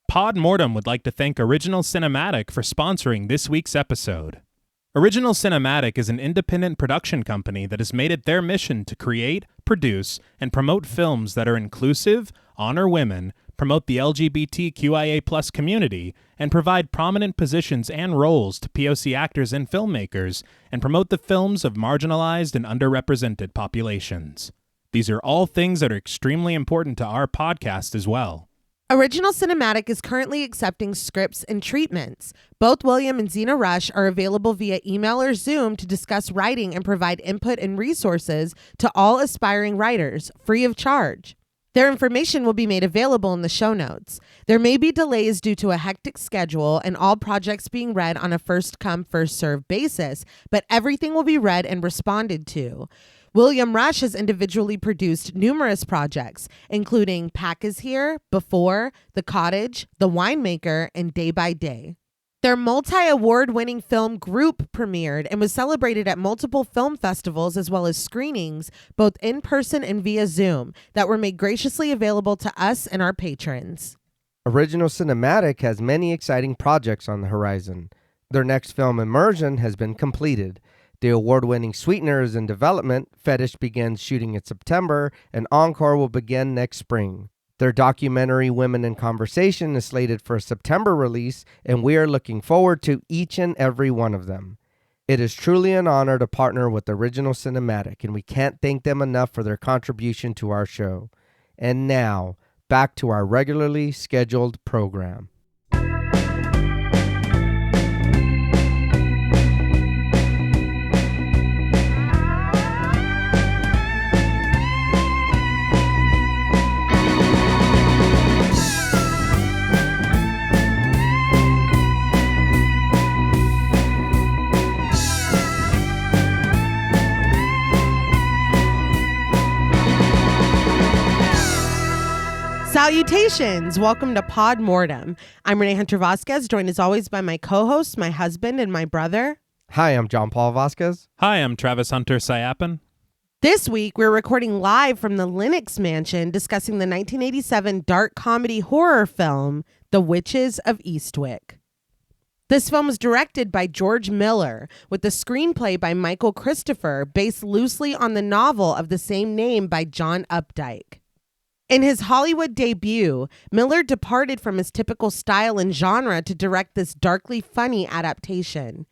Pod Mortem would like to thank Original Cinematic for sponsoring this week's episode. Original Cinematic is an independent production company that has made it their mission to create, produce, and promote films that are inclusive, honor women, promote the LGBTQIA+ community, and provide prominent positions and roles to POC actors and filmmakers, and promote the films of marginalized and underrepresented populations. These are all things that are extremely important to our podcast as well. Original Cinematic is currently accepting scripts and treatments. Both William and Xxena Rush are available via email or Zoom to discuss writing and provide input and resources to all aspiring writers, free of charge. Their information will be made available in the show notes. There may be delays due to a hectic schedule and all projects being read on a first-come, first-served basis, but everything will be read and responded to. William Rush has individually produced numerous projects, including Pack is Here, Before, The Cottage, The Winemaker, and Day by Day. Their multi-award-winning film Group premiered and was celebrated at multiple film festivals as well as screenings, both in person and via Zoom, that were made graciously available to us and our patrons. Original Cinematic has many exciting projects on the horizon. Their next film, Immersion, has been completed. The award-winning Sweetener is in development, Fetish begins shooting in September, and Encore will begin next spring. Their documentary Women in Conversation is slated for a September release, and we are looking forward to each and every one of them. It is truly an honor to partner with Original Cinematic, and we can't thank them enough for their contribution to our show. And now, back to our regularly scheduled program. Salutations! Welcome to Pod Mortem. I'm Reneé Hunter-Vasquez, joined as always by my co-host, my husband, and my brother. Hi, I'm John Paul Vasquez. Hi, I'm Travis Hunter-Sayapin. This week, we're recording live from the Linux Mansion, discussing the 1987 dark comedy horror film, The Witches of Eastwick. This film was directed by George Miller, with the screenplay by Michael Christopher, based loosely on the novel of the same name by John Updike. In his Hollywood debut, Miller departed from his typical style and genre to direct this darkly funny adaptation.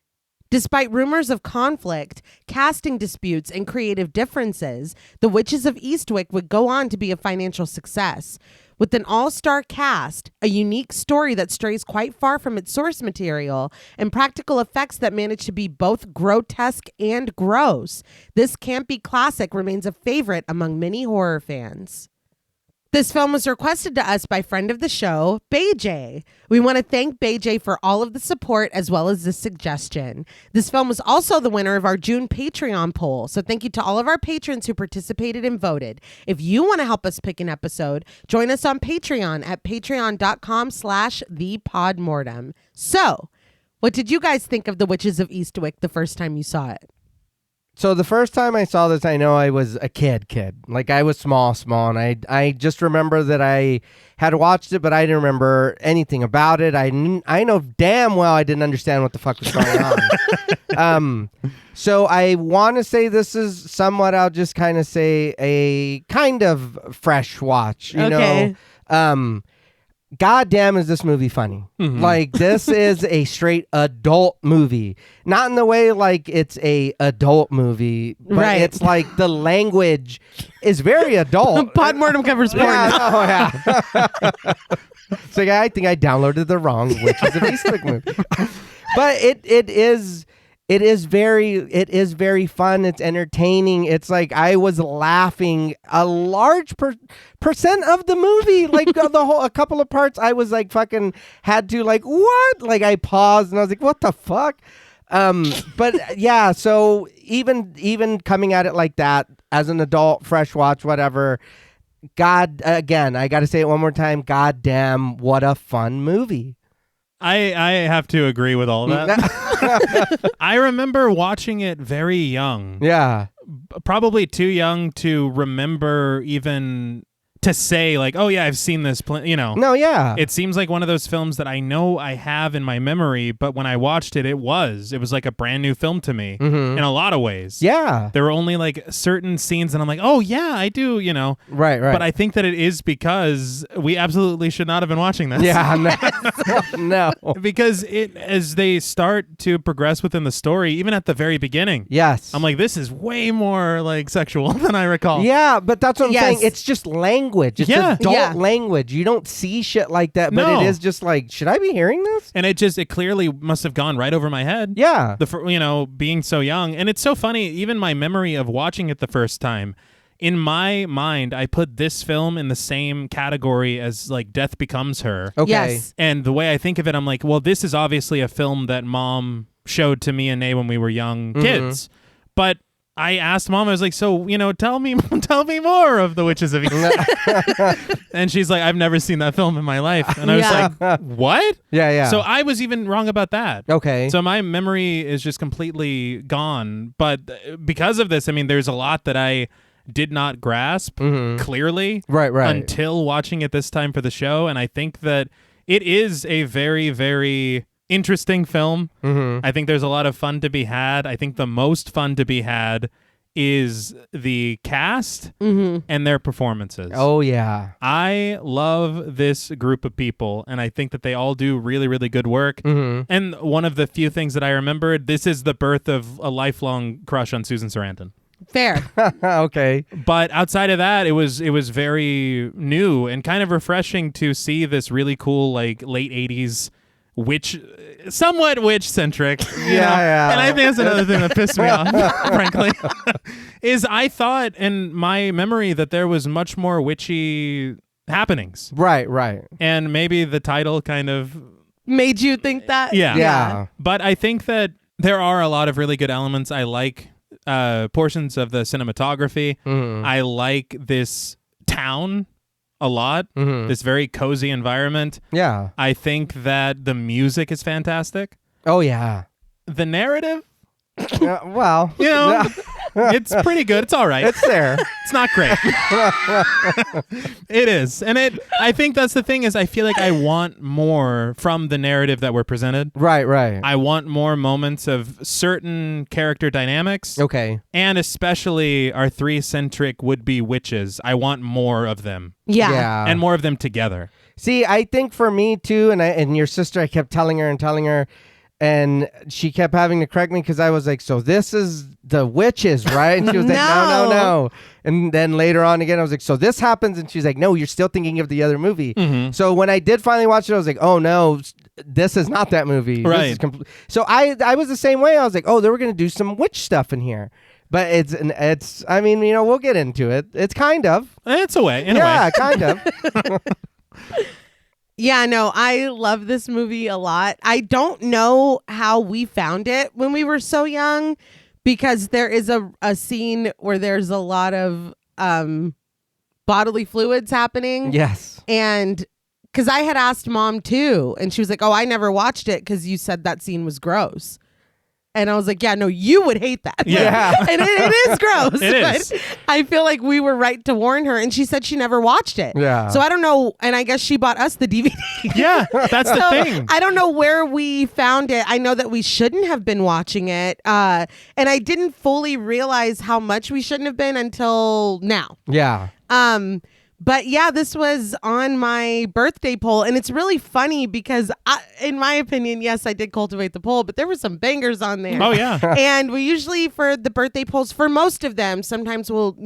Despite rumors of conflict, casting disputes, and creative differences, The Witches of Eastwick would go on to be a financial success. With an all-star cast, a unique story that strays quite far from its source material, and practical effects that manage to be both grotesque and gross, this campy classic remains a favorite among many horror fans. This film was requested to us by friend of the show, BayJ. We want to thank BayJ for all of the support as well as the suggestion. This film was also the winner of our June Patreon poll, so thank you to all of our patrons who participated and voted. If you want to help us pick an episode, join us on Patreon at patreon.com/thepodmortem. So, what did you guys think of The Witches of Eastwick the first time you saw it? So the first time I saw this, I know I was a kid. Like I was small, and I just remember that I had watched it, but I didn't remember anything about it. I know damn well I didn't understand what the fuck was going on. So I want to say this is somewhat, I'll just kind of say a kind of fresh watch, you know. God damn, is this movie funny? Mm-hmm. Like, this is a straight adult movie. Not in the way like it's a adult movie, but right. It's like the language is very adult. Pod Mortem covers porn. Yeah. So yeah, I think I downloaded the wrong Witches of Eastwick movie. But it is very fun. It's entertaining. It's like I was laughing a large percent of the movie. Like a couple of parts, I was like fucking had to like what? Like I paused and I was like, what the fuck? But yeah. So even coming at it like that as an adult, fresh watch, whatever. God, again, I got to say it one more time. God damn, what a fun movie. I have to agree with all that. I remember watching it very young. Yeah. Probably too young to remember even to say like, oh yeah, I've seen this, No, yeah. It seems like one of those films that I know I have in my memory, but when I watched it, it was like a brand new film to me in a lot of ways. Yeah. There were only like certain scenes and I'm like, oh yeah, I do, Right. But I think that it is because we absolutely should not have been watching this. Yeah, no. Because as they start to progress within the story, even at the very beginning, Yes. I'm like, this is way more like sexual than I recall. Yeah, but that's what I'm Yes. saying. It's just language. It's adult language. You don't see shit like that, but No. it is just like, should I be hearing this? And it clearly must have gone right over my head. Yeah. Being so young. And it's so funny, even my memory of watching it the first time, in my mind, I put this film in the same category as like Death Becomes Her. Okay. Yes. And the way I think of it, I'm like, well, this is obviously a film that Mom showed to me and Nay when we were young kids. But I asked Mom, I was like, so, tell me more of the Witches of Eastwick. And she's like, I've never seen that film in my life. And I was like, what? Yeah. So I was even wrong about that. Okay. So my memory is just completely gone. But because of this, I mean, there's a lot that I did not grasp clearly Right. until watching it this time for the show. And I think that it is a very, very interesting film. I think there's a lot of fun to be had. I think the most fun to be had is the cast and their performances. Oh, yeah. I love this group of people, and I think that they all do really, really good work. And one of the few things that I remembered, this is the birth of a lifelong crush on Susan Sarandon. Fair. Okay. But outside of that, it was very new and kind of refreshing to see this really cool like late 80s somewhat witch-centric, Yeah. And I think that's another thing that pissed me off, frankly, is I thought in my memory that there was much more witchy happenings. Right. And maybe the title kind of... Made you think that? Yeah. But I think that there are a lot of really good elements. I like portions of the cinematography. I like this town a lot. This very cozy environment. Yeah. I think that the music is fantastic. Oh, yeah. The narrative, Well, it's pretty good. It's all right. it's there. It's not great. It is. And I think that's the thing is I feel like I want more from the narrative that we're presented. Right. I want more moments of certain character dynamics. Okay. And especially our three-centric would-be witches. I want more of them. Yeah. And more of them together. See, I think for me too, and your sister, I kept telling her, and she kept having to correct me because I was like, so this is the witches, right? And she was like, no. And then later on again, I was like, so this happens. And she's like, no, you're still thinking of the other movie. So when I did finally watch it, I was like, oh no, this is not that movie. Right. This is so I was the same way. I was like, oh, they were going to do some witch stuff in here. But it's I mean, we'll get into it. It's kind of. It's a way. In a way. Yeah, kind of. Yeah, no, I love this movie a lot. I don't know how we found it when we were so young because there is a scene where there's a lot of bodily fluids happening. Yes. And because I had asked Mom too, and she was like, oh, I never watched it because you said that scene was gross. And I was like, yeah, no, you would hate that. Yeah. And it is gross. It is. But I feel like we were right to warn her. And she said she never watched it. Yeah. So I don't know. And I guess she bought us the DVD. Yeah, that's the thing. I don't know where we found it. I know that we shouldn't have been watching it. And I didn't fully realize how much we shouldn't have been until now. Yeah. But yeah, this was on my birthday poll, and it's really funny because, in my opinion, yes, I did cultivate the poll, but there were some bangers on there. Oh, yeah. And we usually, for the birthday polls, for most of them, sometimes we'll,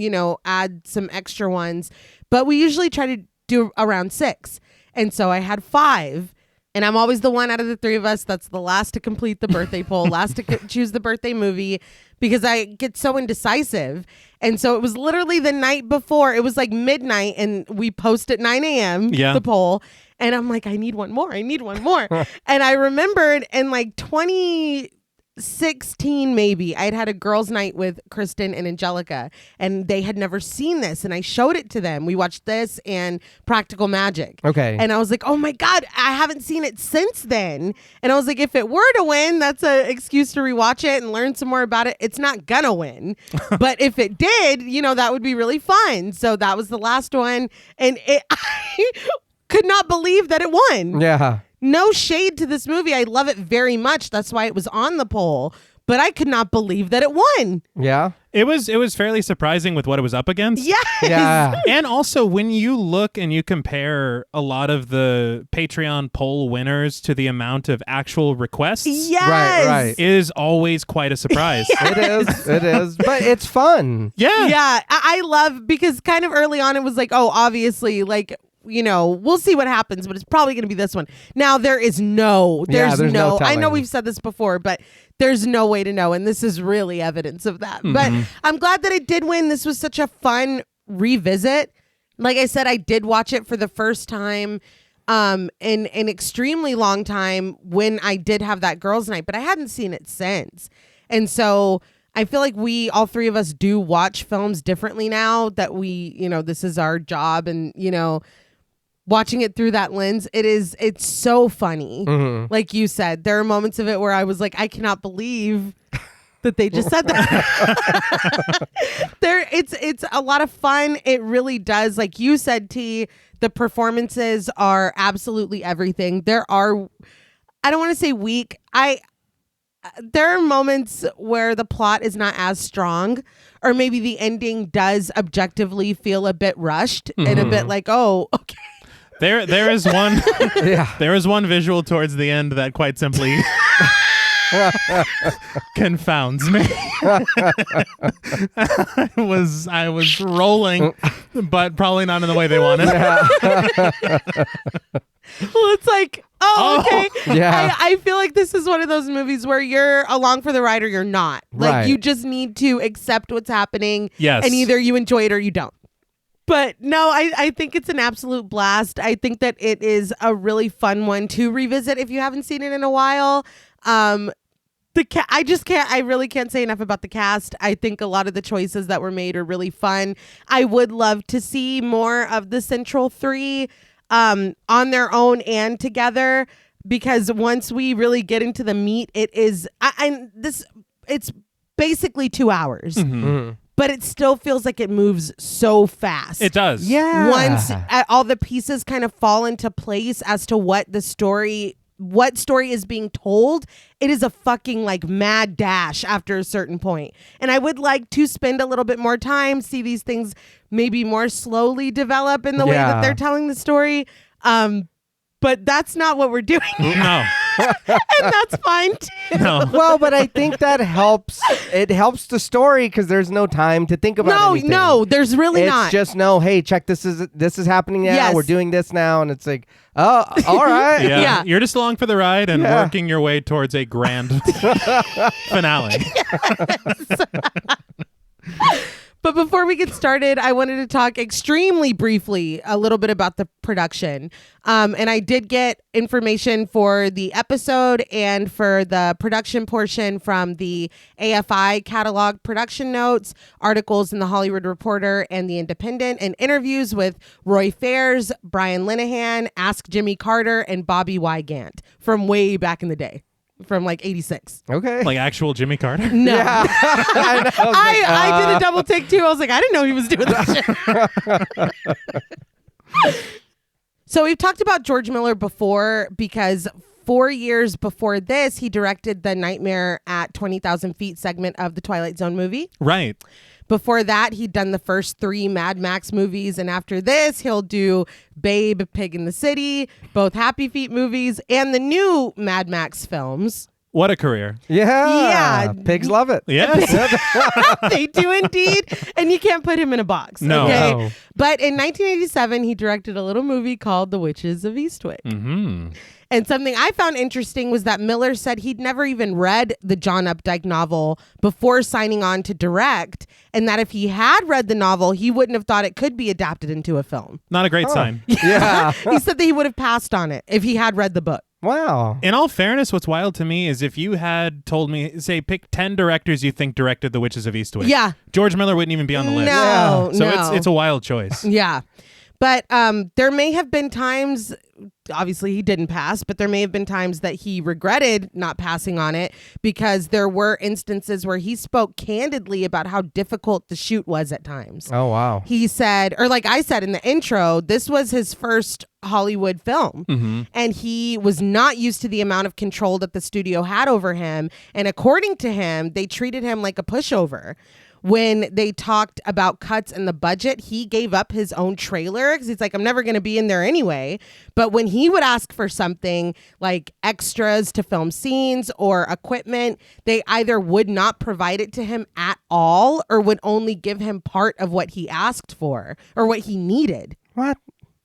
add some extra ones, but we usually try to do around 6. And so I had 5. And I'm always the one out of the 3 of us that's the last to complete the birthday poll, last to choose the birthday movie, because I get so indecisive. And so it was literally the night before. It was like midnight, and we post at 9 a.m. the poll. And I'm like, I need one more. And I remembered, and like 20 16 maybe, I'd had a girls' night with Kristen and Angelica, and they had never seen this, and I showed it to them. We watched this and Practical Magic. Okay. And I was like, oh my God, I haven't seen it since then. And I was like, if it were to win, that's an excuse to rewatch it and learn some more about it. It's not gonna win. But if it did, that would be really fun. So that was the last one. And I could not believe that it won. Yeah. No shade to this movie. I love it very much. That's why it was on the poll. But I could not believe that it won. Yeah. It was fairly surprising with what it was up against. Yes. Yeah. And also, when you look and you compare a lot of the Patreon poll winners to the amount of actual requests, Yes. Right. it is always quite a surprise. It is. But it's fun. Yeah. Yeah. I love, because kind of early on it was like, oh, obviously, like, we'll see what happens, but it's probably going to be this one. Now, there's no no I know telling. we've said this before, but there's no way to know. And this is really evidence of that. But I'm glad that it did win. This was such a fun revisit. Like I said, I did watch it for the first time in an extremely long time when I did have that girls' night, but I hadn't seen it since. And so I feel like all three of us do watch films differently now that we, this is our job, and, watching it through that lens, it's so funny. Like you said, there are moments of it where I was like, I cannot believe that they just said that. It's a lot of fun. It really does. Like you said, T, the performances are absolutely everything. I don't want to say weak. There are moments where the plot is not as strong, or maybe the ending does objectively feel a bit rushed and a bit like, oh, okay. There is one Yeah. there is one visual towards the end that quite simply confounds me. I was rolling, but probably not in the way they wanted. Well, it's like, okay. Yeah. I feel like this is one of those movies where you're along for the ride or you're not. Like, Right. you just need to accept what's happening. Yes. And either you enjoy it or you don't. But no, I think it's an absolute blast. I think that it is a really fun one to revisit if you haven't seen it in a while. I really can't say enough about the cast. I think a lot of the choices that were made are really fun. I would love to see more of the central three on their own and together, because once we really get into the meat, it's basically 2 hours. But it still feels like it moves so fast. It does. Yeah. Once all the pieces kind of fall into place as to what story is being told, it is a fucking like mad dash after a certain point. And I would like to spend a little bit more time, see these things maybe more slowly develop in the way that they're telling the story. But that's not what we're doing. No. And that's fine too. No. Well, but I think that helps. It helps the story because there's no time to think about anything. No, there's really it's not. just hey, check this is happening now. Yes. We're doing this now, and it's like, oh, all right. Yeah. Yeah. You're just along for the ride and Yeah. working your way towards a grand finale. But before we get started, I wanted to talk extremely briefly a little bit about the production. And I did get information for the episode and for the production portion from the AFI catalog production notes, articles in the Hollywood Reporter and the Independent, and interviews with Roy Fairs, Brian Linehan, Ask Jimmy Carter, and Bobby Wygant from way back in the day. From like 86. Okay. Like actual Jimmy Carter? No. Yeah. I know. I did a double take too. I was like, I didn't know he was doing that shit. So we've talked about George Miller before because 4 years before this, he directed the Nightmare at 20,000 Feet segment of the Twilight Zone movie. Right. Before that, he'd done the first 3 Mad Max movies. And after this, he'll do Babe, Pig in the City, both Happy Feet movies, and the new Mad Max films. What a career. Yeah. Yeah. Pigs love it. Yes. They do indeed. And you can't put him in a box. No. Okay? No. But in 1987, he directed a little movie called The Witches of Eastwick. Mm-hmm. And something I found interesting was that Miller said he'd never even read the John Updike novel before signing on to direct, and that if he had read the novel, he wouldn't have thought it could be adapted into a film. Not a great sign. Yeah. He said that he would have passed on it if he had read the book. Wow. In all fairness, what's wild to me is if you had told me, say, pick 10 directors you think directed The Witches of Eastwick. Yeah. George Miller wouldn't even be on the list. No, So it's a wild choice. Yeah. But there may have been times, obviously he didn't pass, but there may have been times that he regretted not passing on it because there were instances where he spoke candidly about how difficult the shoot was at times. Oh, wow. He said, or like I said in the intro, this was his first Hollywood film. Mm-hmm. And he was not used to the amount of control that the studio had over him. And according to him, they treated him like a pushover. When they talked about cuts and the budget, he gave up his own trailer because he's like, I'm never going to be in there anyway. But when he would ask for something like extras to film scenes or equipment, they either would not provide it to him at all or would only give him part of what he asked for or what he needed. What?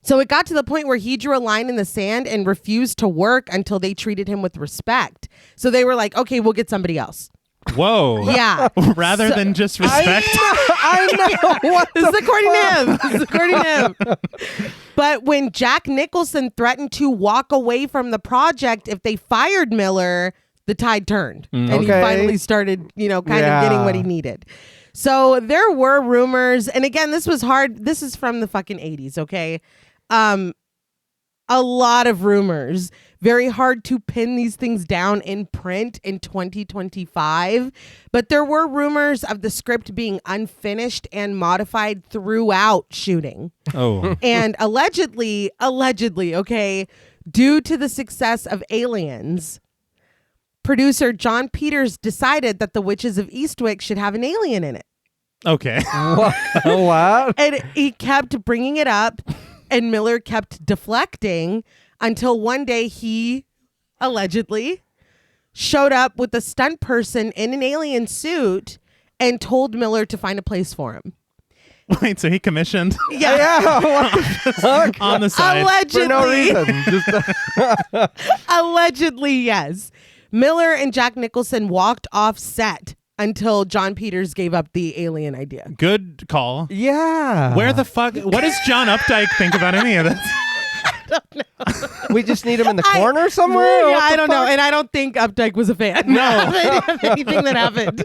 So it got to the point where he drew a line in the sand and refused to work until they treated him with respect. So they were like, okay, we'll get somebody else. Whoa. Yeah. Rather than just respect. I know. What This is according to him. This is according to him. But when Jack Nicholson threatened to walk away from the project if they fired Miller, the tide turned. And he Okay. finally started, kind of getting what he needed. So there were rumors. And again, this was hard. This is from the fucking 80s, okay? A lot of rumors. Very hard to pin these things down in print in 2025. But there were rumors of the script being unfinished and modified throughout shooting. Oh. And allegedly, okay, due to the success of Aliens, producer John Peters decided that The Witches of Eastwick should have an alien in it. Okay. What? And he kept bringing it up, and Miller kept deflecting until one day he allegedly showed up with a stunt person in an alien suit and told Miller to find a place for him. Wait, so he commissioned Yeah. What the fuck? on the side. Allegedly. For no reason. Just Allegedly, yes. Miller and Jack Nicholson walked off set until John Peters gave up the alien idea. Good call. yeah. Where the fuck? What does John Updike think about any of this? We just need him in the corner somewhere? Yeah, What I the don't know. fuck? And I don't think Updike was a fan of anything that happened.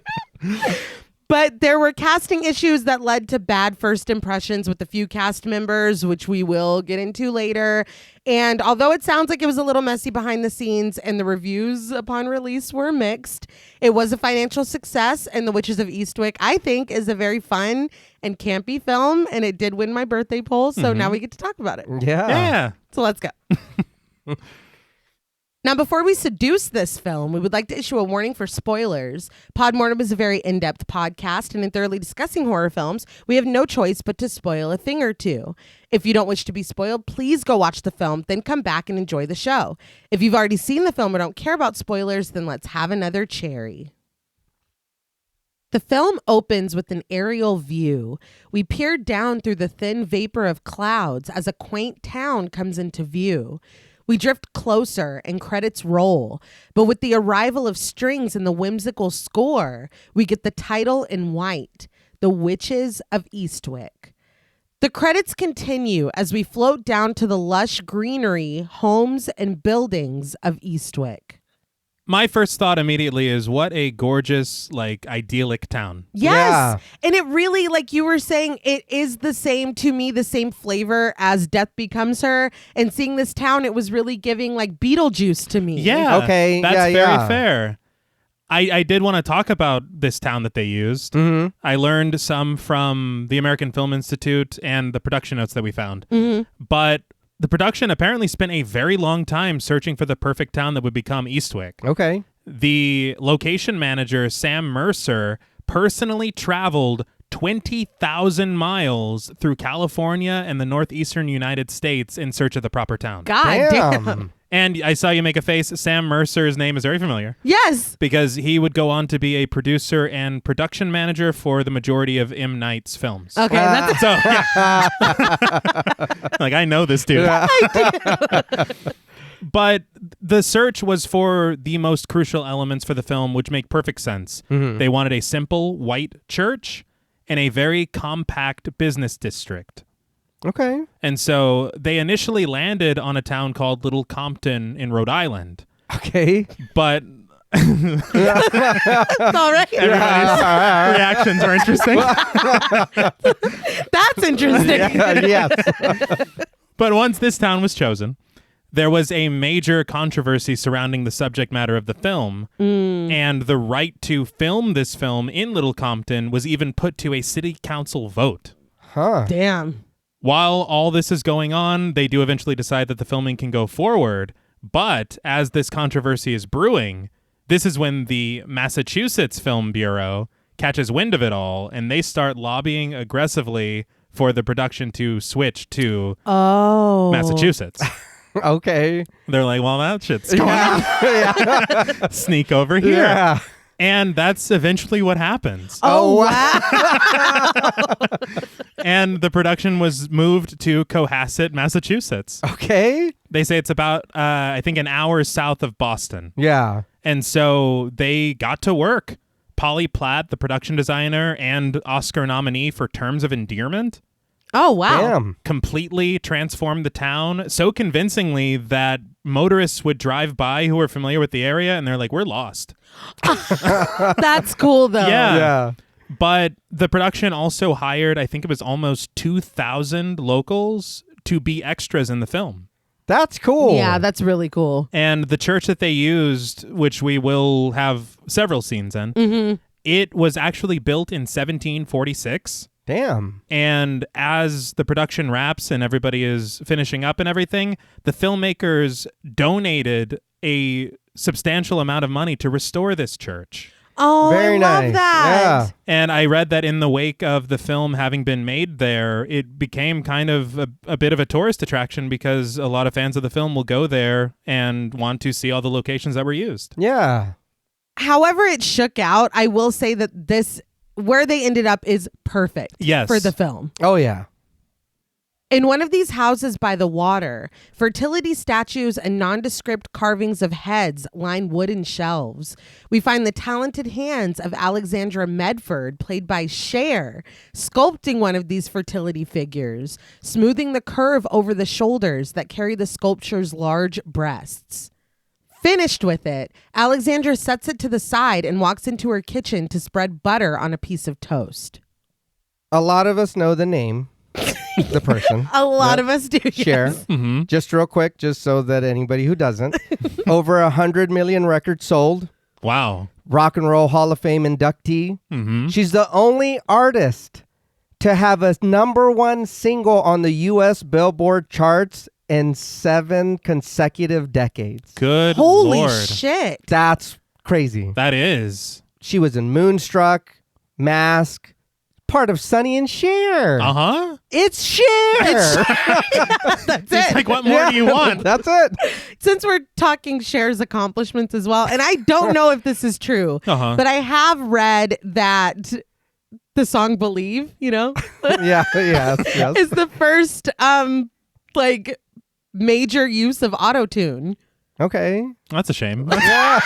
But there were casting issues that led to bad first impressions with a few cast members, which we will get into later. And although it sounds like it was a little messy behind the scenes and the reviews upon release were mixed, it was a financial success. And The Witches of Eastwick, I think, is a very fun and campy film. And it did win my birthday poll. So now we get to talk about it. Yeah. Yeah. So let's go. Now, before we seduce this film, we would like to issue a warning for spoilers. Podmortem is a very in-depth podcast, and in thoroughly discussing horror films, we have no choice but to spoil a thing or two. If you don't wish to be spoiled, please go watch the film, then come back and enjoy the show. If you've already seen the film or don't care about spoilers, then let's have another cherry. The film opens with an aerial view. We peer down through the thin vapor of clouds as a quaint town comes into view. We drift closer and credits roll, but with the arrival of strings and the whimsical score, we get the title in white, The Witches of Eastwick. The credits continue as we float down to the lush greenery, homes, and buildings of Eastwick. My first thought immediately is what a gorgeous, idyllic town. Yes. Yeah. And it really, like you were saying, it is the same, to me, the same flavor as Death Becomes Her. And seeing this town, it was really giving Beetlejuice to me. Yeah. Okay, That's yeah, very yeah. fair. I did want to talk about this town that they used. Mm-hmm. I learned some from the American Film Institute and the production notes that we found. Mm-hmm. But the production apparently spent a very long time searching for the perfect town that would become Eastwick. Okay. The location manager, Sam Mercer, personally traveled 20,000 miles through California and the northeastern United States in search of the proper town. God damn. And I saw you make a face. Sam Mercer's name is very familiar Yes. because he would go on to be a producer and production manager for the majority of M. Night's films. Okay, that's So, yeah. I know this dude. But the search was for the most crucial elements for the film, which make perfect sense. Mm-hmm. They wanted a simple white church and a very compact business district. Okay. And so they initially landed on a town called Little Compton in Rhode Island. Okay. But It's all right. everybody's reactions are interesting. That's interesting. Yes. But once this town was chosen, there was a major controversy surrounding the subject matter of the film, and the right to film this film in Little Compton was even put to a city council vote. Huh. Damn. While all this is going on, they do eventually decide that the filming can go forward, but as this controversy is brewing, this is when the Massachusetts Film Bureau catches wind of it all, and they start lobbying aggressively for the production to switch to Massachusetts. Okay. They're like, well, that shit's going Yeah. sneak over here. Yeah. And that's eventually what happens. Oh, wow. And the production was moved to Cohasset, Massachusetts. Okay. They say it's about, I think, an hour south of Boston. Yeah. And so they got to work. Polly Platt, the production designer and Oscar nominee for Terms of Endearment, Oh, wow. Damn. completely transformed the town so convincingly that motorists would drive by who were familiar with the area and they're like, we're lost. That's cool, though. Yeah. Yeah. But the production also hired, I think it was almost 2,000 locals to be extras in the film. That's cool. Yeah, that's really cool. And the church that they used, which we will have several scenes in, it was actually built in 1746. Damn. And as the production wraps and everybody is finishing up and everything, the filmmakers donated a substantial amount of money to restore this church. Oh, Very I love nice. that. Yeah. And I read that in the wake of the film having been made there, it became kind of a bit of a tourist attraction because a lot of fans of the film will go there and want to see all the locations that were used. Yeah. However it shook out, I will say that where they ended up is perfect Yes. for the film. Oh, yeah. In one of these houses by the water, fertility statues and nondescript carvings of heads line wooden shelves. We find the talented hands of Alexandra Medford, played by Cher, sculpting one of these fertility figures, smoothing the curve over the shoulders that carry the sculpture's large breasts. Finished with it, Alexandra sets it to the side and walks into her kitchen to spread butter on a piece of toast. A lot of us know the name, the person. A lot of us do. Cher. Yes. Mm-hmm. Just real quick, just so that anybody who doesn't. Over 100 million records sold. Wow. Rock and Roll Hall of Fame inductee. Mm-hmm. She's the only artist to have a #1 single on the U.S. Billboard charts in 7 consecutive decades. Good Holy Lord. shit. That's crazy. That is. She was in Moonstruck, Mask, part of Sonny and Cher. Uh-huh. It's Cher. That's It's it. like, what more do you want? That's it. Since we're talking Cher's accomplishments as well, and I don't know if this is true, Uh-huh. but I have read that the song Believe, Yeah, yes. is the first major use of autotune. Okay. That's a shame. Yeah.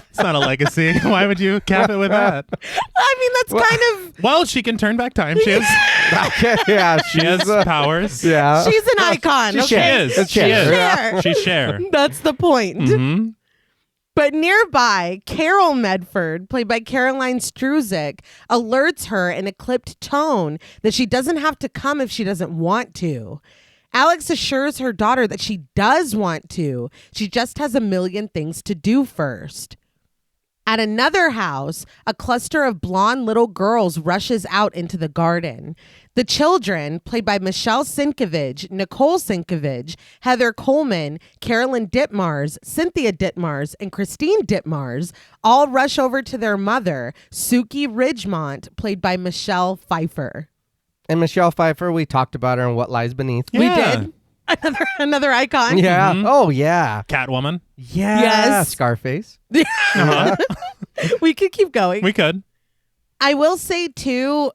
It's not a legacy. Why would you cap it with that? I mean, that's kind of... Well, she can turn back time. She has, Okay, yeah. she has powers. Yeah. She's an icon. She's She okay? is. It's She Cher. is. Cher. She's Cher. That's the point. Mm-hmm. But nearby, Carol Medford, played by Caroline Struzik, alerts her in a clipped tone that she doesn't have to come if she doesn't want to. Alex assures her daughter that she does want to. She just has a million things to do first. At another house, a cluster of blonde little girls rushes out into the garden. The children, played by Michelle Sienkiewicz, Nicole Sienkiewicz, Heather Coleman, Carolyn Ditmars, Cynthia Ditmars, and Christine Ditmars, all rush over to their mother, Suki Ridgemont, played by Michelle Pfeiffer. And Michelle Pfeiffer, we talked about her in What Lies Beneath. Yeah. We did. Another icon. Yeah. Mhm. Oh, yeah. Catwoman. Yeah. Yes. Scarface. Uh-huh. We could keep going. We could. I will say too,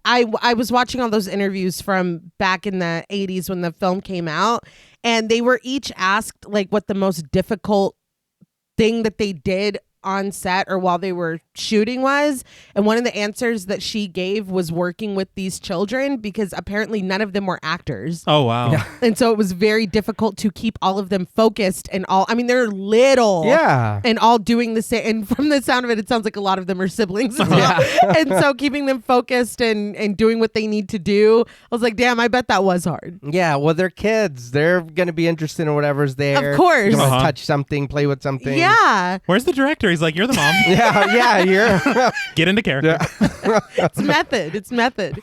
I was watching all those interviews from back in the 80s when the film came out, and they were each asked like what the most difficult thing that they did on set or while they were shooting was. And one of the answers that she gave was working with these children because apparently none of them were actors. Oh, wow. Yeah. And so it was very difficult to keep all of them focused and all. I mean, they're little. Yeah. And all doing the same. And from the sound of it sounds like a lot of them are siblings as well. And so keeping them focused and doing what they need to do. I was like, damn, I bet that was hard. Yeah, well, they're kids. They're going to be interested in whatever's there. Of course. You want to Uh-huh. touch something, play with something. Yeah. Where's the director? He's like, you're the mom. Yeah, you're... Get into character. It's method. It's method.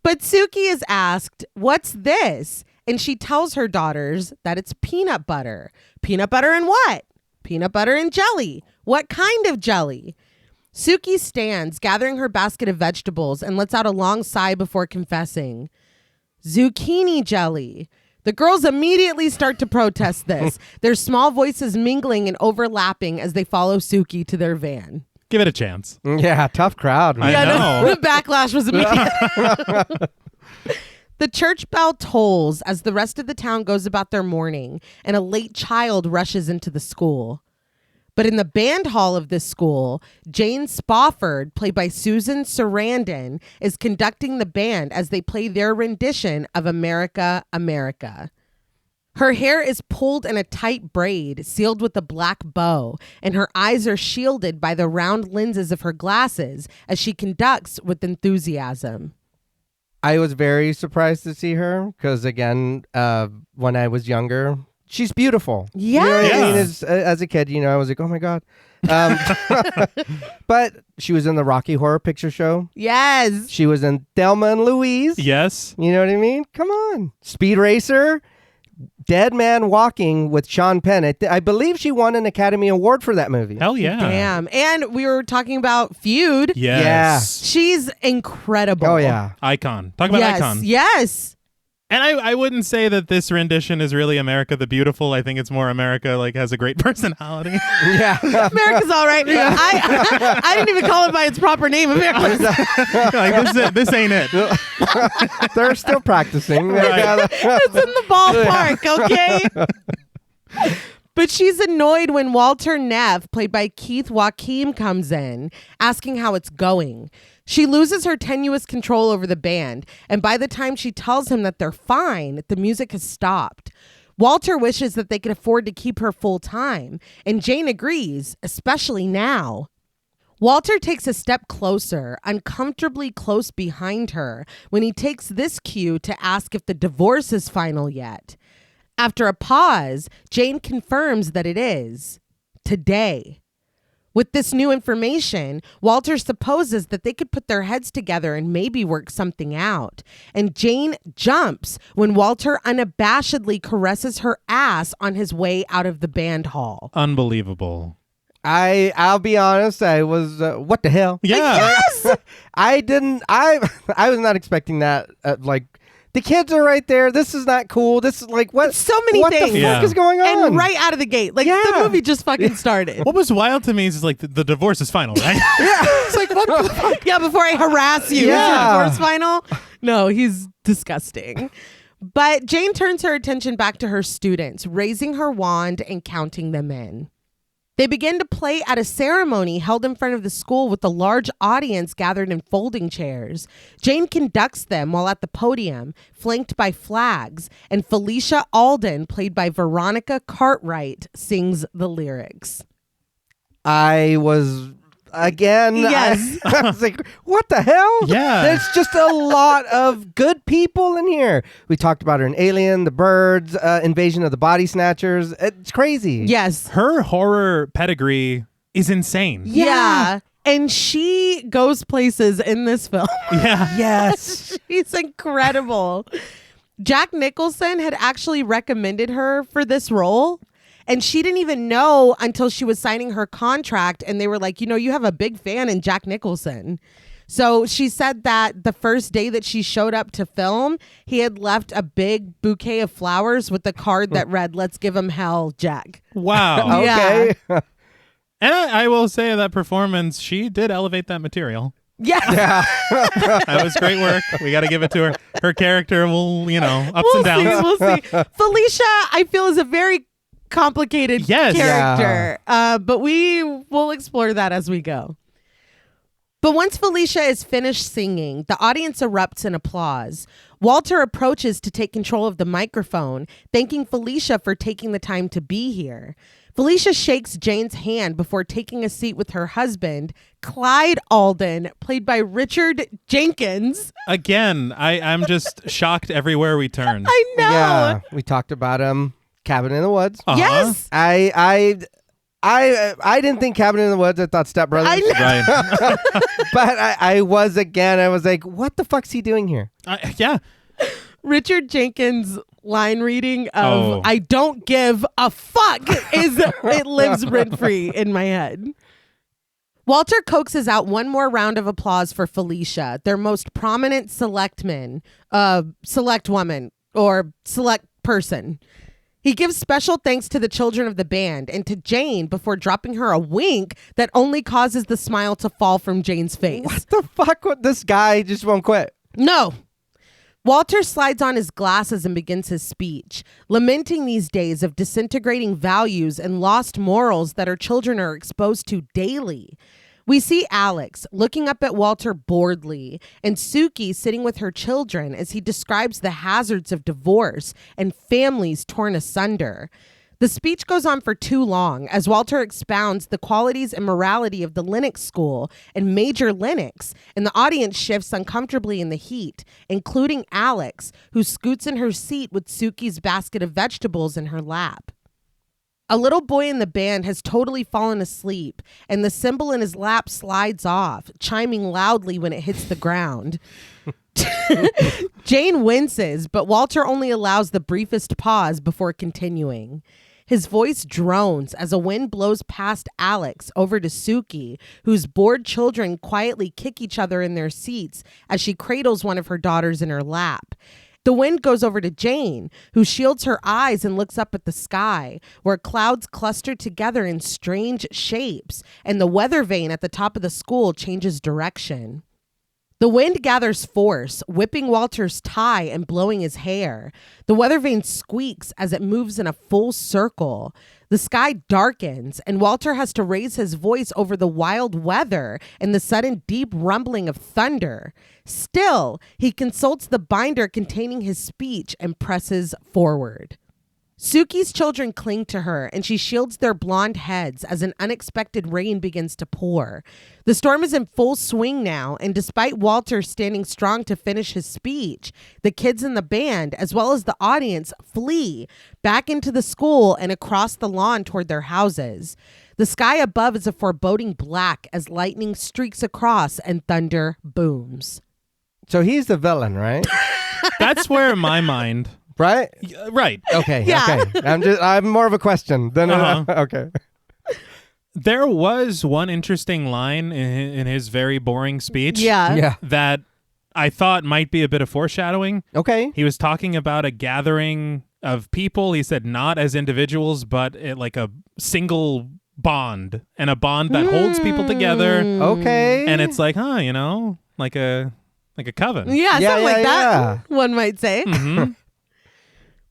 But Suki is asked, what's this? And she tells her daughters that it's peanut butter. Peanut butter and what? Peanut butter and jelly. What kind of jelly? Suki stands, gathering her basket of vegetables, and lets out a long sigh before confessing. Zucchini jelly. The girls immediately start to protest this, their small voices mingling and overlapping as they follow Suki to their van. Give it a chance. Yeah, tough crowd. I know. The backlash was immediate. The church bell tolls as the rest of the town goes about their mourning, and a late child rushes into the school. But in the band hall of this school, Jane Spofford, played by Susan Sarandon, is conducting the band as they play their rendition of America, America. Her hair is pulled in a tight braid, sealed with a black bow, and her eyes are shielded by the round lenses of her glasses as she conducts with enthusiasm. I was very surprised to see her because, again, when I was younger, she's beautiful. Yeah. You know what I mean? Yeah. As a kid, I was like, oh my God. But she was in the Rocky Horror Picture Show. Yes. She was in Thelma and Louise. Yes. You know what I mean? Come on. Speed Racer. Dead Man Walking with Sean Penn. I believe she won an Academy Award for that movie. Hell yeah. Damn. And we were talking about Feud. Yes. She's incredible. Oh, yeah. Icon. Talk about yes. icon. Yes. And I wouldn't say that this rendition is really America the Beautiful. I think it's more America has a great personality. Yeah. America's all right. I didn't even call it by its proper name. America's This ain't it. They're still practicing. Right. it's in the ballpark, okay? But she's annoyed when Walter Neff, played by Keith Joachim, comes in, asking how it's going. She loses her tenuous control over the band, and by the time she tells him that they're fine, the music has stopped. Walter wishes that they could afford to keep her full time, and Jane agrees, especially now. Walter takes a step closer, uncomfortably close behind her, when he takes this cue to ask if the divorce is final yet. After a pause, Jane confirms that it is. Today. With this new information, Walter supposes that they could put their heads together and maybe work something out. And Jane jumps when Walter unabashedly caresses her ass on his way out of the band hall. Unbelievable. I'll be honest. I was what the hell? Yeah. Yes! I was not expecting that. The kids are right there. This is not cool. This is what? So many what things. the fuck is going on? And right out of the gate. The movie just fucking started. What was wild to me is the divorce is final, right? It's like, what the fuck? Yeah, before I harass you. Is your divorce final? No, he's disgusting. But Jane turns her attention back to her students, raising her wand and counting them in. They begin to play at a ceremony held in front of the school with a large audience gathered in folding chairs. Jane conducts them while at the podium, flanked by flags, and Felicia Alden, played by Veronica Cartwright, sings the lyrics. I was... Again, Yes. I was like, what the hell? Yeah. There's just a lot of good people in here. We talked about her in Alien, the birds, Invasion of the Body Snatchers. It's crazy. Yes. Her horror pedigree is insane. Yeah. And she goes places in this film. Yeah. Yes. She's incredible. Jack Nicholson had actually recommended her for this role. And she didn't even know until she was signing her contract. And they were like, you have a big fan in Jack Nicholson. So she said that the first day that she showed up to film, he had left a big bouquet of flowers with the card that read, "Let's give him hell, Jack." Wow. Okay. And I will say that performance, she did elevate that material. Yes. Yeah. That was great work. We got to give it to her. Her character will, ups and downs. We'll see. Felicia, I feel, is a very complicated Yes. character. But we will explore that as we go. But once Felicia is finished singing, the audience erupts in applause. Walter approaches to take control of the microphone, thanking Felicia for taking the time to be here. Felicia shakes Jane's hand before taking a seat with her husband, Clyde Alden, played by Richard Jenkins. Again, I'm just shocked everywhere we turn. I know. Yeah, we talked about him. Cabin in the Woods. Uh-huh. Yes. I didn't think Cabin in the Woods. I thought Step Brothers. I know. Right. But I was like, what the fuck's he doing here? Yeah. Richard Jenkins' line reading of Oh. I don't give a fuck it lives rent free in my head. Walter coaxes out one more round of applause for Felicia, their most prominent select woman, or select person. He gives special thanks to the children of the band and to Jane before dropping her a wink that only causes the smile to fall from Jane's face. What the fuck? This guy just won't quit. No. Walter slides on his glasses and begins his speech, lamenting these days of disintegrating values and lost morals that our children are exposed to daily. We see Alex looking up at Walter boredly and Suki sitting with her children as he describes the hazards of divorce and families torn asunder. The speech goes on for too long as Walter expounds the qualities and morality of the Linux School and Major Linux, and the audience shifts uncomfortably in the heat, including Alex, who scoots in her seat with Suki's basket of vegetables in her lap. A little boy in the band has totally fallen asleep, and the cymbal in his lap slides off, chiming loudly when it hits the ground. Jane winces, but Walter only allows the briefest pause before continuing. His voice drones as a wind blows past Alex over to Suki, whose bored children quietly kick each other in their seats as she cradles one of her daughters in her lap. The wind goes over to Jane, who shields her eyes and looks up at the sky, where clouds cluster together in strange shapes, and the weather vane at the top of the school changes direction. The wind gathers force, whipping Walter's tie and blowing his hair. The weather vane squeaks as it moves in a full circle. The sky darkens, and Walter has to raise his voice over the wild weather and the sudden deep rumbling of thunder. Still, he consults the binder containing his speech and presses forward. Suki's children cling to her, and she shields their blonde heads as an unexpected rain begins to pour. The storm is in full swing now, and despite Walter standing strong to finish his speech, the kids in the band, as well as the audience, flee back into the school and across the lawn toward their houses. The sky above is a foreboding black as lightning streaks across and thunder booms. So he's the villain, right? That's where in my mind. Right? Right. Okay. Yeah. Okay. I'm more of a question than okay. There was one interesting line in his very boring speech Yeah. that I thought might be a bit of foreshadowing. Okay. He was talking about a gathering of people. He said not as individuals, but like a single bond, and a bond that holds people together. Okay. And it's like, like a coven. Yeah, Yeah, something like yeah. that, one might say. Mm-hmm.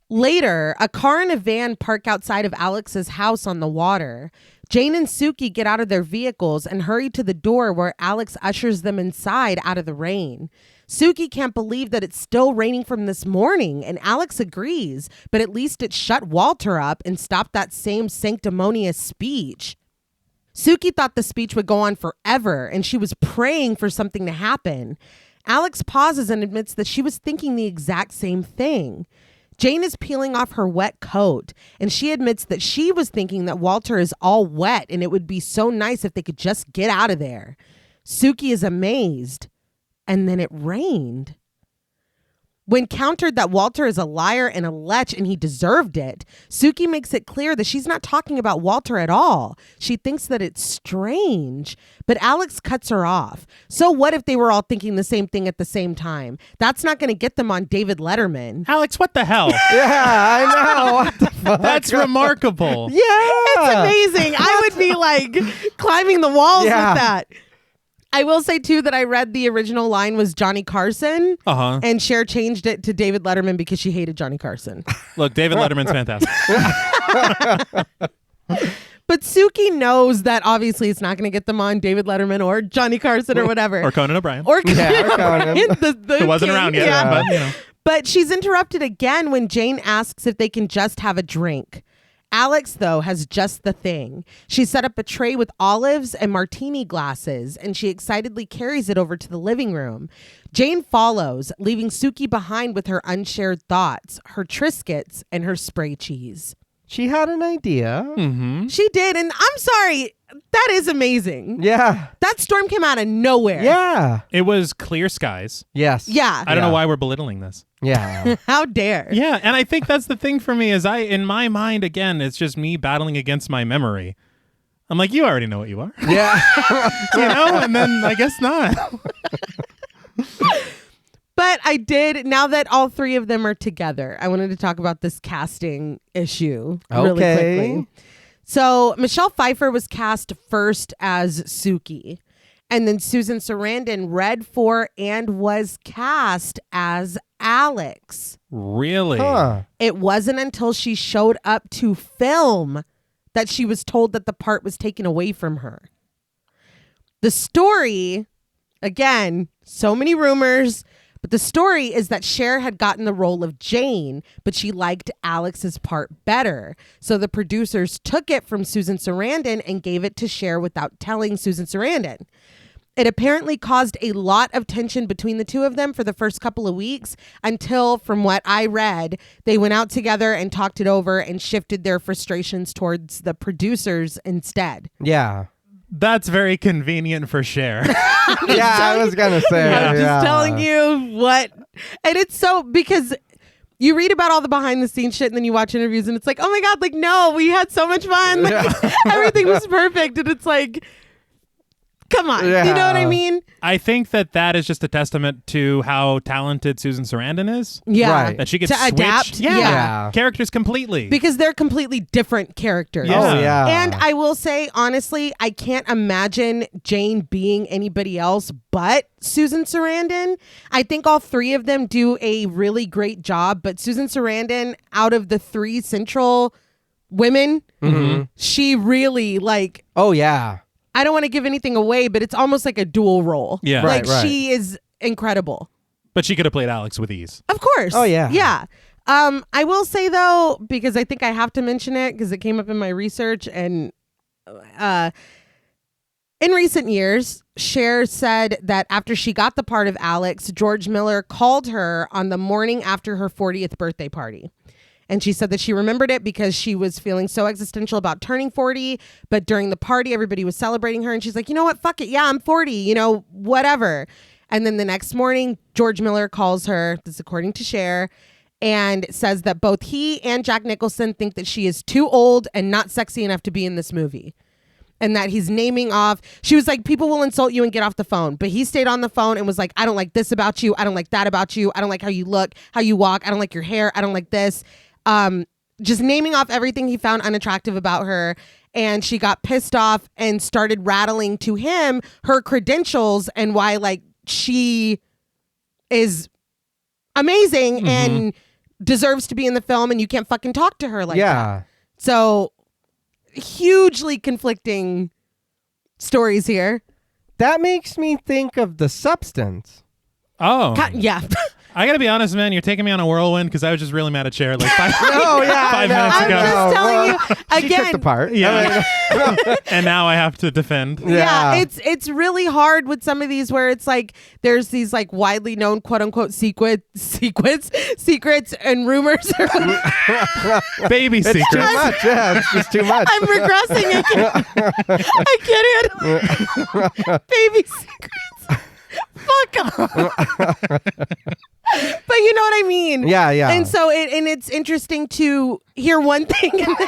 Later, a car and a van park outside of Alex's house on the water. Jane and Suki get out of their vehicles and hurry to the door where Alex ushers them inside out of the rain. Suki can't believe that it's still raining from this morning, and Alex agrees, but at least it shut Walter up and stopped that same sanctimonious speech. Suki thought the speech would go on forever, and she was praying for something to happen. Alex pauses and admits that she was thinking the exact same thing. Jane is peeling off her wet coat, and she admits that she was thinking that Walter is all wet and it would be so nice if they could just get out of there. Suki is amazed, and then it rained. When countered that Walter is a liar and a lech and he deserved it, Suki makes it clear that she's not talking about Walter at all. She thinks that it's strange, but Alex cuts her off. So what if they were all thinking the same thing at the same time? That's not going to get them on David Letterman. Alex, what the hell? Yeah, I know. What the fuck? That's remarkable. Yeah. It's amazing. I would be like climbing the walls with that. I will say, too, that I read the original line was Johnny Carson, and Cher changed it to David Letterman because she hated Johnny Carson. Look, David Letterman's fantastic. But Suki knows that obviously it's not going to get them on David Letterman or Johnny Carson or whatever. Or Conan O'Brien. Or Yeah, or Conan. It wasn't around yet, but you know. But she's interrupted again when Jane asks if they can just have a drink. Alex, though, has just the thing. She set up a tray with olives and martini glasses, and she excitedly carries it over to the living room. Jane follows, leaving Suki behind with her unshared thoughts, her Triscuits, and her spray cheese. She had an idea. Mm-hmm. She did, and I'm sorry, that is amazing. Yeah. That storm came out of nowhere. Yeah. It was clear skies. Yes. Yeah. I don't know why we're belittling this. Yeah. How dare. Yeah, and I think that's the thing for me is in my mind, again, it's just me battling against my memory. I'm like, you already know what you are. Yeah. You know? And then I guess not. But I did, now that all three of them are together, I wanted to talk about this casting issue really quickly. So Michelle Pfeiffer was cast first as Suki. And then Susan Sarandon read for and was cast as Alex. Really? Huh. It wasn't until she showed up to film that she was told that the part was taken away from her. The story, again, so many rumors, but the story is that Cher had gotten the role of Jane, but she liked Alex's part better. So the producers took it from Susan Sarandon and gave it to Cher without telling Susan Sarandon. It apparently caused a lot of tension between the two of them for the first couple of weeks until, from what I read, they went out together and talked it over and shifted their frustrations towards the producers instead. Yeah. That's very convenient for Cher. Yeah, I was going to say. I'm just telling you what. And it's so, because you read about all the behind the scenes shit and then you watch interviews and it's like, oh my God, like, no, we had so much fun. Like, everything was perfect. And it's like, come on. Yeah. You know what I mean? I think that is just a testament to how talented Susan Sarandon is. Yeah. Right. That she could to switch adapt. Yeah. characters completely. Because they're completely different characters. Yeah. Oh, yeah. And I will say, honestly, I can't imagine Jane being anybody else but Susan Sarandon. I think all three of them do a really great job, but Susan Sarandon, out of the three central women, she really, like, Oh, yeah. I don't want to give anything away, but it's almost like a dual role. Yeah. Like, Right. she is incredible. But she could have played Alex with ease. Of course. Oh, yeah. Yeah. I will say, though, because I think I have to mention it because it came up in my research, and in recent years, Cher said that after she got the part of Alex, George Miller called her on the morning after her 40th birthday party. And she said that she remembered it because she was feeling so existential about turning 40. But during the party, everybody was celebrating her. And she's like, you know what? Fuck it. Yeah, I'm 40. You know, whatever. And then the next morning, George Miller calls her, this is according to Cher, and says that both he and Jack Nicholson think that she is too old and not sexy enough to be in this movie. And that he's naming off. She was like, people will insult you and get off the phone. But he stayed on the phone and was like, I don't like this about you. I don't like that about you. I don't like how you look, how you walk. I don't like your hair. I don't like this. Just naming off everything he found unattractive about her. And she got pissed off and started rattling to him her credentials and why, like, she is amazing and deserves to be in the film, and you can't fucking talk to her like that. So hugely conflicting stories here. That makes me think of The Substance. Oh. Yeah. I gotta be honest, man. You're taking me on a whirlwind because I was just really mad at Cher like 5 Oh, yeah. 5 I know. minutes I'm ago. just telling you She took again. the part. Yeah. And now I have to defend. Yeah, Yeah. it's really hard with some of these where it's like there's these like widely known quote unquote secrets and rumors. Baby It's secrets. too much. Yeah, it's just too much. I'm regressing. I can't handle baby secrets. Fuck off. But you know what I mean? Yeah, yeah. And so it's interesting to hear one thing and then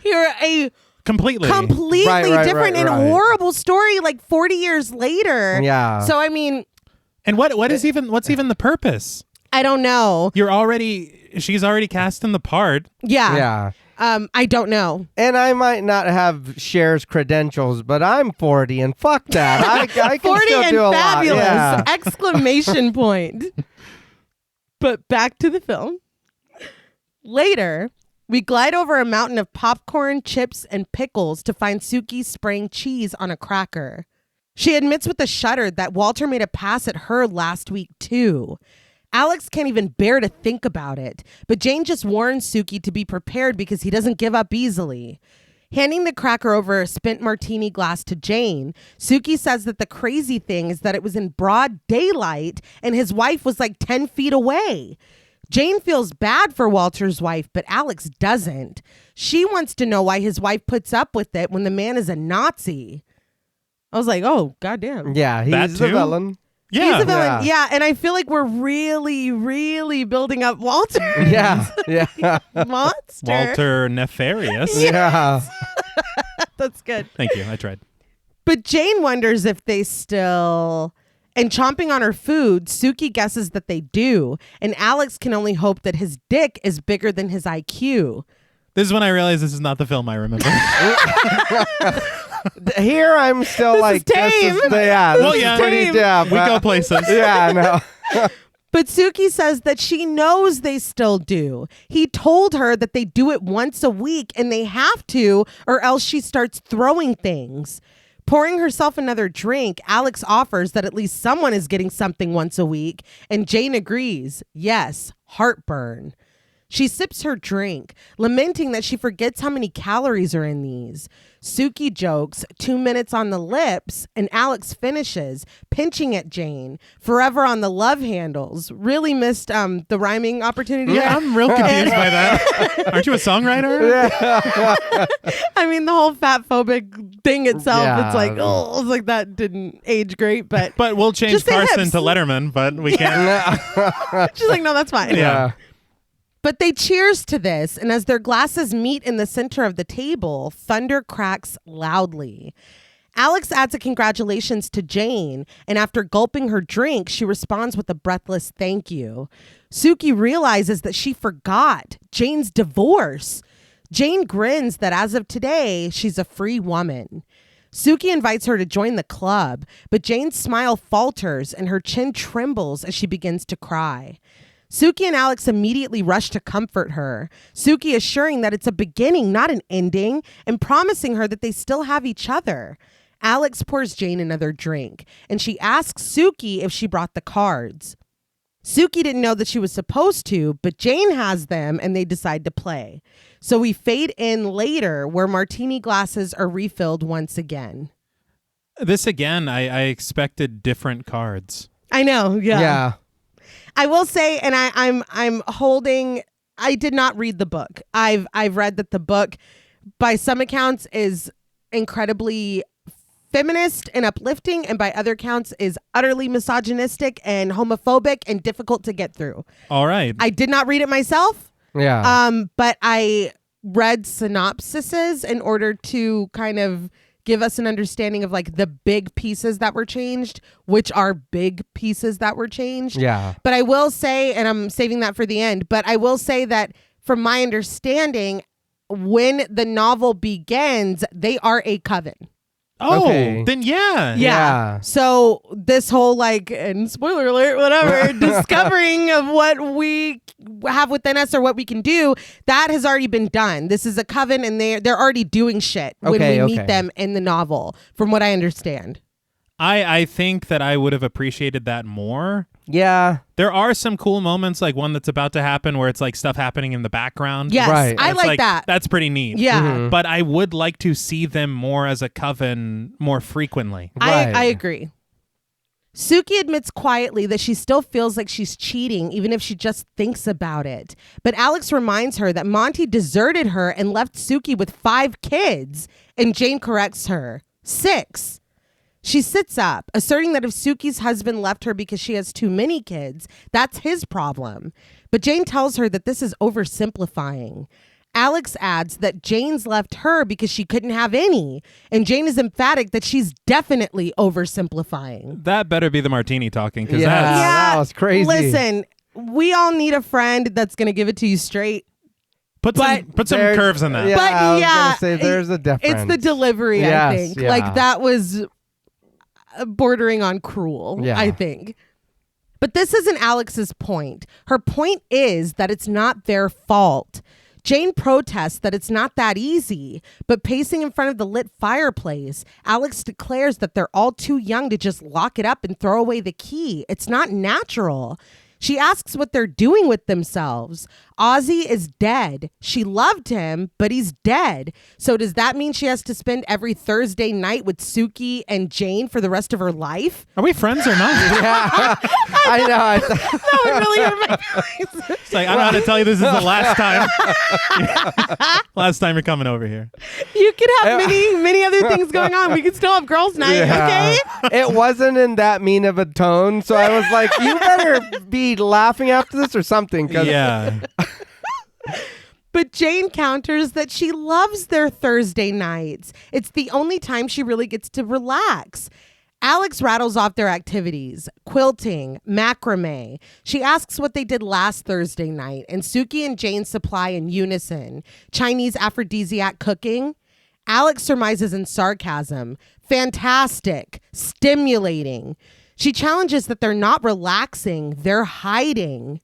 hear a Completely. Right, different and right. horrible story like 40 years later. Yeah. So I mean, And what's even the purpose? I don't know. She's already cast in the part. Yeah. Yeah. I don't know. And I might not have Cher's credentials, but I'm 40 and fuck that. I can 40 still and do a fabulous! lot. Yeah. Exclamation point. But back to the film. Later, We glide over a mountain of popcorn, chips, and pickles to find Suki spraying cheese on a cracker. She admits with a shudder that Walter made a pass at her last week, too. Alex can't even bear to think about it, but Jane just warns Suki to be prepared because he doesn't give up easily. Handing the cracker over a spent martini glass to Jane, Suki says that the crazy thing is that it was in broad daylight and his wife was like 10 feet away. Jane feels bad for Walter's wife, but Alex doesn't. She wants to know why his wife puts up with it when the man is a Nazi. I was like, oh, goddamn. Yeah, he's the villain. Yeah. He's a villain. Yeah, and I feel like we're really, really building up Walter. Yeah. Monster. Walter Nefarious. Yeah. That's good. Thank you. I tried. But Jane wonders if they still... And chomping on her food, Suki guesses that they do. And Alex can only hope that his dick is bigger than his IQ. This is when I realized this is not the film I remember. Here I'm still This like, is tame. this is pretty tame. damn. We go places. Yeah, I know. But Suki says that she knows they still do. He told her that they do it once a week and they have to, or else she starts throwing things. Pouring herself another drink, Alex offers that at least someone is getting something once a week, and Jane agrees. Yes, heartburn. She sips her drink, lamenting that she forgets how many calories are in these. Suki jokes, 2 minutes on the lips, and Alex finishes, pinching at Jane, forever on the love handles. Really missed the rhyming opportunity. Yeah, I'm real confused by that. Aren't you a songwriter? Yeah. I mean, the whole fat phobic thing itself, Yeah. it's like, oh, it's like that didn't age great, but But we'll change Just say Carson hips. to Letterman, but we can't. she's like, no, that's fine. Yeah. But they cheers to this, and as their glasses meet in the center of the table, thunder cracks loudly. Alex adds a congratulations to Jane, and after gulping her drink, she responds with a breathless thank you. Suki realizes that she forgot Jane's divorce. Jane grins that as of today, she's a free woman. Suki invites her to join the club, but Jane's smile falters and her chin trembles as she begins to cry. Suki and Alex immediately rush to comfort her, Suki assuring that it's a beginning, not an ending, and promising her that they still have each other. Alex pours Jane another drink, and she asks Suki if she brought the cards. Suki didn't know that she was supposed to, but Jane has them, and they decide to play. So we fade in later, where martini glasses are refilled once again. This again, I expected different cards. I know, Yeah. I will say, and I'm holding. I did not read the book. I've read that the book, by some accounts, is incredibly feminist and uplifting, and by other accounts, is utterly misogynistic and homophobic and difficult to get through. All right. I did not read it myself. Yeah. But I read synopsises in order to kind of give us an understanding of like the big pieces that were changed, which are big pieces that were changed. Yeah. But I will say, and I'm saving that for the end, but I will say that from my understanding, when the novel begins, they are a coven. Oh, Okay. then yeah. Yeah. So this whole like, and spoiler alert, whatever, discovering of what we have within us or what we can do, that has already been done. This is a coven, and they're already doing shit when we meet them in the novel, from what I understand. I think that I would have appreciated that more. Yeah. There are some cool moments, like one that's about to happen where it's like stuff happening in the background. Yes, Right. I It's like that. That's pretty neat. Yeah. Mhm. But I would like to see them more as a coven more frequently. Right. I agree. Suki admits quietly that she still feels like she's cheating, even if she just thinks about it. But Alex reminds her that Monty deserted her and left Suki with 5 kids, and Jane corrects her. 6. She sits up, asserting that if Suki's husband left her because she has too many kids, that's his problem. But Jane tells her that this is oversimplifying. Alex adds that Jane's left her because she couldn't have any, and Jane is emphatic that she's definitely oversimplifying. That better be the martini talking, because Yeah. that's... that was crazy. Listen, we all need a friend that's going to give it to you straight. Put some There's- curves in that. Yeah, But I was yeah, gonna say there's a difference. It's the delivery, I Yes, think. yeah. Like that was bordering on cruel, Yeah. I think. But this isn't Alex's point. Her point is that it's not their fault. Jane protests that it's not that easy, but pacing in front of the lit fireplace, Alex declares that they're all too young to just lock it up and throw away the key. It's not natural. She asks what they're doing with themselves. Ozzy is dead. She loved him, but he's dead. So does that mean she has to spend every Thursday night with Suki and Jane for the rest of her life? Are we friends or not? Yeah. I know. That would really hurt my feelings. It's like, I don't know how to tell you this is the last time. Last time you're coming over here. You could have many other things going on. We could still have girls' night, okay? It wasn't in that mean of a tone, so I was like, you better be laughing after this or something. Yeah. But Jane counters that she loves their Thursday nights. It's the only time she really gets to relax. Alex rattles off their activities: quilting, macrame. She asks what they did last Thursday night, and Suki and Jane supply in unison: Chinese aphrodisiac cooking. Alex surmises in sarcasm: fantastic, stimulating. She challenges that they're not relaxing, they're hiding.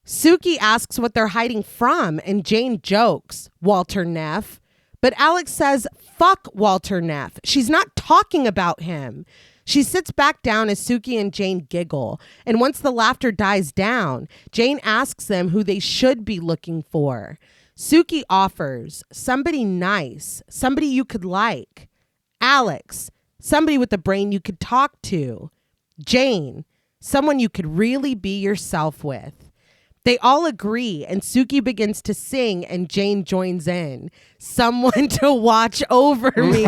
Suki asks what they're hiding from, and Jane jokes: Walter Neff. But Alex says, fuck Walter Neff. She's not talking about him. She sits back down as Suki and Jane giggle, and once the laughter dies down, Jane asks them who they should be looking for. Suki offers: somebody nice, somebody you could like. Alex: somebody with a brain you could talk to. Jane: someone you could really be yourself with. They all agree, and Suki begins to sing, and Jane joins in. Someone to watch over me.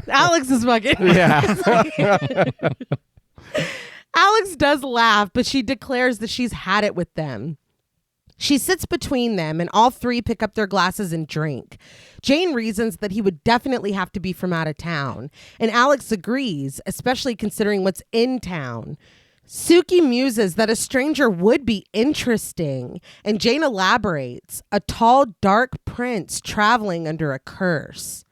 Alex is fucking... Yeah. Alex does laugh, but she declares that she's had it with them. She sits between them, and all three pick up their glasses and drink. Jane reasons that he would definitely have to be from out of town, and Alex agrees, especially considering what's in town. Suki muses that a stranger would be interesting, and Jane elaborates: a tall, dark prince traveling under a curse.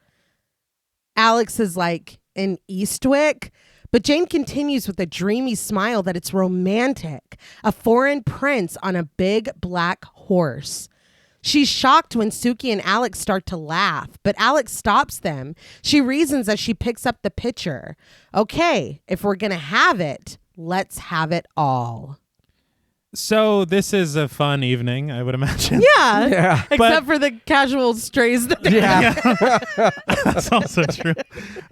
Alex is like, in Eastwick? But Jane continues with a dreamy smile that it's romantic: a foreign prince on a big black horse. She's shocked when Suki and Alex start to laugh, but Alex stops them. She reasons as she picks up the pitcher: okay, if we're gonna have it, let's have it all. So this is a fun evening, I would imagine. Yeah. Except for the casual strays. That's also true.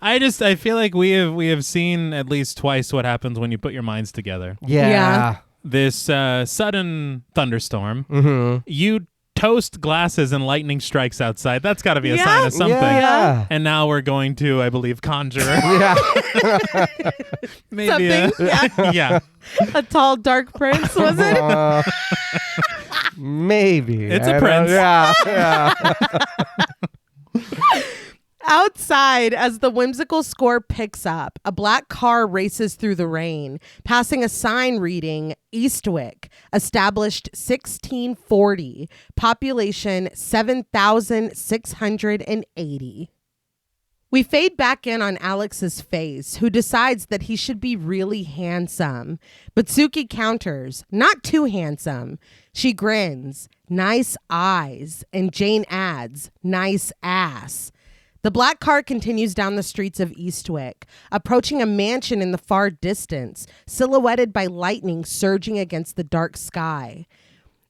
I feel like we have seen at least twice what happens when you put your minds together. Yeah. This sudden thunderstorm. Mm-hmm. You toast glasses and lightning strikes outside. That's got to be a sign of something. Yeah. And now we're going to, I believe, conjure. Yeah. Maybe. Yeah. A tall, dark prince, was it? Maybe. It's a prince. Yeah. Outside, as the whimsical score picks up, a black car races through the rain, passing a sign reading Eastwick, established 1640, population 7,680. We fade back in on Alex's face, who decides that he should be really handsome. But Suki counters: not too handsome. She grins: nice eyes. And Jane adds: nice ass. The black car continues down the streets of Eastwick, approaching a mansion in the far distance, silhouetted by lightning surging against the dark sky.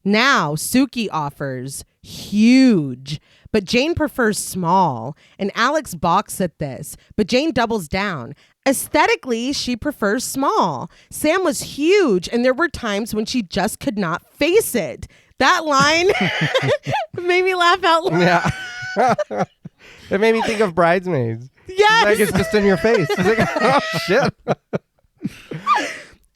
Now, Suki offers huge, but Jane prefers small, and Alex balks at this, but Jane doubles down. Aesthetically, she prefers small. Sam was huge, and there were times when she just could not face it. That line made me laugh out loud. Yeah. It made me think of Bridesmaids. Yes. Like it's just in your face. It's like, oh, shit.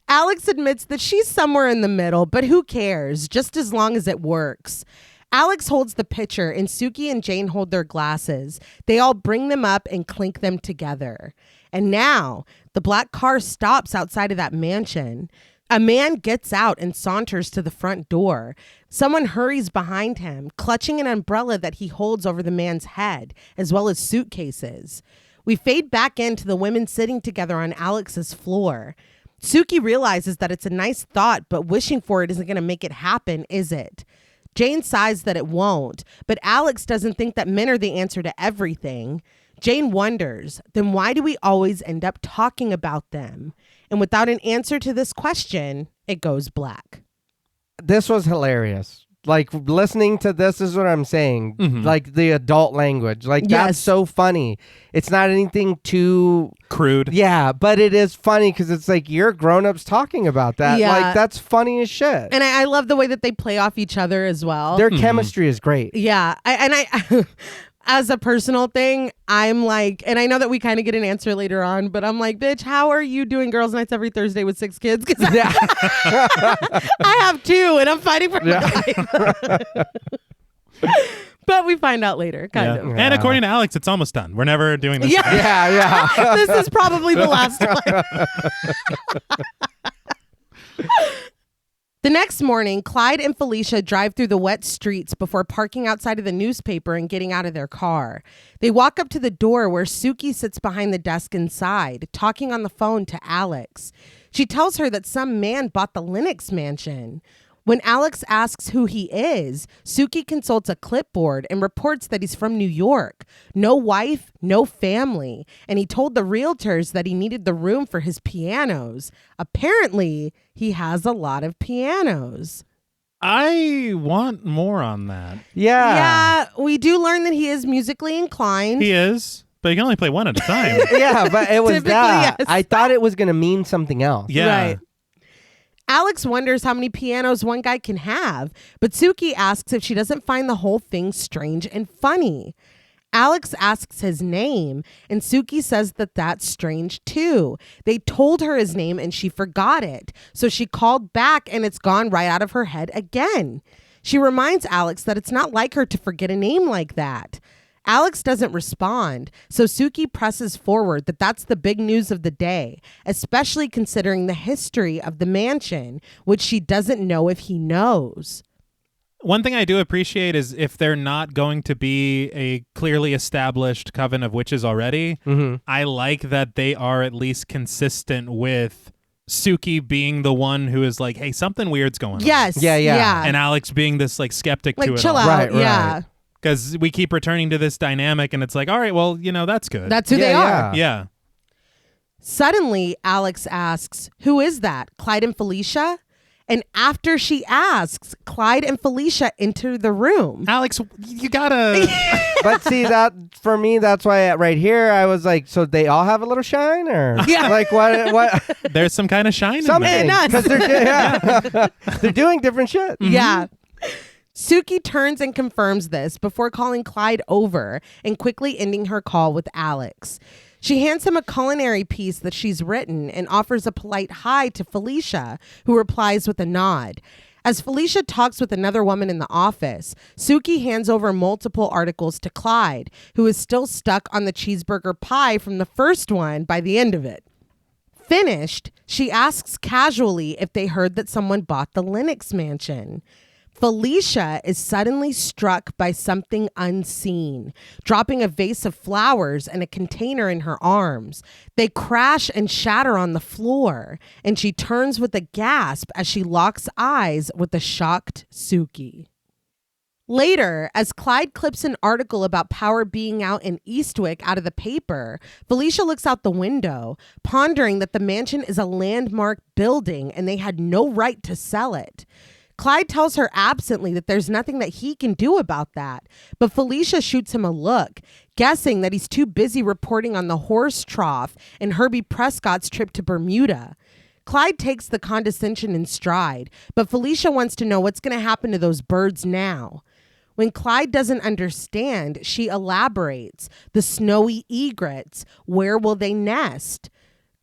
Alex admits that she's somewhere in the middle, but who cares, just as long as it works. Alex holds the pitcher, and Suki and Jane hold their glasses. They all bring them up and clink them together. And now, the black car stops outside of that mansion. A man gets out and saunters to the front door. Someone hurries behind him, clutching an umbrella that he holds over the man's head, as well as suitcases. We fade back into the women sitting together on Alex's floor. Suki realizes that it's a nice thought, but wishing for it isn't going to make it happen, is it? Jane sighs that it won't, but Alex doesn't think that men are the answer to everything. Jane wonders, then why do we always end up talking about them? And without an answer to this question, it goes black. This was hilarious. Like, listening to this is what I'm saying. Like, the adult language. Like, that's so funny. It's not anything too crude. Yeah, but it is funny because it's like you're grown-ups talking about that. Yeah. Like, that's funny as shit. And I love the way that they play off each other as well. Their chemistry is great. Yeah. I as a personal thing, I'm like, and I know that we kind of get an answer later on, but I'm like, bitch, how are you doing girls' nights every Thursday with 6 kids? Because I have 2 and I'm fighting for my life. But we find out later, kind of. And according to Alex, it's almost done. We're never doing this again. Yeah. This is probably the last one. The next morning, Clyde and Felicia drive through the wet streets before parking outside of the newspaper and getting out of their car. They walk up to the door where Suki sits behind the desk inside, talking on the phone to Alex. She tells her that some man bought the Lennox mansion. When Alex asks who he is, Suki consults a clipboard and reports that he's from New York. No wife, no family. And he told the realtors that he needed the room for his pianos. Apparently, he has a lot of pianos. I want more on that. Yeah, we do learn that he is musically inclined. He is, but he can only play one at a time. Yeah, but it was Typically, that. yes. I thought it was going to mean something else. Yeah. Right. Alex wonders how many pianos one guy can have, but Suki asks if she doesn't find the whole thing strange and funny. Alex asks his name, and Suki says that that's strange too. They told her his name and she forgot it, so she called back and it's gone right out of her head again. She reminds Alex that it's not like her to forget a name like that. Alex doesn't respond, so Suki presses forward that that's the big news of the day, especially considering the history of the mansion, which she doesn't know if he knows. One thing I do appreciate is if they're not going to be a clearly established coven of witches already, I like that they are at least consistent with Suki being the one who is like, hey, something weird's going on. Yes. Yeah. And Alex being this like skeptic Like, to it chill all. out. Right. Yeah. Because we keep returning to this dynamic and it's like, all right, well, that's good. That's who they are. Yeah. Suddenly, Alex asks, who is that? Clyde and Felicia? And after she asks, Clyde and Felicia enter the room. Alex, you gotta... But see, that for me, that's why right here I was like, so they all have a little shine, or like what? There's some kind of shine Something, in there. because they're doing different shit. Yeah. Suki turns and confirms this before calling Clyde over and quickly ending her call with Alex. She hands him a culinary piece that she's written and offers a polite hi to Felicia, who replies with a nod. As Felicia talks with another woman in the office, Suki hands over multiple articles to Clyde, who is still stuck on the cheeseburger pie from the first one by the end of it. Finished, she asks casually if they heard that someone bought the Lennox mansion. Felicia is suddenly struck by something unseen, dropping a vase of flowers and a container in her arms. They crash and shatter on the floor, and she turns with a gasp as she locks eyes with the shocked Suki. Later, as Clyde clips an article about power being out in Eastwick out of the paper, Felicia looks out the window, pondering that the mansion is a landmark building and they had no right to sell it. Clyde tells her absently that there's nothing that he can do about that, but Felicia shoots him a look, guessing that he's too busy reporting on the horse trough and Herbie Prescott's trip to Bermuda. Clyde takes the condescension in stride, but Felicia wants to know what's going to happen to those birds now. When Clyde doesn't understand, she elaborates. The snowy egrets, where will they nest?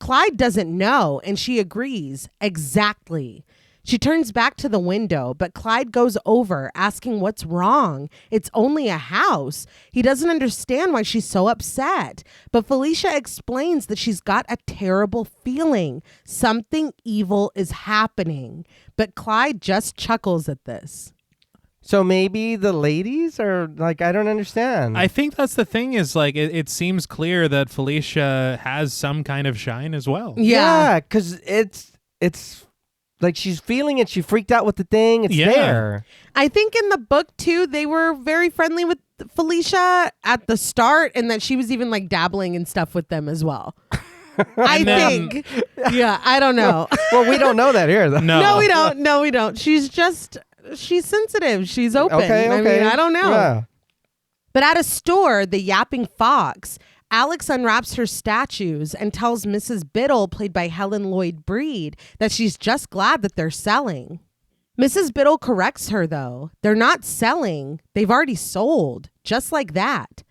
Clyde doesn't know, and she agrees. Exactly. She turns back to the window, but Clyde goes over, asking what's wrong. It's only a house. He doesn't understand why she's so upset. But Felicia explains that she's got a terrible feeling. Something evil is happening. But Clyde just chuckles at this. So maybe the ladies are like, I don't understand. I think that's the thing is like, it seems clear that Felicia has some kind of shine as well. Yeah, because it's like she's feeling it. She freaked out with the thing. It's Yeah. there. I think in the book too, they were very friendly with Felicia at the start, and that she was even like dabbling and stuff with them as well. I think. Yeah, I don't know. Well, we don't know that here, though. No, we don't. No, we don't. She's sensitive. She's open. Okay. I mean, I don't know. Yeah. But at a store, the Yapping Fox, Alex unwraps her statues and tells Mrs. Biddle, played by Helen Lloyd Breed, that she's just glad that they're selling. Mrs. Biddle corrects her, though. They're not selling. They've already sold. Just like that.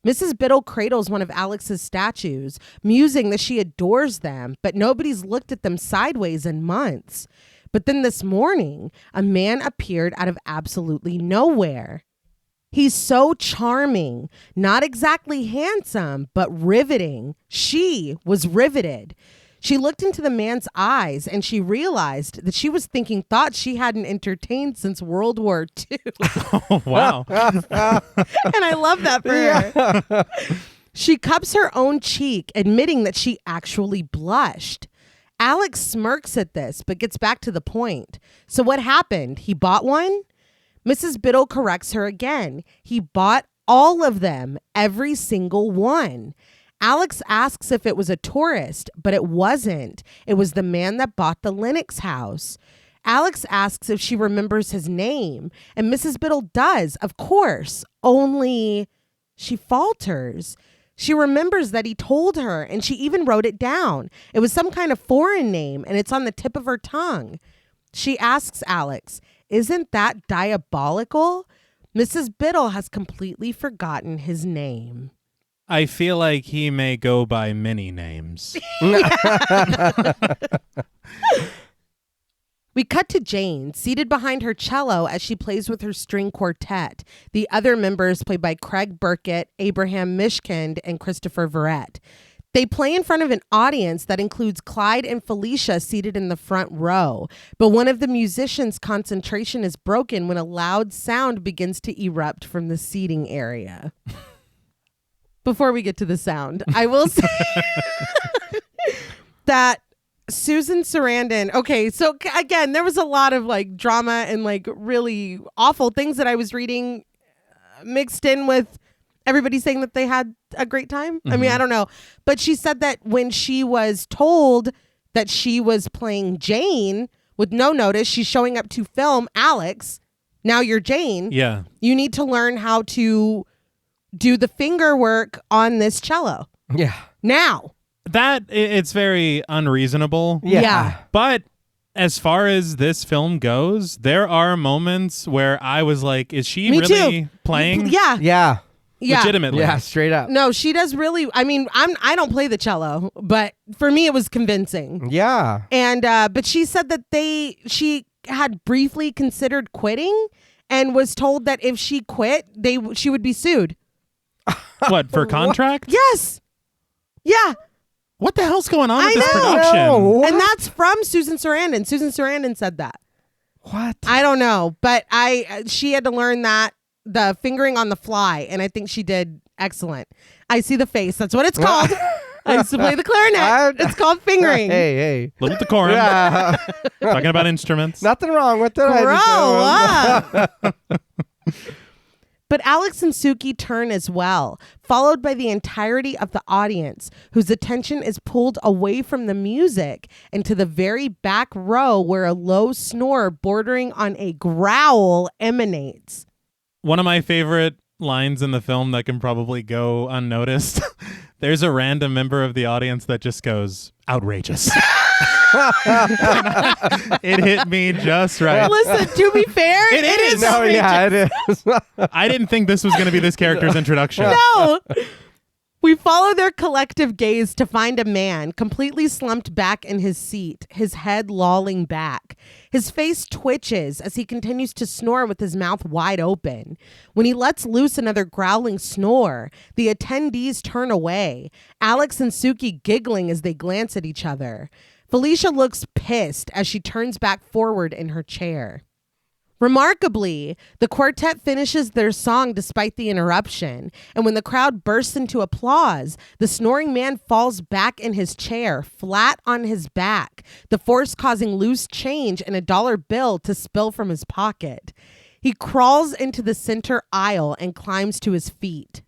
Mrs. Biddle cradles one of Alex's statues, musing that she adores them, but nobody's looked at them sideways in months. But then this morning, a man appeared out of absolutely nowhere. He's so charming, not exactly handsome, but riveting. She was riveted. She looked into the man's eyes and she realized that she was thinking thoughts she hadn't entertained since World War II. Oh, wow. And I love that for her. She cups her own cheek, admitting that she actually blushed. Alex smirks at this, but gets back to the point. So what happened? He bought one? Mrs. Biddle corrects her again. He bought all of them, every single one. Alex asks if it was a tourist, but it wasn't. It was the man that bought the Lennox house. Alex asks if she remembers his name, and Mrs. Biddle does, of course, only she falters. She remembers that he told her, and she even wrote it down. It was some kind of foreign name, and it's on the tip of her tongue. She asks Alex, "Isn't that diabolical?" Mrs. Biddle has completely forgotten his name. I feel like he may go by many names. We cut to Jane, seated behind her cello as she plays with her string quartet. The other members played by Craig Burkett, Abraham Mishkind, and Christopher Verrett. They play in front of an audience that includes Clyde and Felicia seated in the front row. But one of the musicians' concentration is broken when a loud sound begins to erupt from the seating area. Before we get to the sound, I will say that Susan Sarandon. Okay, so again, there was a lot of like drama and like really awful things that I was reading mixed in with everybody saying that they had a great time. I mean, I don't know. But she said that when she was told that she was playing Jane with no notice, she's showing up to film Alex. Now you're Jane. Yeah. You need to learn how to do the finger work on this cello. Yeah. Now. It's very unreasonable. Yeah. But as far as this film goes, there are moments where I was like, is she Me really too. playing? Yeah. Yeah. Yeah. Legitimately. Yeah. Straight up. No, she does really. I mean, I don't play the cello, but for me, it was convincing. Yeah. And but she said that she had briefly considered quitting and was told that if she quit, she would be sued. What, for contract? Yes. Yeah. What the hell's going on with this know. production? No. And that's from Susan Sarandon. Susan Sarandon said that. What? I don't know, but she had to learn that the fingering on the fly, and I think she did excellent. I see the face. That's what it's called. I used to play the clarinet. It's called fingering. Hey. Little decorum. Yeah. Talking about instruments. Nothing wrong with it. Grow up. But Alex and Suki turn as well, followed by the entirety of the audience, whose attention is pulled away from the music and to the very back row where a low snore bordering on a growl emanates. One of my favorite lines in the film that can probably go unnoticed. There's a random member of the audience that just goes, outrageous. It hit me just right. Listen, to be fair, It is. is. No, yeah, it is. I didn't think this was going to be this character's introduction. No. We follow their collective gaze to find a man completely slumped back in his seat, his head lolling back. His face twitches as he continues to snore with his mouth wide open. When he lets loose another growling snore, the attendees turn away, Alex and Suki giggling as they glance at each other. Felicia looks pissed as she turns back forward in her chair. Remarkably, the quartet finishes their song despite the interruption, and when the crowd bursts into applause, the snoring man falls back in his chair, flat on his back, the force causing loose change and a dollar bill to spill from his pocket. He crawls into the center aisle and climbs to his feet.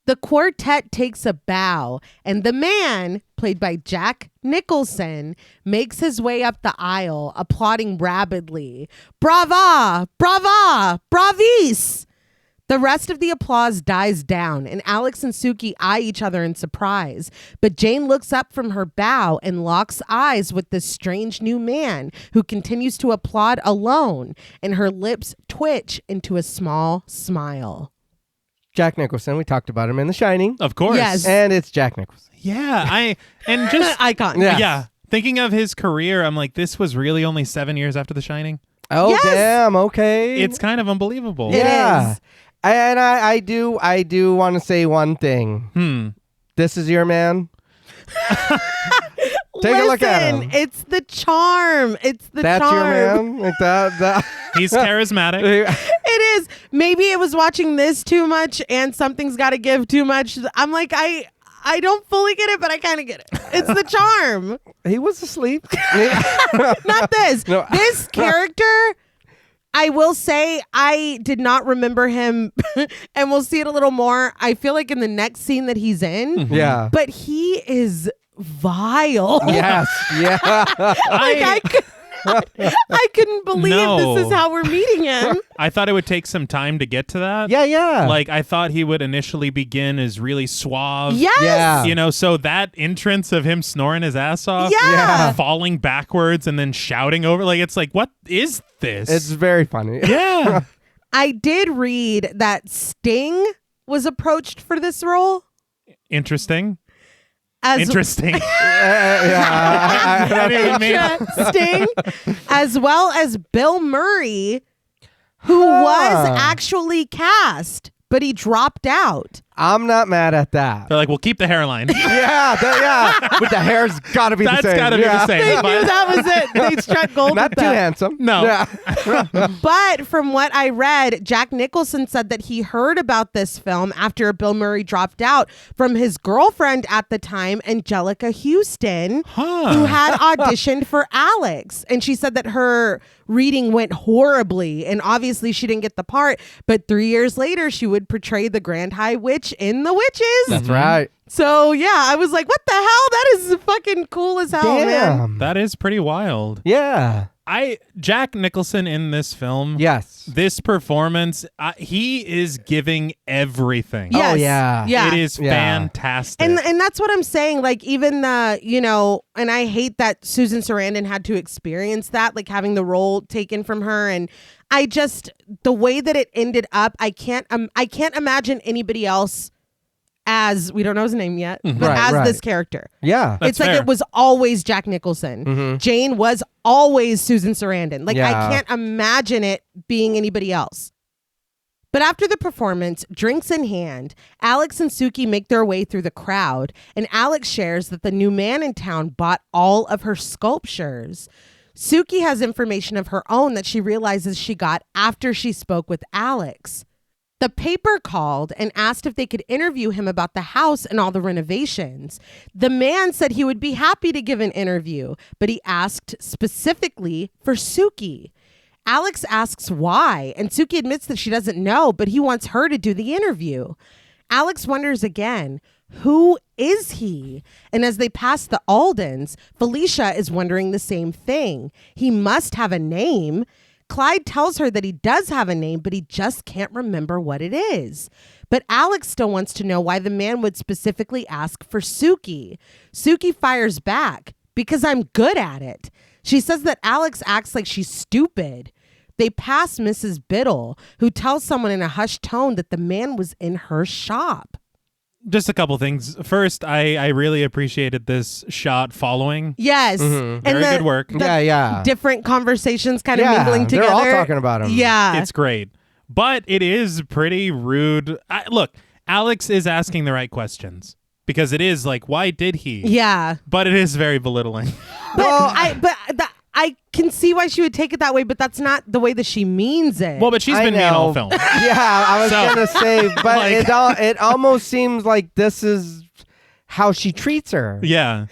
The quartet takes a bow, and the man, played by Jack Nicholson, makes his way up the aisle, applauding rabidly. Brava! Brava! Bravis! The rest of the applause dies down, and Alex and Suki eye each other in surprise. But Jane looks up from her bow and locks eyes with this strange new man who continues to applaud alone, and her lips twitch into a small smile. Jack Nicholson. We talked about him in The Shining. Of course. Yes. And it's Jack Nicholson. Yeah. And just Icon. Yeah. yeah. Thinking of his career, I'm like, this was really only 7 years after The Shining. Oh, Yes. damn. Okay. It's kind of unbelievable. It yeah. is. And I do want to say one thing. This is your man. Take a look at him. It's the charm. It's the That's charm. your man? Like that. He's charismatic. It is. Maybe it was watching this too much and Something's Gotta Give too much. I'm like, I don't fully get it, but I kind of get it. It's the charm. He was asleep. Not this. No. This character, I will say, I did not remember him, and we'll see it a little more. I feel like in the next scene that he's in, Yeah. but he is vile. Yes. Yeah. I couldn't believe No. this is how we're meeting him. I thought it would take some time to get to that. Yeah. Like, I thought he would initially begin as really suave. Yes. Yeah. You know, so that entrance of him snoring his ass off, Yeah. falling backwards and then shouting over, like, it's like, what is this? It's very funny. yeah. I did read that Sting was approached for this role. Interesting. I Interesting. Sting, as well as Bill Murray, who was actually cast, but he dropped out. I'm not mad at that. They're like, we'll keep the hairline. Yeah. But the hair's got to be the That's same. got to be the same. They But- knew that was it. They struck gold Not with too that. handsome. No. Yeah. But from what I read, Jack Nicholson said that he heard about this film after Bill Murray dropped out from his girlfriend at the time, Angelica Houston, who had auditioned for Alex. And she said that her reading went horribly, and obviously she didn't get the part, but 3 years later she would portray the Grand High Witch in The Witches. That's right. So yeah, I was like, what the hell? That is fucking cool as hell, man. Damn. That is pretty wild. Yeah. Jack Nicholson in this film. Yes. This performance, he is giving everything. Yes. Oh, yeah. Yeah. It is Yeah. fantastic. And that's what I'm saying. Like, even the, and I hate that Susan Sarandon had to experience that, like having the role taken from her. And I just, the way that it ended up, I can't imagine anybody else as, we don't know his name yet, but Right. this character. Yeah. That's It's like fair. it was always Jack Nicholson. Jane was always Susan Sarandon. Like, Yeah. I can't imagine it being anybody else. But after the performance, drinks in hand, Alex and Suki make their way through the crowd, and Alex shares that the new man in town bought all of her sculptures. Suki has information of her own that she realizes she got after she spoke with Alex. The paper called and asked if they could interview him about the house and all the renovations. The man said he would be happy to give an interview, but he asked specifically for Suki. Alex asks why, and Suki admits that she doesn't know, but he wants her to do the interview. Alex wonders again, who is he? And as they pass the Aldens, Felicia is wondering the same thing. He must have a name. Clyde tells her that he does have a name, but he just can't remember what it is. But Alex still wants to know why the man would specifically ask for Suki. Suki fires back, because I'm good at it. She says that Alex acts like she's stupid. They pass Mrs. Biddle, who tells someone in a hushed tone that the man was in her shop. Just a couple things. First, I really appreciated this shot following. Yes. Very good work. Yeah. Different conversations kind of Yeah, mingling they're together. all talking about him. Yeah. It's great. But it is pretty rude. Look, Alex is asking the right questions because it is like, why did he? Yeah. But it is very belittling. But Well, I I can see why she would take it that way, but that's not the way that she means it. Well, but she's been mean all film. Yeah, I was gonna say, but like, it almost seems like this is how she treats her. Yeah.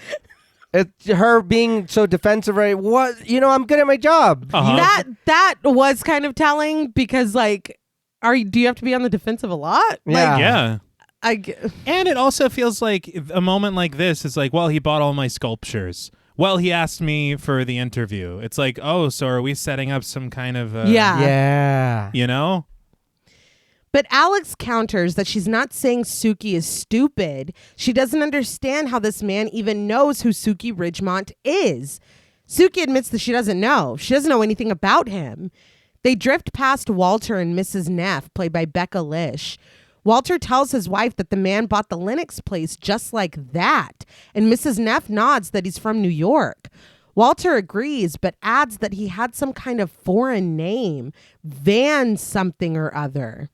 It's her being so defensive, right? What, I'm good at my job. Uh-huh. That was kind of telling because, like, do you have to be on the defensive a lot? Yeah. Like, yeah. And it also feels like a moment like this is like, well, he bought all my sculptures. Well, he asked me for the interview. It's like, oh, so are we setting up some kind of... Yeah. You know? But Alex counters that she's not saying Suki is stupid. She doesn't understand how this man even knows who Suki Ridgemont is. Suki admits that she doesn't know. She doesn't know anything about him. They drift past Walter and Mrs. Neff, played by Becca Lish. Walter tells his wife that the man bought the Lennox place just like that, and Mrs. Neff nods that he's from New York. Walter agrees, but adds that he had some kind of foreign name, Van something or other.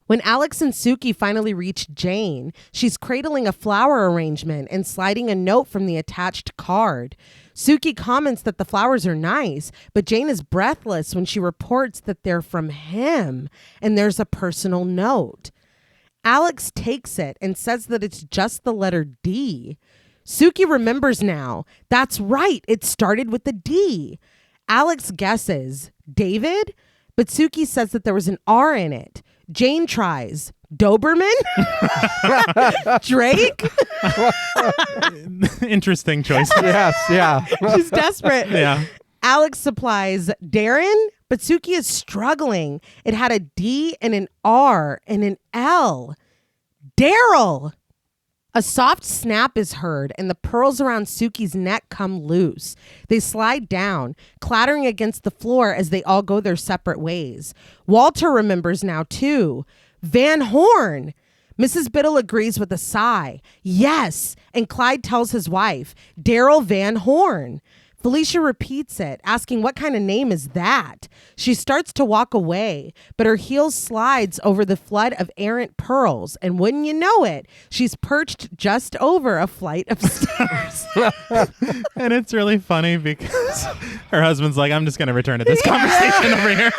When Alex and Suki finally reach Jane, she's cradling a flower arrangement and sliding a note from the attached card. Suki comments that the flowers are nice, but Jane is breathless when she reports that they're from him and there's a personal note. Alex takes it and says that it's just the letter D. Suki remembers now. That's right. It started with the D. Alex guesses, David? But Suki says that there was an R in it. Jane tries, Doberman? Drake? Interesting choice. Yes, yeah. She's desperate. Yeah. Alex supplies Darren, but Suki is struggling. It had a D and an R and an L. Daryl! A soft snap is heard, and the pearls around Suki's neck come loose. They slide down, clattering against the floor as they all go their separate ways. Walter remembers now, too. Van Horn! Mrs. Biddle agrees with a sigh. Yes! And Clyde tells his wife, Daryl Van Horn. Felicia repeats it, asking what kind of name is that? She starts to walk away, but her heel slides over the flood of errant pearls, and wouldn't you know it, she's perched just over a flight of stairs. And it's really funny because her husband's like, I'm just going to return to this conversation over here.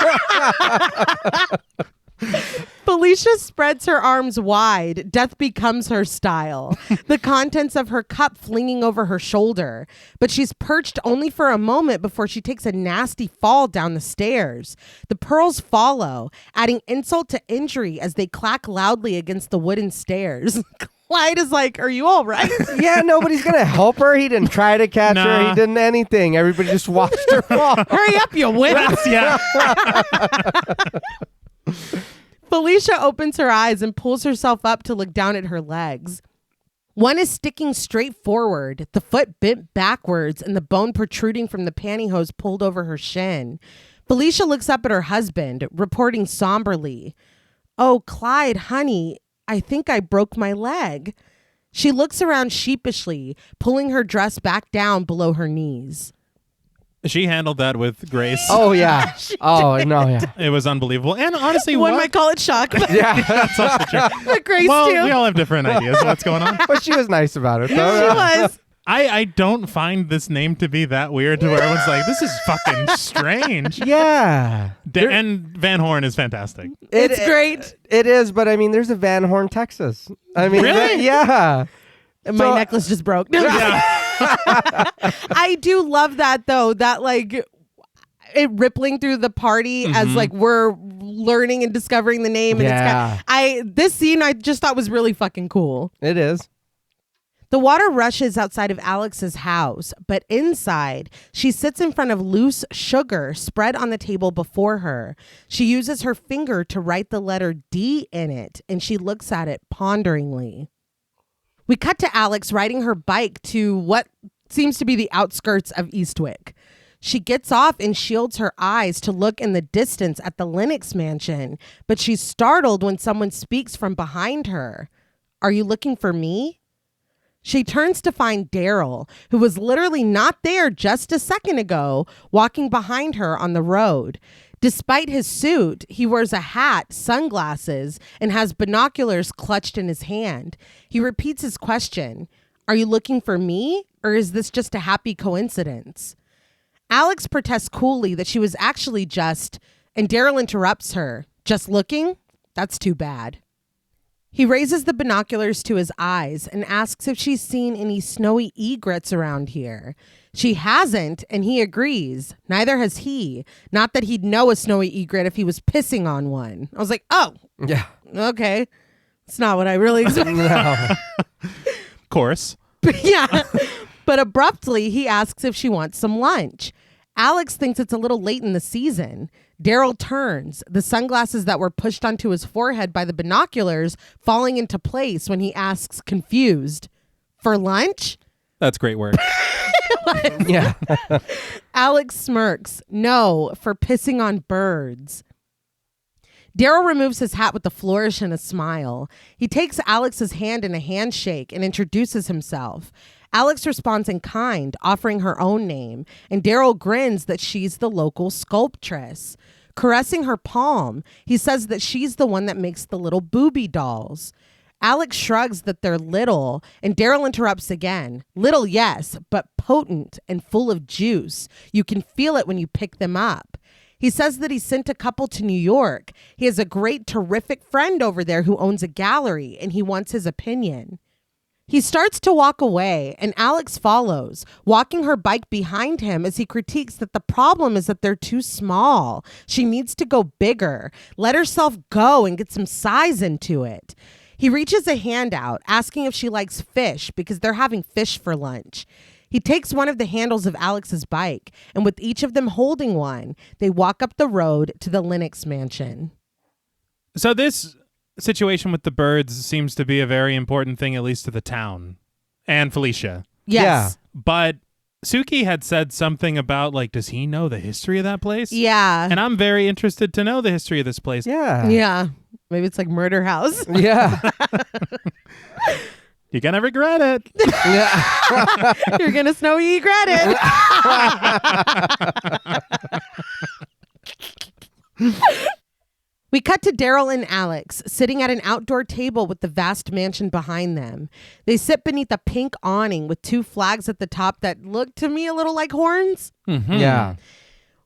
Felicia spreads her arms wide. Death becomes her style. The contents of her cup flinging over her shoulder. But she's perched only for a moment before she takes a nasty fall down the stairs. The pearls follow, adding insult to injury as they clack loudly against the wooden stairs. Clyde is like, are you all right? Yeah, nobody's going to help her. He didn't try to catch her. He didn't anything. Everybody just watched her fall. Hurry up, you wimp. Yeah. Felicia opens her eyes and pulls herself up to look down at her legs. One is sticking straight forward, the foot bent backwards and the bone protruding from the pantyhose pulled over her shin. Felicia looks up at her husband, reporting somberly, Oh, Clyde, honey, I think I broke my leg. She looks around sheepishly, pulling her dress back down below her knees. She handled that with grace. Oh, yeah. No, yeah. It was unbelievable. And honestly, One might call it shock. Yeah. That's also true. But Grace, Well, too. we all have different ideas of what's going on. But she was nice about it, She though. was. I don't find this name to be that weird to where everyone's like, this is fucking strange. Yeah. And Van Horn is fantastic. It's great. It is, but I mean, there's a Van Horn, Texas. I mean, Really? Yeah. My necklace just broke. Yeah. I do love that, though, that like it rippling through the party as like we're learning and discovering the name. And Yeah. this scene I just thought was really fucking cool. It is. The water rushes outside of Alex's house, but inside, she sits in front of loose sugar spread on the table before her. She uses her finger to write the letter D in it, and she looks at it ponderingly. We cut to Alex riding her bike to what seems to be the outskirts of Eastwick. She gets off and shields her eyes to look in the distance at the Lennox mansion, but she's startled when someone speaks from behind her. Are you looking for me? She turns to find Daryl, who was literally not there just a second ago, walking behind her on the road. Despite his suit, he wears a hat, sunglasses, and has binoculars clutched in his hand. He repeats his question, Are you looking for me, or is this just a happy coincidence? Alex protests coolly that she was actually and Daryl interrupts her. Just looking? That's too bad. He raises the binoculars to his eyes and asks if she's seen any snowy egrets around here. She hasn't, and he agrees. Neither has he. Not that he'd know a snowy egret if he was pissing on one. I was like, oh, Yeah. okay. It's not what I really expected. No. Of course. Yeah. But abruptly, he asks if she wants some lunch. Alex thinks it's a little late in the season. Daryl turns, the sunglasses that were pushed onto his forehead by the binoculars falling into place when he asks, confused, for lunch? That's great work. Yeah. Alex smirks, no, for pissing on birds. Daryl removes his hat with a flourish and a smile. He takes Alex's hand in a handshake and introduces himself. Alex responds in kind, offering her own name, and Daryl grins that she's the local sculptress. Caressing her palm, he says that she's the one that makes the little booby dolls. Alex shrugs that they're little, and Daryl interrupts again. Little, yes, but potent and full of juice. You can feel it when you pick them up. He says that he sent a couple to New York. He has a great, terrific friend over there who owns a gallery, and he wants his opinion. He starts to walk away, and Alex follows, walking her bike behind him as he critiques that the problem is that they're too small. She needs to go bigger. Let herself go and get some size into it. He reaches a hand out, asking if she likes fish because they're having fish for lunch. He takes one of the handles of Alex's bike, and with each of them holding one, they walk up the road to the Lennox mansion. So this situation with the birds seems to be a very important thing, at least to the town and Felicia. Yes. But Suki had said something about, like, does he know the history of that place? Yeah. And I'm very interested to know the history of this place. Yeah. Yeah. Maybe it's like Murder House. Yeah. You're going to regret it. Yeah. You're going to snowy regret it. We cut to Daryl and Alex sitting at an outdoor table with the vast mansion behind them. They sit beneath a pink awning with two flags at the top that look to me a little like horns. Mm-hmm. Yeah.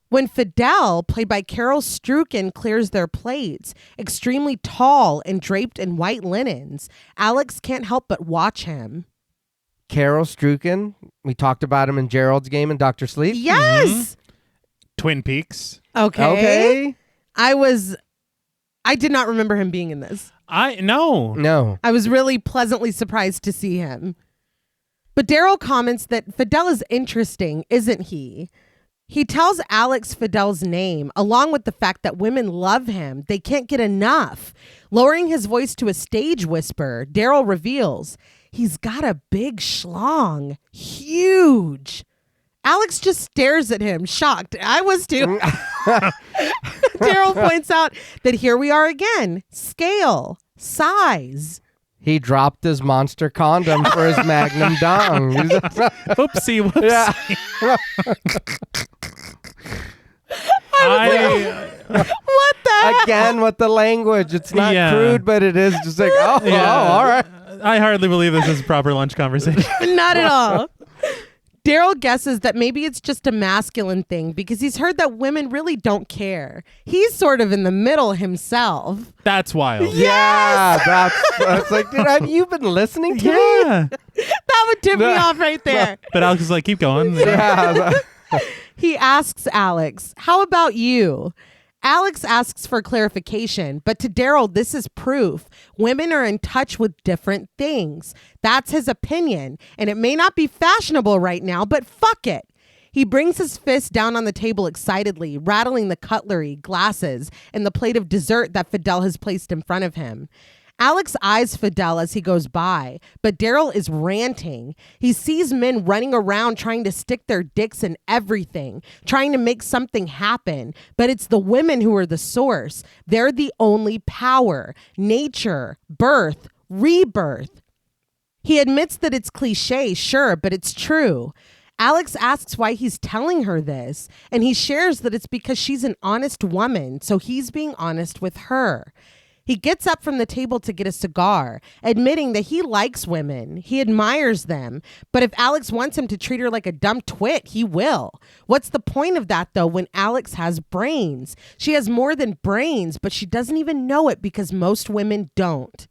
When Fidel, played by Carol Strucken, clears their plates, extremely tall and draped in white linens, Alex can't help but watch him. Carol Strucken. We talked about him in Gerald's Game and Dr. Sleep. Yes. Twin Peaks. Okay. I did not remember him being in this. No. I was really pleasantly surprised to see him. But Daryl comments that Fidel is interesting, isn't he? He tells Alex Fidel's name, along with the fact that women love him. They can't get enough. Lowering his voice to a stage whisper, Daryl reveals, he's got a big schlong. Huge. Alex just stares at him, shocked. I was too. Daryl points out that here we are again. Scale. Size. He dropped his monster condom for his magnum dong. Whoopsie. Yeah. What the heck? Again with the language. It's not Yeah. crude, but it is just like, oh, all right. I hardly believe this is a proper lunch conversation. Not at all. Daryl guesses that maybe it's just a masculine thing because he's heard that women really don't care. He's sort of in the middle himself. That's wild. Yeah, that's like, dude, have you been listening to me? Yeah. That would tip me off right there. But Alex is like, keep going. Yeah. He asks Alex, how about you? Alex asks for clarification, but to Daryl, this is proof. Women are in touch with different things. That's his opinion, and it may not be fashionable right now, but fuck it. He brings his fist down on the table excitedly, rattling the cutlery, glasses, and the plate of dessert that Fidel has placed in front of him. Alex eyes Fidel as he goes by, but Daryl is ranting. He sees men running around trying to stick their dicks in everything, trying to make something happen, but it's the women who are the source. They're the only power, nature, birth, rebirth. He admits that it's cliche, sure, but it's true. Alex asks why he's telling her this, and he shares that it's because she's an honest woman, so he's being honest with her. He gets up from the table to get a cigar, admitting that he likes women. He admires them. But if Alex wants him to treat her like a dumb twit, he will. What's the point of that, though, when Alex has brains? She has more than brains, but she doesn't even know it because most women don't.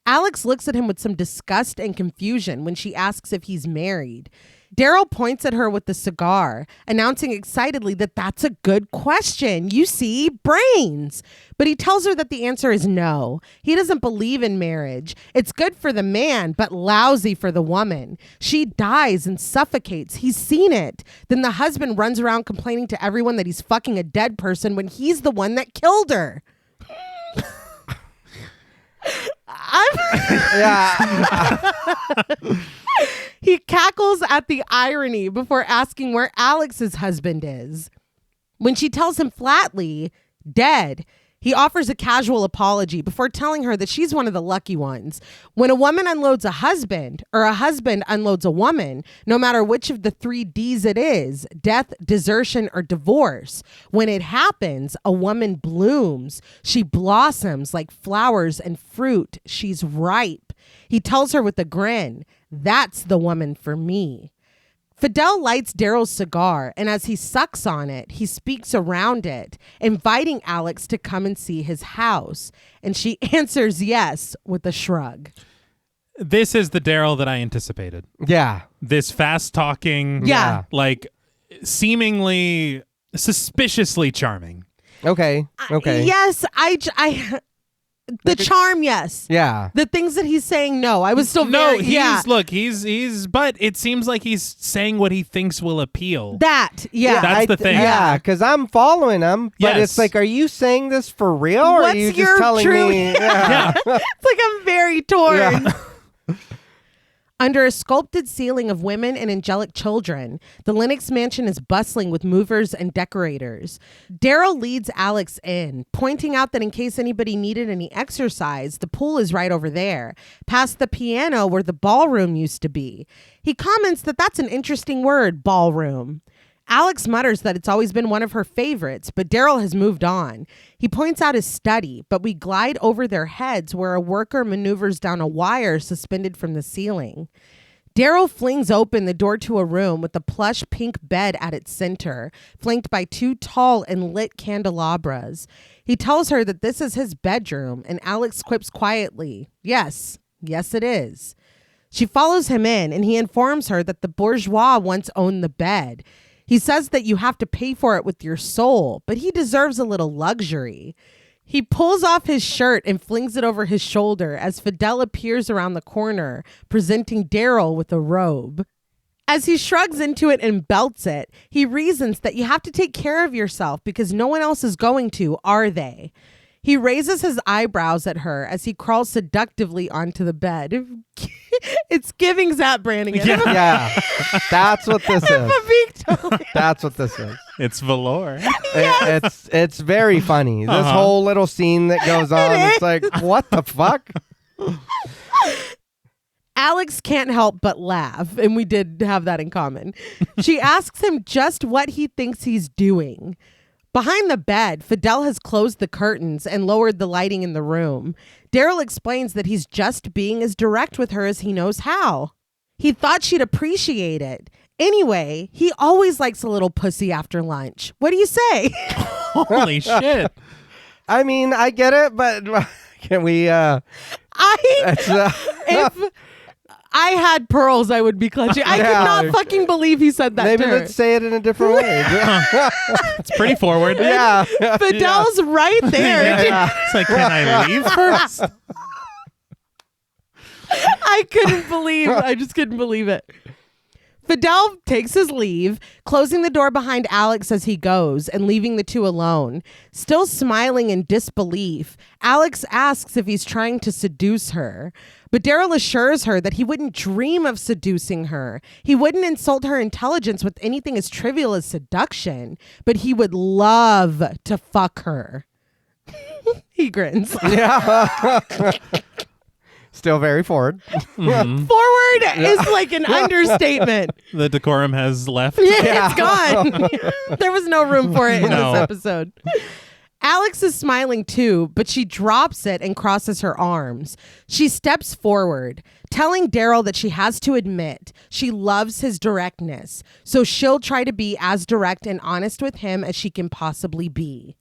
Alex looks at him with some disgust and confusion when she asks if he's married. Daryl points at her with the cigar, announcing excitedly that that's a good question. You see, brains. But he tells her that the answer is no. He doesn't believe in marriage. It's good for the man, but lousy for the woman. She dies and suffocates. He's seen it. Then the husband runs around complaining to everyone that he's fucking a dead person when he's the one that killed her. He cackles at the irony before asking where Alex's husband is. When she tells him flatly, dead, he offers a casual apology before telling her that she's one of the lucky ones. When a woman unloads a husband or a husband unloads a woman, no matter which of the 3 Ds it is, death, desertion, or divorce, when it happens, a woman blooms. She blossoms like flowers and fruit. She's ripe. He tells her with a grin, that's the woman for me. Fidel lights Daryl's cigar, and as he sucks on it, he speaks around it, inviting Alex to come and see his house. And she answers yes with a shrug. This is the Daryl that I anticipated. Yeah. This fast-talking, like, seemingly suspiciously charming. Okay. Yes, the charm, yes. Yeah. The things that he's saying, no. I was still he's but it seems like he's saying what he thinks will appeal. That's the thing. Yeah, because I'm following him, but it's like, are you saying this for real, or are you just telling me? Yeah. It's like I'm very torn. Yeah. Under a sculpted ceiling of women and angelic children, the Lennox mansion is bustling with movers and decorators. Daryl leads Alex in, pointing out that in case anybody needed any exercise, the pool is right over there, past the piano where the ballroom used to be. He comments that that's an interesting word, ballroom. Alex mutters that it's always been one of her favorites, but Daryl has moved on. He points out his study, but we glide over their heads where a worker maneuvers down a wire suspended from the ceiling. Daryl flings open the door to a room with a plush pink bed at its center, flanked by 2 tall and lit candelabras. He tells her that this is his bedroom, and Alex quips quietly, yes it is. She follows him in, and he informs her that the bourgeois once owned the bed. He says that you have to pay for it with your soul, but he deserves a little luxury. He pulls off his shirt and flings it over his shoulder as Fidel appears around the corner, presenting Daryl with a robe. As he shrugs into it and belts it, he reasons that you have to take care of yourself because no one else is going to, are they? He raises his eyebrows at her as he crawls seductively onto the bed. It's giving Zap Brannigan. Yeah. That's what this is. That's what this is. It's velour. Yes. It's very funny. This whole little scene that goes on, it's like, what the fuck? Alex can't help but laugh, and we did have that in common. She asks him just what he thinks he's doing. Behind the bed, Fidel has closed the curtains and lowered the lighting in the room. Daryl explains that he's just being as direct with her as he knows how. He thought she'd appreciate it. Anyway, he always likes a little pussy after lunch. What do you say? Holy shit. I mean, I get it, but can we... If I had pearls, I would be clutching. I could not fucking believe he said that. Maybe to her. let's say it in a different way. It's pretty forward. Yeah. Fidel's right there. Yeah. It's like, can I leave first? I just couldn't believe it. Fidel takes his leave, closing the door behind Alex as he goes and leaving the two alone. Still smiling in disbelief, Alex asks if he's trying to seduce her. But Daryl assures her that he wouldn't dream of seducing her. He wouldn't insult her intelligence with anything as trivial as seduction, but he would love to fuck her. He grins. Yeah. Still very forward. Mm-hmm. Forward is like an understatement. The decorum has left. Yeah. It's gone. There was no room for it in this episode. Alex is smiling too, but she drops it and crosses her arms. She steps forward, telling Daryl that she has to admit she loves his directness, so she'll try to be as direct and honest with him as she can possibly be.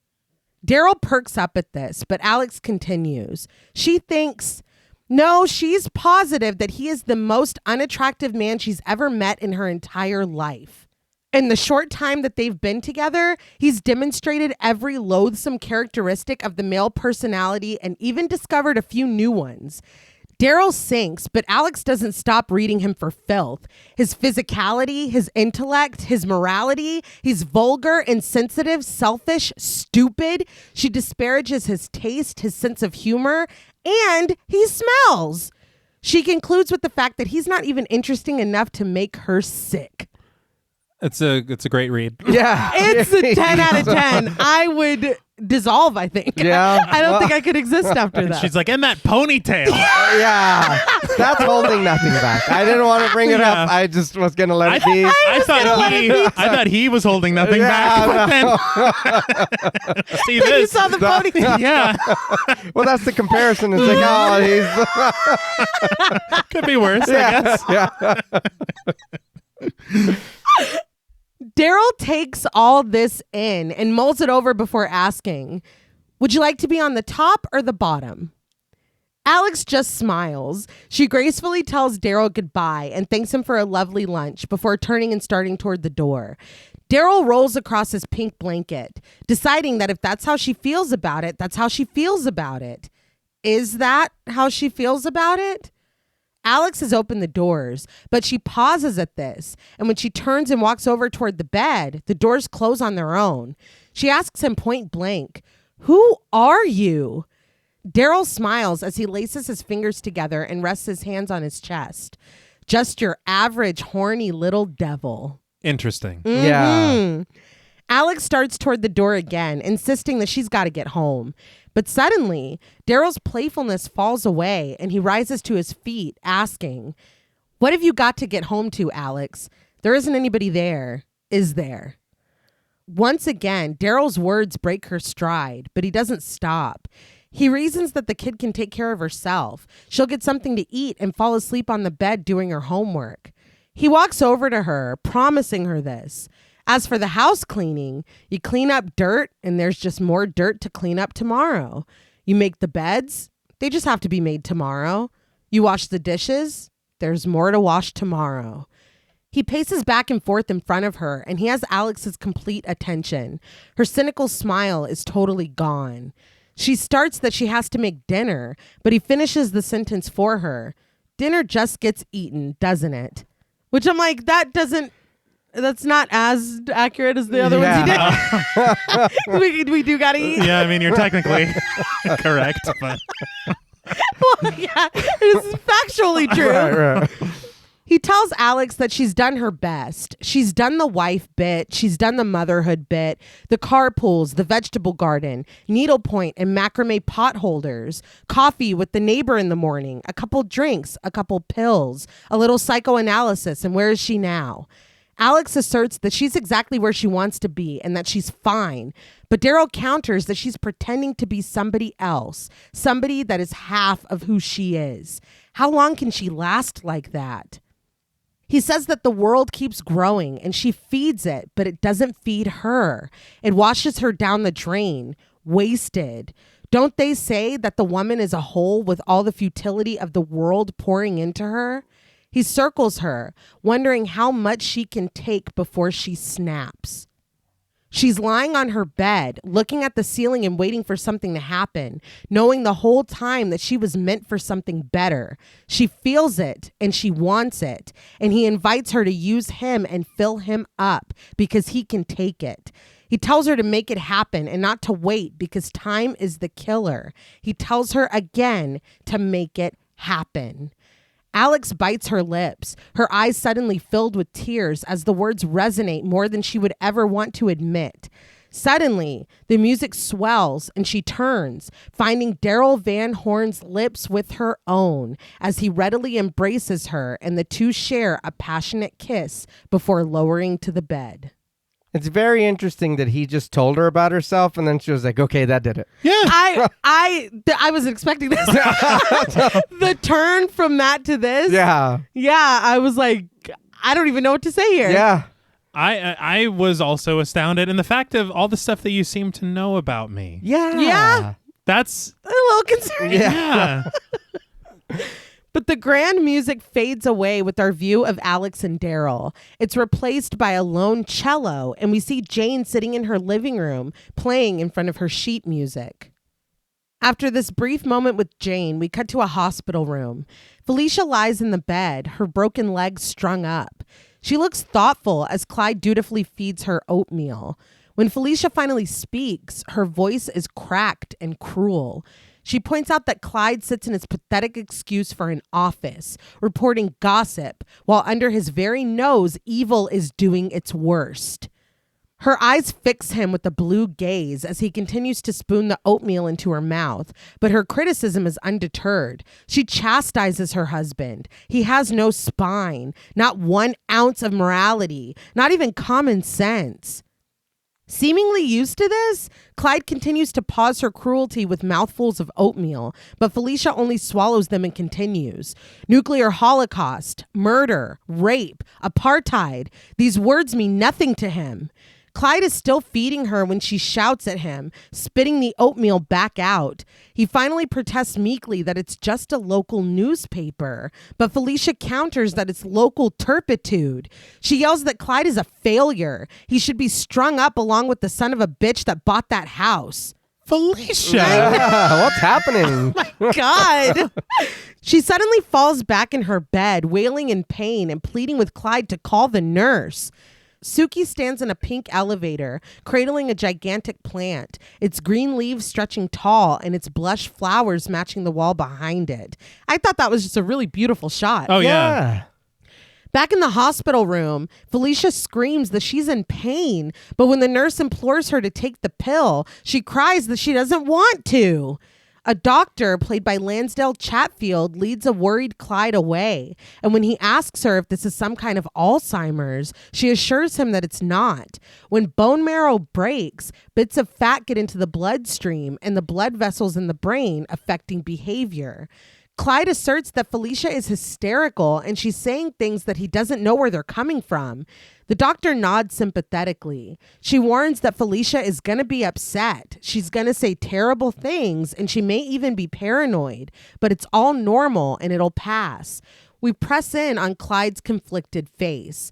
Daryl perks up at this, but Alex continues. She thinks, no, she's positive that he is the most unattractive man she's ever met in her entire life. In the short time that they've been together, he's demonstrated every loathsome characteristic of the male personality and even discovered a few new ones. Daryl sinks, but Alex doesn't stop reading him for filth. His physicality, his intellect, his morality. He's vulgar, insensitive, selfish, stupid. She disparages his taste, his sense of humor, and he smells. She concludes with the fact that he's not even interesting enough to make her sick. It's a great read. Yeah. It's a 10 out of 10. I would dissolve, I think. Yeah. I don't think I could exist after that. She's like, and that ponytail. Yeah. That's holding nothing back. I didn't want to bring it up. I just was going to let it be. I thought he was holding nothing back. But then, see Then you this. saw the ponytail. Yeah. Well, that's the comparison. It's like, oh, he's... Could be worse, I guess. Yeah. Daryl takes all this in and mulls it over before asking, would you like to be on the top or the bottom? Alex just smiles. She gracefully tells Daryl goodbye and thanks him for a lovely lunch before turning and starting toward the door. Daryl rolls across his pink blanket, deciding that if that's how she feels about it, that's how she feels about it. Is that how she feels about it? Alex has opened the doors, but she pauses at this, and when she turns and walks over toward the bed, the doors close on their own. She asks him point blank, "Who are you?" Daryl smiles as he laces his fingers together and rests his hands on his chest. Just your average horny little devil. Interesting. Mm-hmm. Yeah. Alex starts toward the door again, insisting that she's got to get home. But suddenly, Daryl's playfulness falls away and he rises to his feet, asking, "What have you got to get home to, Alex? There isn't anybody there, is there?" Once again, Daryl's words break her stride, but he doesn't stop. He reasons that the kid can take care of herself. She'll get something to eat and fall asleep on the bed doing her homework. He walks over to her, promising her this. As for the house cleaning, you clean up dirt and there's just more dirt to clean up tomorrow. You make the beds, they just have to be made tomorrow. You wash the dishes, there's more to wash tomorrow. He paces back and forth in front of her and he has Alex's complete attention. Her cynical smile is totally gone. She starts that she has to make dinner, but he finishes the sentence for her. Dinner just gets eaten, doesn't it? Which I'm like, that's not as accurate as the other ones he did. we do gotta eat. Yeah, I mean, you're technically correct, but... Well, yeah, it's factually true. Right. He tells Alex that she's done her best. She's done the wife bit. She's done the motherhood bit, the carpools, the vegetable garden, needlepoint and macrame pot holders, coffee with the neighbor in the morning, a couple drinks, a couple pills, a little psychoanalysis, and where is she now? Alex asserts that she's exactly where she wants to be and that she's fine. But Daryl counters that she's pretending to be somebody else, somebody that is half of who she is. How long can she last like that? He says that the world keeps growing and she feeds it, but it doesn't feed her. It washes her down the drain, wasted. Don't they say that the woman is a whole with all the futility of the world pouring into her? He circles her, wondering how much she can take before she snaps. She's lying on her bed, looking at the ceiling and waiting for something to happen, knowing the whole time that she was meant for something better. She feels it and she wants it, and he invites her to use him and fill him up because he can take it. He tells her to make it happen and not to wait because time is the killer. He tells her again to make it happen. Alex bites her lips, her eyes suddenly filled with tears as the words resonate more than she would ever want to admit. Suddenly, the music swells and she turns, finding Daryl Van Horn's lips with her own as he readily embraces her and the two share a passionate kiss before lowering to the bed. It's very interesting that he just told her about herself, and then she was like, "Okay, that did it." Yeah. I wasn't expecting this. The turn from that to this. Yeah. Yeah, I was like, I don't even know what to say here. Yeah. I was also astounded, and the fact of all the stuff that you seem to know about me. Yeah. Yeah. That's A little concerning. yeah. But the grand music fades away with our view of Alex and Daryl. It's replaced by a lone cello, and we see Jane sitting in her living room playing in front of her sheet music. After this brief moment with Jane, we cut to a hospital room. Felicia lies in the bed, her broken legs strung up. She looks thoughtful as Clyde dutifully feeds her oatmeal. When Felicia finally speaks, her voice is cracked and cruel. She points out that Clyde sits in his pathetic excuse for an office, reporting gossip, while under his very nose, evil is doing its worst. Her eyes fix him with a blue gaze as he continues to spoon the oatmeal into her mouth, but her criticism is undeterred. She chastises her husband. He has no spine, not 1 ounce of morality, not even common sense. Seemingly used to this, Clyde continues to pause her cruelty with mouthfuls of oatmeal, but Felicia only swallows them and continues. Nuclear holocaust, murder, rape, apartheid. These words mean nothing to him. Clyde is still feeding her when she shouts at him, spitting the oatmeal back out. He finally protests meekly that it's just a local newspaper, but Felicia counters that it's local turpitude. She yells that Clyde is a failure. He should be strung up along with the son of a bitch that bought that house. Felicia. Yeah, what's happening? God. She suddenly falls back in her bed, wailing in pain and pleading with Clyde to call the nurse. Suki stands in a pink elevator, cradling a gigantic plant, its green leaves stretching tall and its blush flowers matching the wall behind it. I thought that was just a really beautiful shot. Oh, yeah. Back in the hospital room, Felicia screams that she's in pain, but when the nurse implores her to take the pill, she cries that she doesn't want to. A doctor, played by Lansdale Chatfield, leads a worried Clyde away. And when he asks her if this is some kind of Alzheimer's, she assures him that it's not. When bone marrow breaks, bits of fat get into the bloodstream and the blood vessels in the brain, affecting behavior. Clyde asserts that Felicia is hysterical and she's saying things that he doesn't know where they're coming from. The doctor nods sympathetically. She warns that Felicia is going to be upset. She's going to say terrible things and she may even be paranoid, but it's all normal and it'll pass. We press in on Clyde's conflicted face.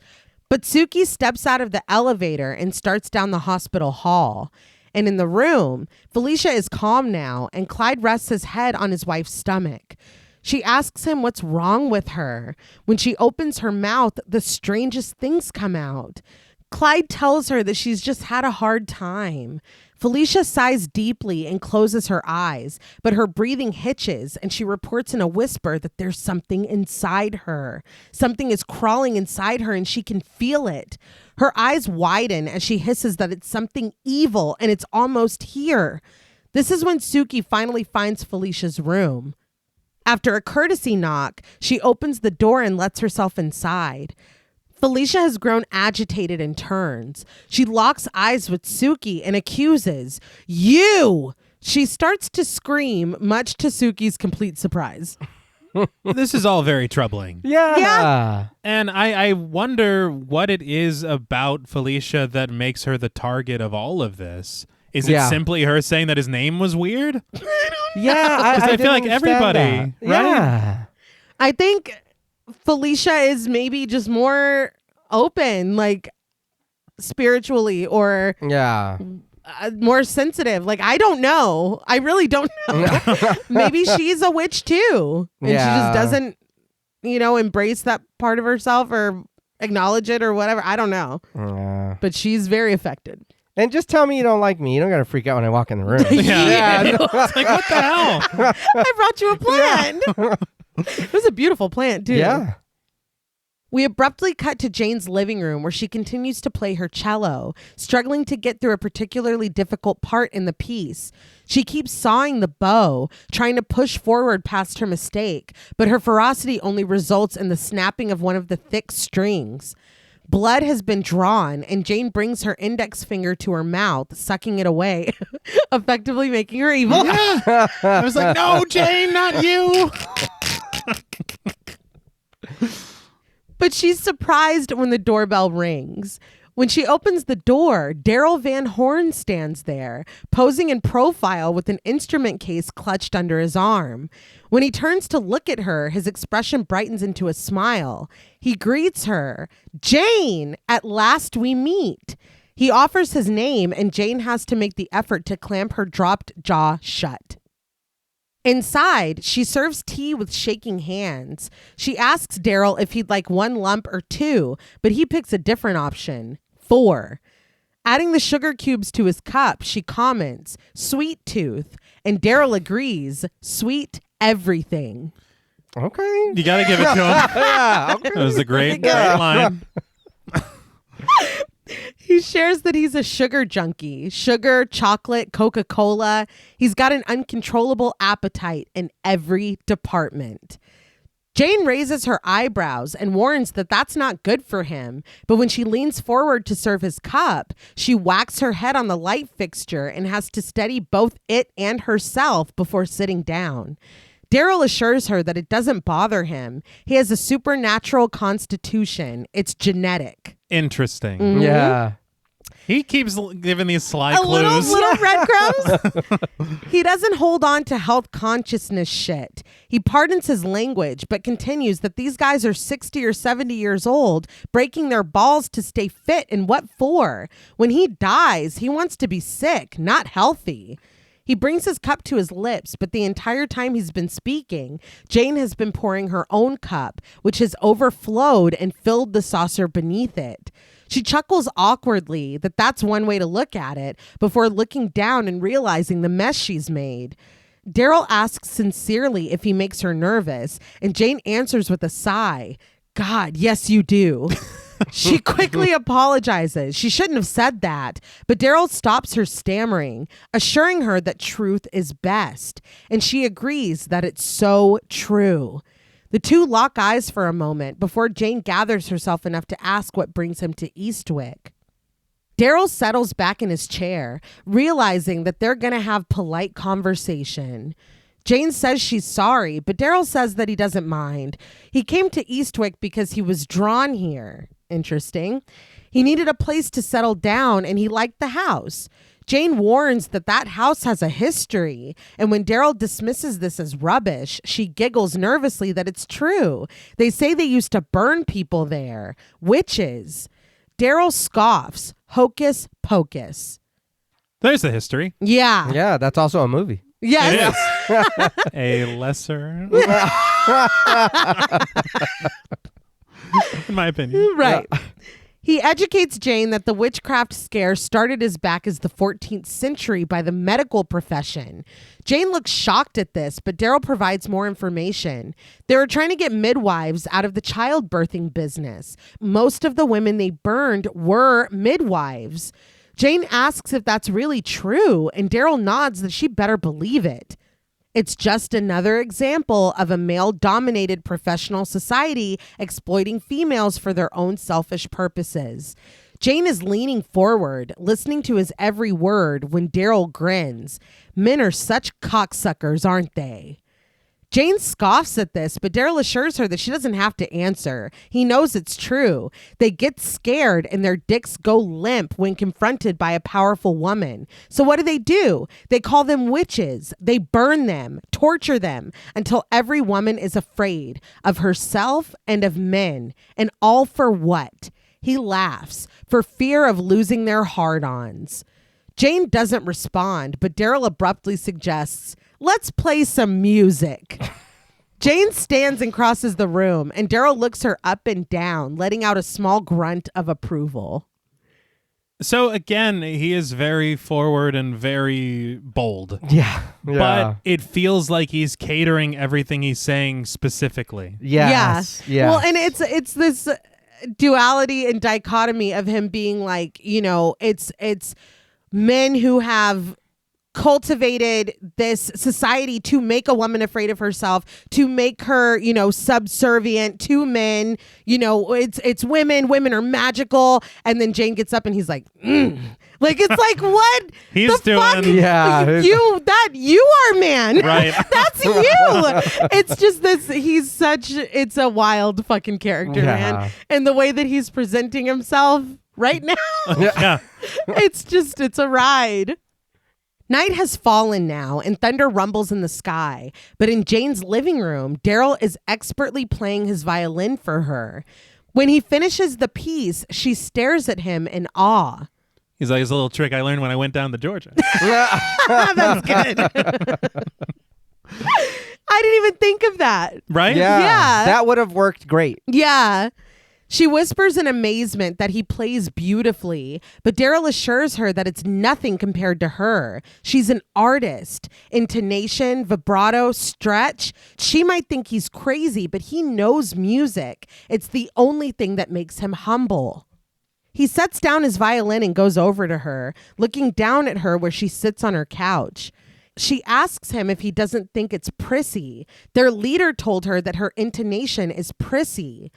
But Suki steps out of the elevator and starts down the hospital hall. And in the room, Felicia is calm now, and Clyde rests his head on his wife's stomach. She asks him what's wrong with her. When she opens her mouth, the strangest things come out. Clyde tells her that she's just had a hard time. Felicia sighs deeply and closes her eyes, but her breathing hitches, and she reports in a whisper that there's something inside her. Something is crawling inside her, and she can feel it. Her eyes widen as she hisses that it's something evil, and it's almost here. This is when Suki finally finds Felicia's room. After a courtesy knock, she opens the door and lets herself inside. Felicia has grown agitated and turns. She locks eyes with Suki and accuses, "You!" She starts to scream, much to Suki's complete surprise. This is all very troubling. Yeah. And I wonder what it is about Felicia that makes her the target of all of this. Is it simply her saying that his name was weird? Yeah, I feel like everybody, right? Yeah. I think Felicia is maybe just more open, like spiritually, or more sensitive. Like, I don't know. I really don't know. Maybe she's a witch too. And she just doesn't, embrace that part of herself or acknowledge it or whatever. I don't know. Yeah. But she's very affected. And just tell me you don't like me. You don't got to freak out when I walk in the room. It's like, what the hell? I brought you a plant. It was a beautiful plant too. Yeah. We abruptly cut to Jane's living room where she continues to play her cello, struggling to get through a particularly difficult part in the piece. She keeps sawing the bow, trying to push forward past her mistake, but her ferocity only results in the snapping of one of the thick strings. Blood has been drawn, and Jane brings her index finger to her mouth, sucking it away, effectively making her evil. Yeah. I was like, no, Jane, not you. But she's surprised when the doorbell rings. When she opens the door, Daryl Van Horn stands there, posing in profile with an instrument case clutched under his arm. When he turns to look at her, his expression brightens into a smile. He greets her, "Jane, at last we meet." He offers his name, and Jane has to make the effort to clamp her dropped jaw shut. Inside, she serves tea with shaking hands. She asks Daryl if he'd like 1 lump or 2, but he picks a different option, 4. Adding the sugar cubes to his cup, she comments, "Sweet tooth," and Daryl agrees, "Sweet everything." Okay. You got to give it to him. Yeah. Okay. It was a great line. He shares that he's a sugar junkie. Sugar, chocolate, Coca-Cola. He's got an uncontrollable appetite in every department. Jane raises her eyebrows and warns that that's not good for him. But when she leans forward to serve his cup, she whacks her head on the light fixture and has to steady both it and herself before sitting down. Daryl assures her that it doesn't bother him. He has a supernatural constitution. It's genetic. Interesting. Mhm. Yeah. He keeps giving these sly A clues. little breadcrumbs. He doesn't hold on to health consciousness shit. He pardons his language, but continues that these guys are 60 or 70 years old, breaking their balls to stay fit, and what for? When he dies, he wants to be sick, not healthy. He brings his cup to his lips, but the entire time he's been speaking, Jane has been pouring her own cup, which has overflowed and filled the saucer beneath it. She chuckles awkwardly that that's one way to look at it before looking down and realizing the mess she's made. Daryl asks sincerely if he makes her nervous, and Jane answers with a sigh. "God, yes, you do." She quickly apologizes. She shouldn't have said that, but Daryl stops her stammering, assuring her that truth is best, and she agrees that it's so true. The two lock eyes for a moment before Jane gathers herself enough to ask what brings him to Eastwick. Daryl settles back in his chair, realizing that they're going to have polite conversation. Jane says she's sorry, but Daryl says that he doesn't mind. He came to Eastwick because he was drawn here. Interesting. He needed a place to settle down, and he liked the house. Jane warns that that house has a history, and when Daryl dismisses this as rubbish, she giggles nervously that it's true. They say they used to burn people there. Witches. Daryl scoffs. Hocus pocus. There's the history. Yeah. Yeah, that's also a movie. Yes. A lesser. In my opinion. Right. He educates Jane that the witchcraft scare started as back as the 14th century by the medical profession. Jane looks shocked at this, but Daryl provides more information. They were trying to get midwives out of the childbirthing business. Most of the women they burned were midwives. Jane asks if that's really true, and Daryl nods that she better believe it. It's just another example of a male-dominated professional society exploiting females for their own selfish purposes. Jane is leaning forward, listening to his every word when Daryl grins. Men are such cocksuckers, aren't they? Jane scoffs at this, but Daryl assures her that she doesn't have to answer. He knows it's true. They get scared and their dicks go limp when confronted by a powerful woman. So what do? They call them witches. They burn them, torture them until every woman is afraid of herself and of men. And all for what? He laughs, for fear of losing their hard-ons. Jane doesn't respond, but Daryl abruptly suggests, "Let's play some music." Jane stands and crosses the room, and Daryl looks her up and down, letting out a small grunt of approval. So again, he is very forward and very bold. Yeah. But it feels like he's catering everything he's saying specifically. Yes. Yeah. Well, and it's this duality and dichotomy of him being like, you know, it's men who have cultivated this society to make a woman afraid of herself, to make her, subservient to men. It's women are magical. And then Jane gets up and he's like, Like, it's like, what he's the doing? Fuck? Yeah. You are, man. Right. That's you. It's just this. It's a wild fucking character, man. And the way that he's presenting himself right now. Yeah. It's a ride. Night has fallen now, and thunder rumbles in the sky. But in Jane's living room, Daryl is expertly playing his violin for her. When he finishes the piece, she stares at him in awe. He's like, it's a little trick I learned when I went down to Georgia. That's good. I didn't even think of that. Right? Yeah. That would have worked great. Yeah. She whispers in amazement that he plays beautifully, but Daryl assures her that it's nothing compared to her. She's an artist. Intonation, vibrato, stretch. She might think he's crazy, but he knows music. It's the only thing that makes him humble. He sets down his violin and goes over to her, looking down at her where she sits on her couch. She asks him if he doesn't think it's prissy. Their leader told her that her intonation is prissy.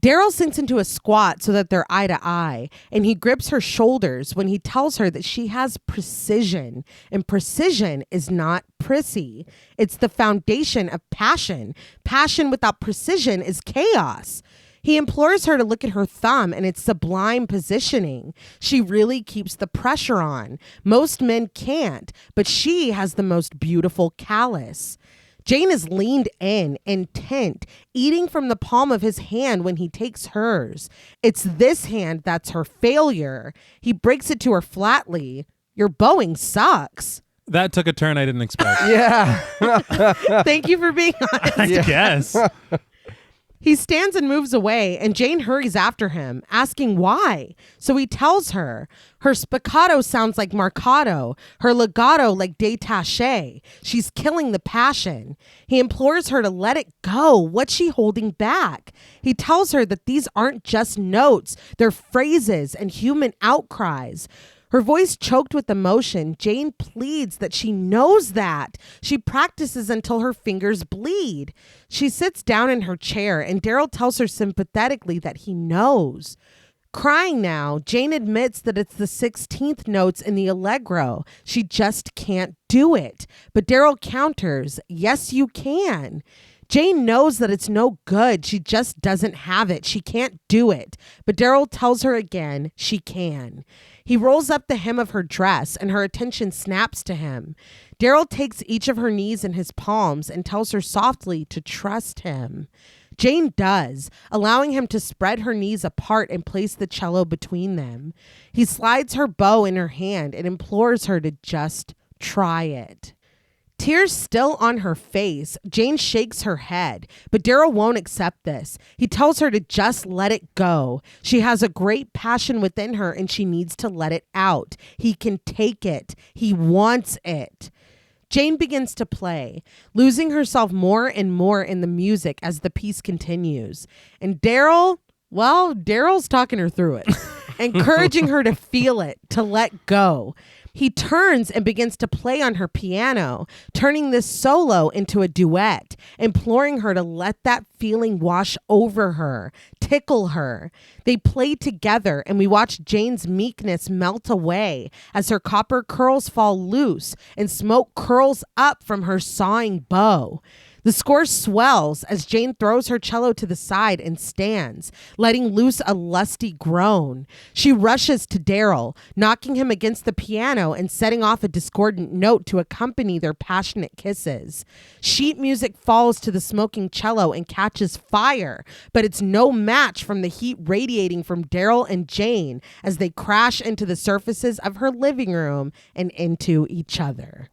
Daryl sinks into a squat so that they're eye to eye, and he grips her shoulders when he tells her that she has precision, and precision is not prissy. It's the foundation of passion. Passion without precision is chaos. He implores her to look at her thumb and its sublime positioning. She really keeps the pressure on. Most men can't, but she has the most beautiful callus. Jane is leaned in, intent, eating from the palm of his hand when he takes hers. It's this hand that's her failure. He breaks it to her flatly. Your bowing sucks. That took a turn I didn't expect. Yeah. Thank you for being honest. I guess. He stands and moves away, and Jane hurries after him, asking why. So he tells her. Her spiccato sounds like marcato, her legato like détaché. She's killing the passion. He implores her to let it go. What's she holding back? He tells her that these aren't just notes, they're phrases and human outcries. Her voice choked with emotion, Jane pleads that she knows that. She practices until her fingers bleed. She sits down in her chair, and Daryl tells her sympathetically that he knows. Crying now, Jane admits that it's the 16th notes in the allegro. She just can't do it. But Daryl counters, yes, you can. Jane knows that it's no good. She just doesn't have it. She can't do it. But Daryl tells her again she can. He rolls up the hem of her dress, and her attention snaps to him. Daryl takes each of her knees in his palms and tells her softly to trust him. Jane does, allowing him to spread her knees apart and place the cello between them. He slides her bow in her hand and implores her to just try it. Tears still on her face, Jane shakes her head, but Daryl won't accept this. He tells her to just let it go. She has a great passion within her and she needs to let it out. He can take it. He wants it. Jane begins to play, losing herself more and more in the music as the piece continues. And Daryl's talking her through it, encouraging her to feel it, to let go. He turns and begins to play on her piano, turning this solo into a duet, imploring her to let that feeling wash over her, tickle her. They play together, and we watch Jane's meekness melt away as her copper curls fall loose and smoke curls up from her sawing bow. The score swells as Jane throws her cello to the side and stands, letting loose a lusty groan. She rushes to Daryl, knocking him against the piano and setting off a discordant note to accompany their passionate kisses. Sheet music falls to the smoking cello and catches fire, but it's no match from the heat radiating from Daryl and Jane as they crash into the surfaces of her living room and into each other.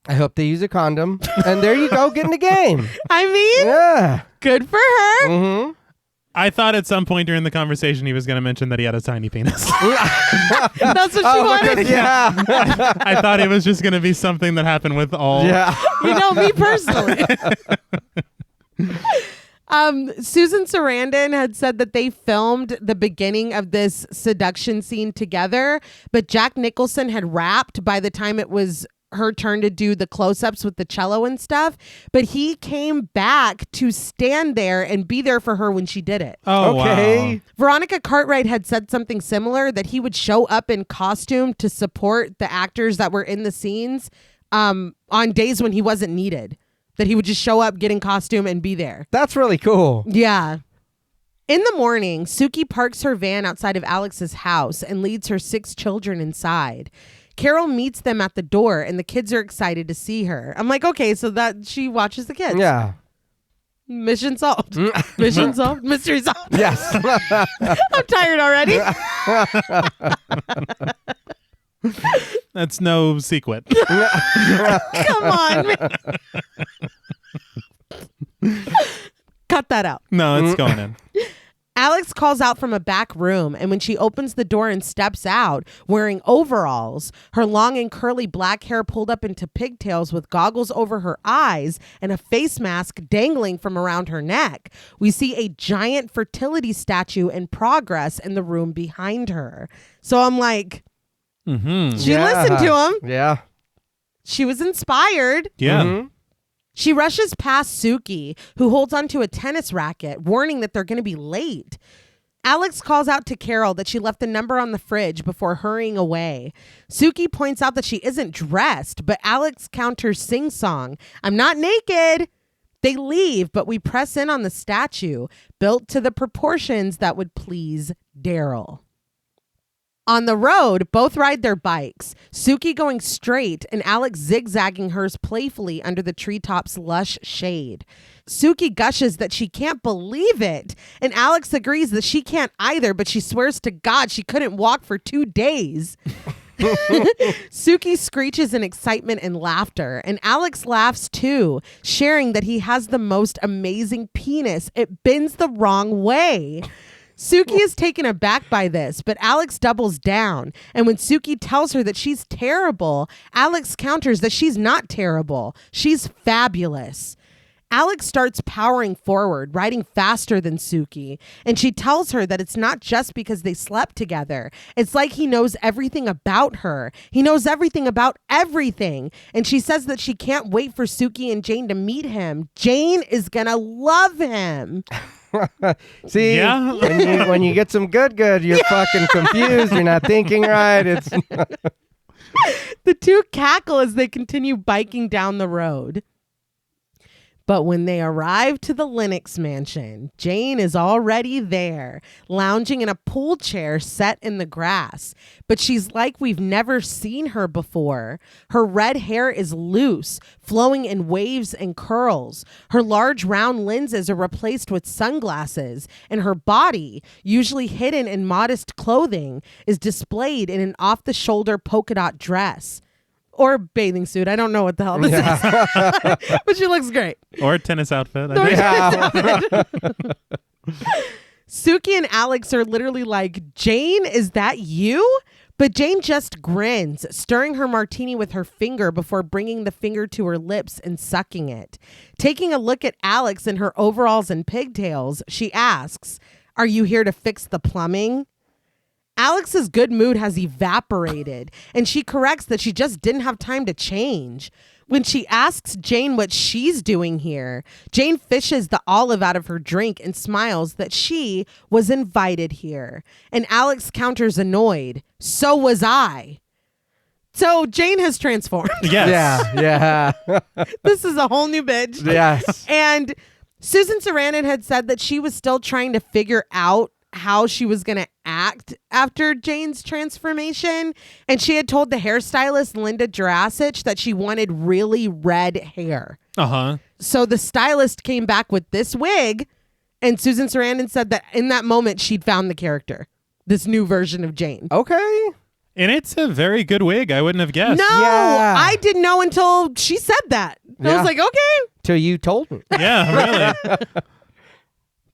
I hope they use a condom. And there you go, get in the game. I mean, Yeah. good for her. Mm-hmm. I thought at some point during the conversation he was going to mention that he had a tiny penis. That's what she wanted. Yeah. I thought it was just going to be something that happened with all. Yeah. You know, me personally. Susan Sarandon had said that they filmed the beginning of this seduction scene together, but Jack Nicholson had rapped by the time it was her turn to do the close-ups with the cello and stuff, but he came back to stand there and be there for her when she did it. Oh, Okay. wow. Veronica Cartwright had said something similar, that he would show up in costume to support the actors that were in the scenes on days when he wasn't needed. That he would just show up, get in costume, and be there. That's really cool. Yeah. In the morning, Suki parks her van outside of Alex's house and leads her 6 children inside. Carol meets them at the door, and the kids are excited to see her. I'm like, okay, so that she watches the kids. Yeah. Mission solved. Mission solved. Mystery solved. Yes. I'm tired already. That's no secret. Come on, man. Cut that out. No, it's going in. Alex calls out from a back room, and when she opens the door and steps out wearing overalls, her long and curly black hair pulled up into pigtails with goggles over her eyes and a face mask dangling from around her neck, we see a giant fertility statue in progress in the room behind her. So I'm like, she listened to him. Yeah. She was inspired. Yeah. Mm-hmm. She rushes past Suki, who holds onto a tennis racket, warning that they're going to be late. Alex calls out to Carol that she left the number on the fridge before hurrying away. Suki points out that she isn't dressed, but Alex counters sing-song, "I'm not naked." They leave, but we press in on the statue, built to the proportions that would please Daryl. On the road, both ride their bikes, Suki going straight and Alex zigzagging hers playfully under the treetop's lush shade. Suki gushes that she can't believe it, and Alex agrees that she can't either, but she swears to God she couldn't walk for 2 days. Suki screeches in excitement and laughter, and Alex laughs too, sharing that he has the most amazing penis. It bends the wrong way. Suki is taken aback by this, but Alex doubles down. And when Suki tells her that she's terrible, Alex counters that she's not terrible. She's fabulous. Alex starts powering forward, riding faster than Suki. And she tells her that it's not just because they slept together. It's like he knows everything about her. He knows everything about everything. And she says that she can't wait for Suki and Jane to meet him. Jane is gonna love him. See, Yeah. when you get some good, you're fucking confused. You're not thinking right. It's The two cackle as they continue biking down the road. But when they arrive to the Lennox mansion, Jane is already there, lounging in a pool chair set in the grass. But she's like we've never seen her before. Her red hair is loose, flowing in waves and curls. Her large round lenses are replaced with sunglasses, and her body, usually hidden in modest clothing, is displayed in an off-the-shoulder polka dot dress. Or bathing suit. I don't know what the hell this is. But she looks great. Or a tennis outfit. Suki and Alex are literally like, "Jane, is that you?" But Jane just grins, stirring her martini with her finger before bringing the finger to her lips and sucking it. Taking a look at Alex in her overalls and pigtails, she asks, "Are you here to fix the plumbing?" Alex's good mood has evaporated, and she corrects that she just didn't have time to change. When she asks Jane what she's doing here, Jane fishes the olive out of her drink and smiles that she was invited here. And Alex counters annoyed, "So was I." So Jane has transformed. Yes. yeah. This is a whole new bitch. Yes. And Susan Sarandon had said that she was still trying to figure out how she was going to act after Jane's transformation. And she had told the hairstylist, Linda Jurasich, that she wanted really red hair. Uh-huh. So the stylist came back with this wig, and Susan Sarandon said that in that moment, she'd found the character, this new version of Jane. Okay. And it's a very good wig. I wouldn't have guessed. No, Yeah. I didn't know until she said that. I Yeah. was like, okay. Till you told me. Yeah, really.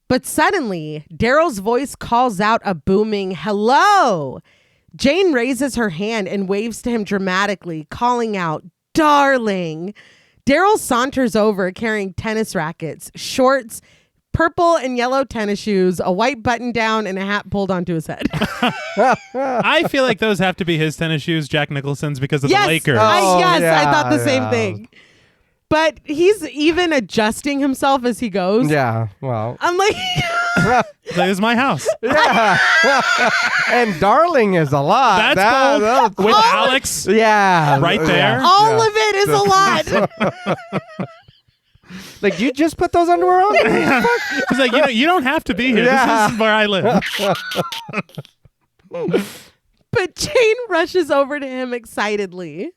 But suddenly, Daryl's voice calls out a booming hello. Jane raises her hand and waves to him dramatically, calling out, "Darling." Daryl saunters over carrying tennis rackets, shorts, purple and yellow tennis shoes, a white button down, and a hat pulled onto his head. I feel like those have to be his tennis shoes, Jack Nicholson's, because of the Lakers. I thought the same thing. But he's even adjusting himself as he goes. Yeah, well. I'm like... This is my house. Yeah. And darling is a lot. That's both. With Alex right there. Yeah. All of it is a lot. Like, you just put those underwear on? He's like, you don't have to be here. Yeah. This is where I live. But Jane rushes over to him excitedly.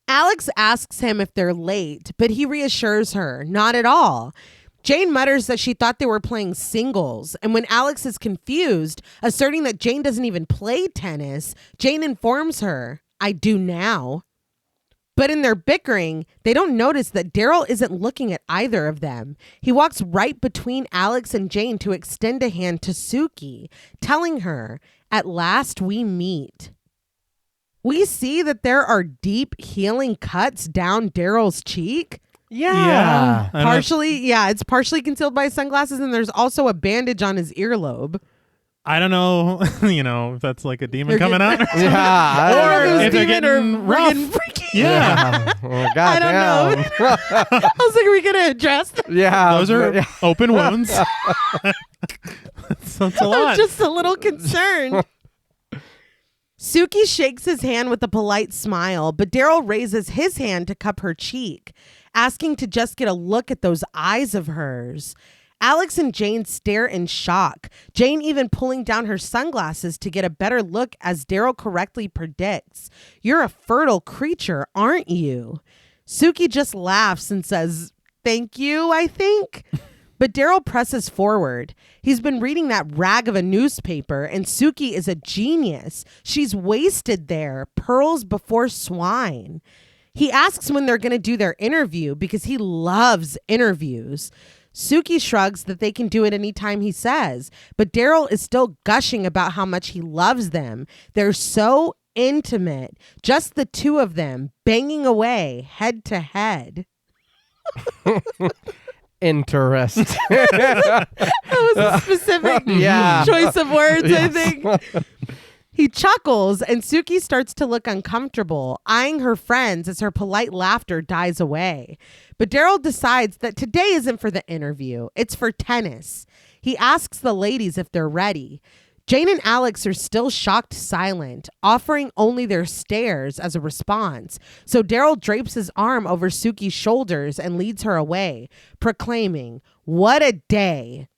Alex asks him if they're late, but he reassures her, not at all. Jane mutters that she thought they were playing singles, and when Alex is confused, asserting that Jane doesn't even play tennis, Jane informs her, I do now. But in their bickering, they don't notice that Daryl isn't looking at either of them. He walks right between Alex and Jane to extend a hand to Suki, telling her, at last we meet. We see that there are deep healing cuts down Daryl's cheek. Yeah. It's partially concealed by his sunglasses, and there's also a bandage on his earlobe. I don't know, if that's like a demon coming out. Yeah. Or if they're getting rough. Yeah. Oh, I don't know. I was like, are we going to address that? Yeah. Those are open wounds. That's a lot. I'm just a little concerned. Suki shakes his hand with a polite smile, but Daryl raises his hand to cup her cheek, asking to just get a look at those eyes of hers. Alex and Jane stare in shock, Jane even pulling down her sunglasses to get a better look as Daryl correctly predicts, "You're a fertile creature, aren't you?" Suki just laughs and says, "Thank you, I think." But Daryl presses forward. He's been reading that rag of a newspaper, and Suki is a genius. She's wasted there, pearls before swine. He asks when they're going to do their interview because he loves interviews. Suki shrugs that they can do it anytime he says, but Daryl is still gushing about how much he loves them. They're so intimate, just the two of them banging away head to head. Interesting. That was a specific choice of words, I think. He chuckles and Suki starts to look uncomfortable, eyeing her friends as her polite laughter dies away. But Daryl decides that today isn't for the interview. It's for tennis. He asks the ladies if they're ready. Jane and Alex are still shocked silent, offering only their stares as a response. So Daryl drapes his arm over Suki's shoulders and leads her away, proclaiming, "What a day."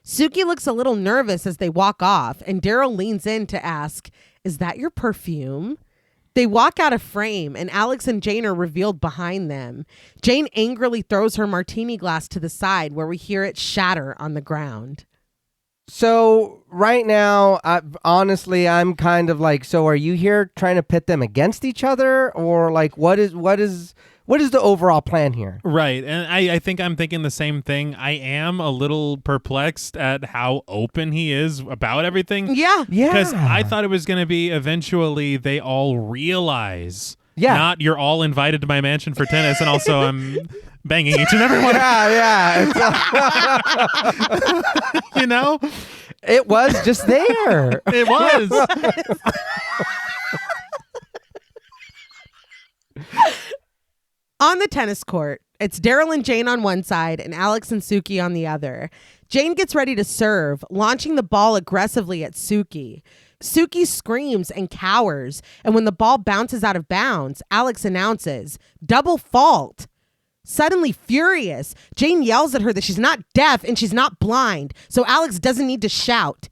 Suki looks a little nervous as they walk off, and Daryl leans in to ask, "Is that your perfume?" They walk out of frame, and Alex and Jane are revealed behind them. Jane angrily throws her martini glass to the side, where we hear it shatter on the ground. So right now, honestly, I'm kind of like, so are you here trying to pit them against each other, or like what is the overall plan here? Right. And I think I'm thinking the same thing. I am a little perplexed at how open he is about everything. Yeah. Because I thought it was going to be eventually they all realize. Yeah. Not you're all invited to my mansion for tennis, and also I'm banging each and every one. Yeah. You know? It was just there. It was. On the tennis court, it's Daryl and Jane on one side and Alex and Suki on the other. Jane gets ready to serve, launching the ball aggressively at Suki. Suki screams and cowers, and when the ball bounces out of bounds, Alex announces, "Double fault." Suddenly furious, Jane yells at her that she's not deaf and she's not blind, so Alex doesn't need to shout.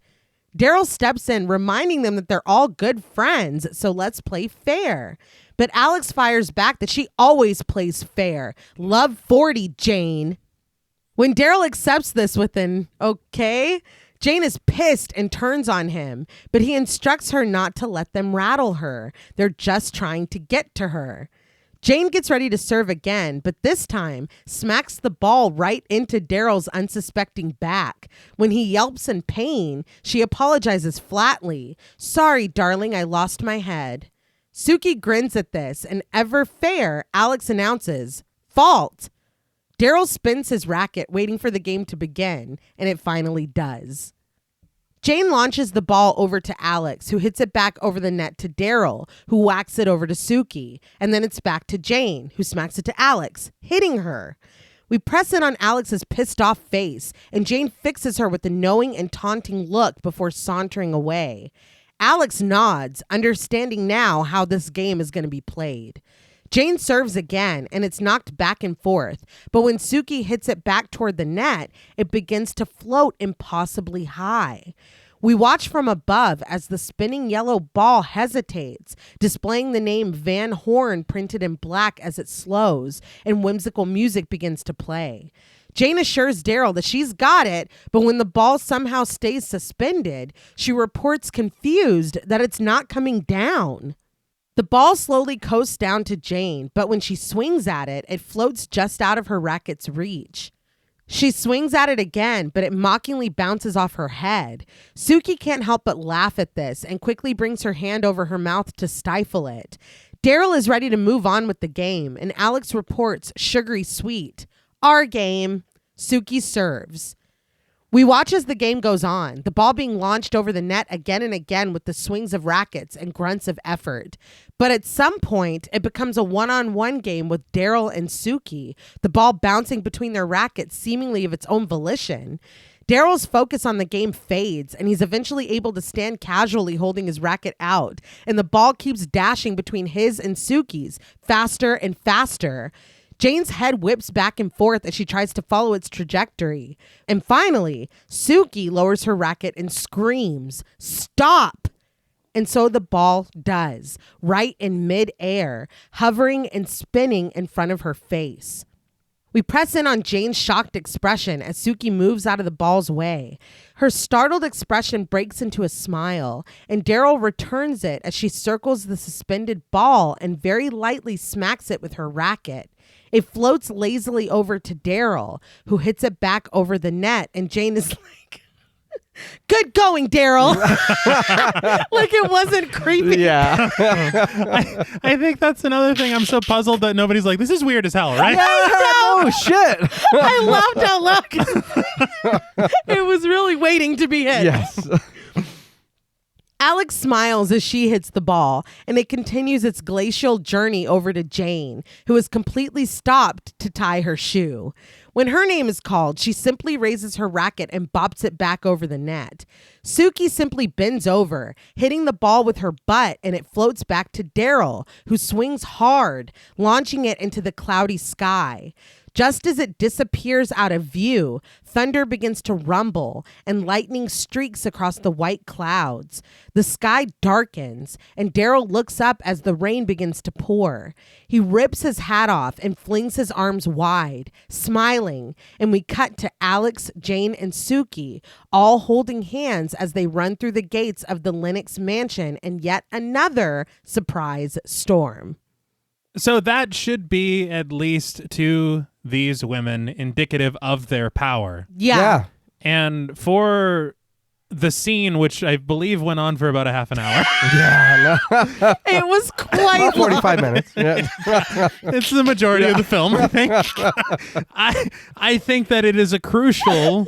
Daryl steps in, reminding them that they're all good friends, so let's play fair. But Alex fires back that she always plays fair. Love 40, Jane. When Daryl accepts this with an okay, Jane is pissed and turns on him, but he instructs her not to let them rattle her. They're just trying to get to her. Jane gets ready to serve again, but this time smacks the ball right into Daryl's unsuspecting back. When he yelps in pain, she apologizes flatly. "Sorry, darling, I lost my head." Suki grins at this, and ever fair, Alex announces, "Fault." Daryl spins his racket, waiting for the game to begin, and it finally does. Jane launches the ball over to Alex, who hits it back over the net to Daryl, who whacks it over to Suki, and then it's back to Jane, who smacks it to Alex, hitting her. We press in on Alex's pissed off face, and Jane fixes her with a knowing and taunting look before sauntering away. Alex nods, understanding now how this game is going to be played. Jane serves again, and it's knocked back and forth, but when Suki hits it back toward the net, it begins to float impossibly high. We watch from above as the spinning yellow ball hesitates, displaying the name Van Horn printed in black as it slows, and whimsical music begins to play. Jane assures Daryl that she's got it, but when the ball somehow stays suspended, she reports confused that it's not coming down. The ball slowly coasts down to Jane, but when she swings at it, it floats just out of her racket's reach. She swings at it again, but it mockingly bounces off her head. Suki can't help but laugh at this and quickly brings her hand over her mouth to stifle it. Daryl is ready to move on with the game, and Alex reports, sugary sweet, "Our game." Suki serves. We watch as the game goes on, the ball being launched over the net again and again with the swings of rackets and grunts of effort. But at some point, it becomes a one-on-one game with Daryl and Suki, the ball bouncing between their rackets seemingly of its own volition. Daryl's focus on the game fades, and he's eventually able to stand casually holding his racket out, and the ball keeps dashing between his and Suki's, faster and faster. Jane's head whips back and forth as she tries to follow its trajectory. And finally, Suki lowers her racket and screams, "Stop!" And so the ball does, right in mid-air, hovering and spinning in front of her face. We press in on Jane's shocked expression as Suki moves out of the ball's way. Her startled expression breaks into a smile, and Daryl returns it as she circles the suspended ball and very lightly smacks it with her racket. It floats lazily over to Daryl, who hits it back over the net, and Jane is like, "Good going, Daryl." Like it wasn't creepy. Yeah. I think that's another thing. I'm so puzzled that nobody's like, this is weird as hell, right? Oh, shit. I laughed out loud 'cause it was really waiting to be hit. Yes. Alex smiles as she hits the ball, and it continues its glacial journey over to Jane, who has completely stopped to tie her shoe. When her name is called, she simply raises her racket and bops it back over the net. Suki simply bends over, hitting the ball with her butt, and it floats back to Daryl, who swings hard, launching it into the cloudy sky. Just as it disappears out of view, thunder begins to rumble and lightning streaks across the white clouds. The sky darkens and Daryl looks up as the rain begins to pour. He rips his hat off and flings his arms wide, smiling, and we cut to Alex, Jane, and Suki, all holding hands as they run through the gates of the Lennox mansion in yet another surprise storm. So that should be, at least to these women, indicative of their power. Yeah. And for the scene, which I believe went on for about a half an hour. Yeah. No. It was quite 45 minutes. Yeah. It's the majority of the film, I think. I think that it is a crucial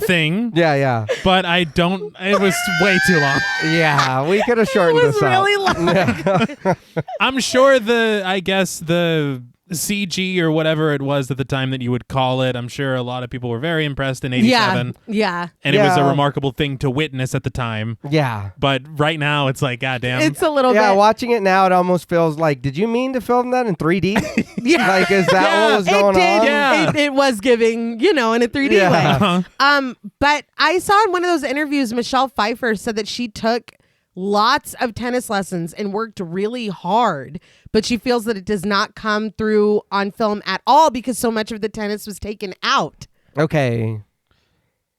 thing. Yeah. But it was way too long. Yeah. We could have shortened It was this out. really long. I'm sure the CG or whatever it was at the time that you would call it, I'm sure a lot of people were very impressed in 87. Yeah. And it was a remarkable thing to witness at the time. Yeah. But right now, it's like, goddamn. It's a little Yeah, bit. watching it now, it almost feels like, did you mean to film that in 3D? Yeah. Like, is that what was going it did. on? Yeah. It was giving, in a 3D Yeah. way. Uh-huh. But I saw in one of those interviews, Michelle Pfeiffer said that she took lots of tennis lessons and worked really hard, but she feels that it does not come through on film at all because so much of the tennis was taken out. Okay.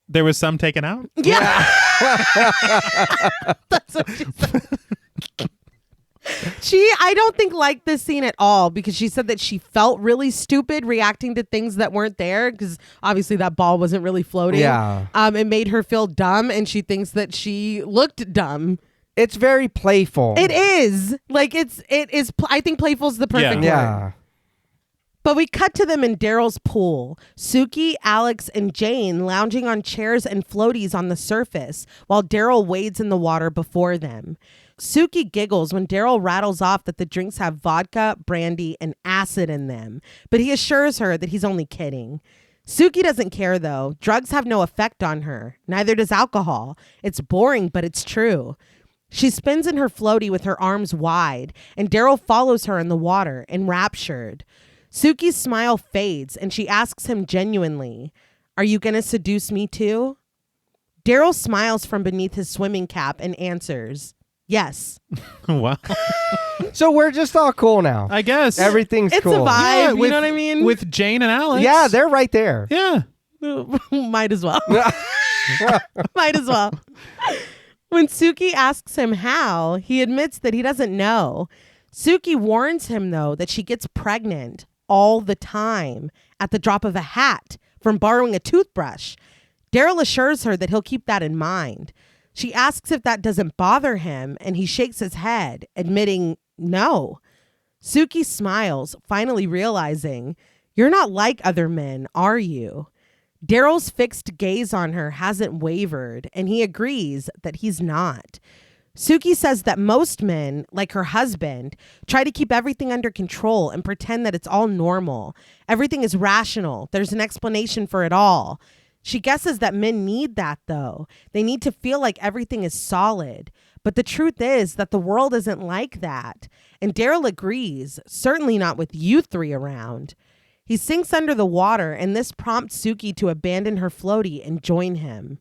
There was some taken out? Yeah. That's what she said. I don't think liked this scene at all because she said that she felt really stupid reacting to things that weren't there because obviously that ball wasn't really floating. Yeah. It made her feel dumb and she thinks that she looked dumb. It's very playful. It is. Like it is I think playful is the perfect word. Yeah. But we cut to them in Daryl's pool. Suki, Alex, and Jane lounging on chairs and floaties on the surface while Daryl wades in the water before them. Suki giggles when Daryl rattles off that the drinks have vodka, brandy, and acid in them, but he assures her that he's only kidding. Suki doesn't care, though. Drugs have no effect on her. Neither does alcohol. It's boring, but it's true. She spins in her floaty with her arms wide, and Daryl follows her in the water, enraptured. Suki's smile fades, and she asks him genuinely, "Are you going to seduce me too?" Daryl smiles from beneath his swimming cap and answers, "Yes." Wow. So we're just all cool now. I guess. Everything's It's cool. a vibe, with, you know what I mean? With Jane and Alex. Yeah, they're right there. Yeah. Might as well. Might as well. When Suki asks him how, he admits that he doesn't know. Suki warns him, though, that she gets pregnant all the time at the drop of a hat from borrowing a toothbrush. Daryl assures her that he'll keep that in mind. She asks if that doesn't bother him, and he shakes his head, admitting no. Suki smiles, finally realizing, "You're not like other men, are you?" Daryl's fixed gaze on her hasn't wavered, and he agrees that he's not. Suki says that most men, like her husband, try to keep everything under control and pretend that it's all normal. Everything is rational. There's an explanation for it all. She guesses that men need that, though. They need to feel like everything is solid. But the truth is that the world isn't like that. And Daryl agrees, certainly not with you three around. He sinks under the water, and this prompts Suki to abandon her floaty and join him.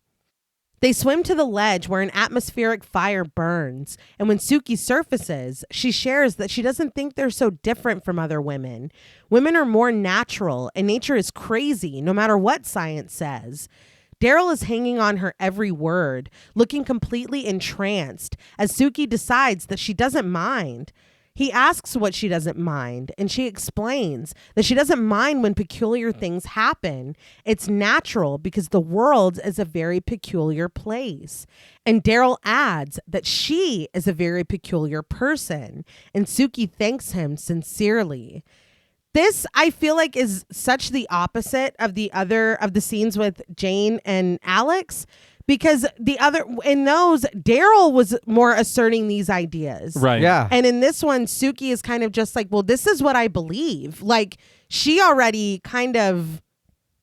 They swim to the ledge where an atmospheric fire burns, and when Suki surfaces, she shares that she doesn't think they're so different from other women. Women are more natural, and nature is crazy, no matter what science says. Daryl is hanging on her every word, looking completely entranced, as Suki decides that she doesn't mind. He asks what she doesn't mind, and she explains that she doesn't mind when peculiar things happen. It's natural because the world is a very peculiar place. And Daryl adds that she is a very peculiar person, and Suki thanks him sincerely. This, I feel like, is such the opposite of the scenes with Jane and Alex. Because in those, Daryl was more asserting these ideas. Right. Yeah. And in this one, Suki is kind of just like, well, this is what I believe. Like, she already kind of,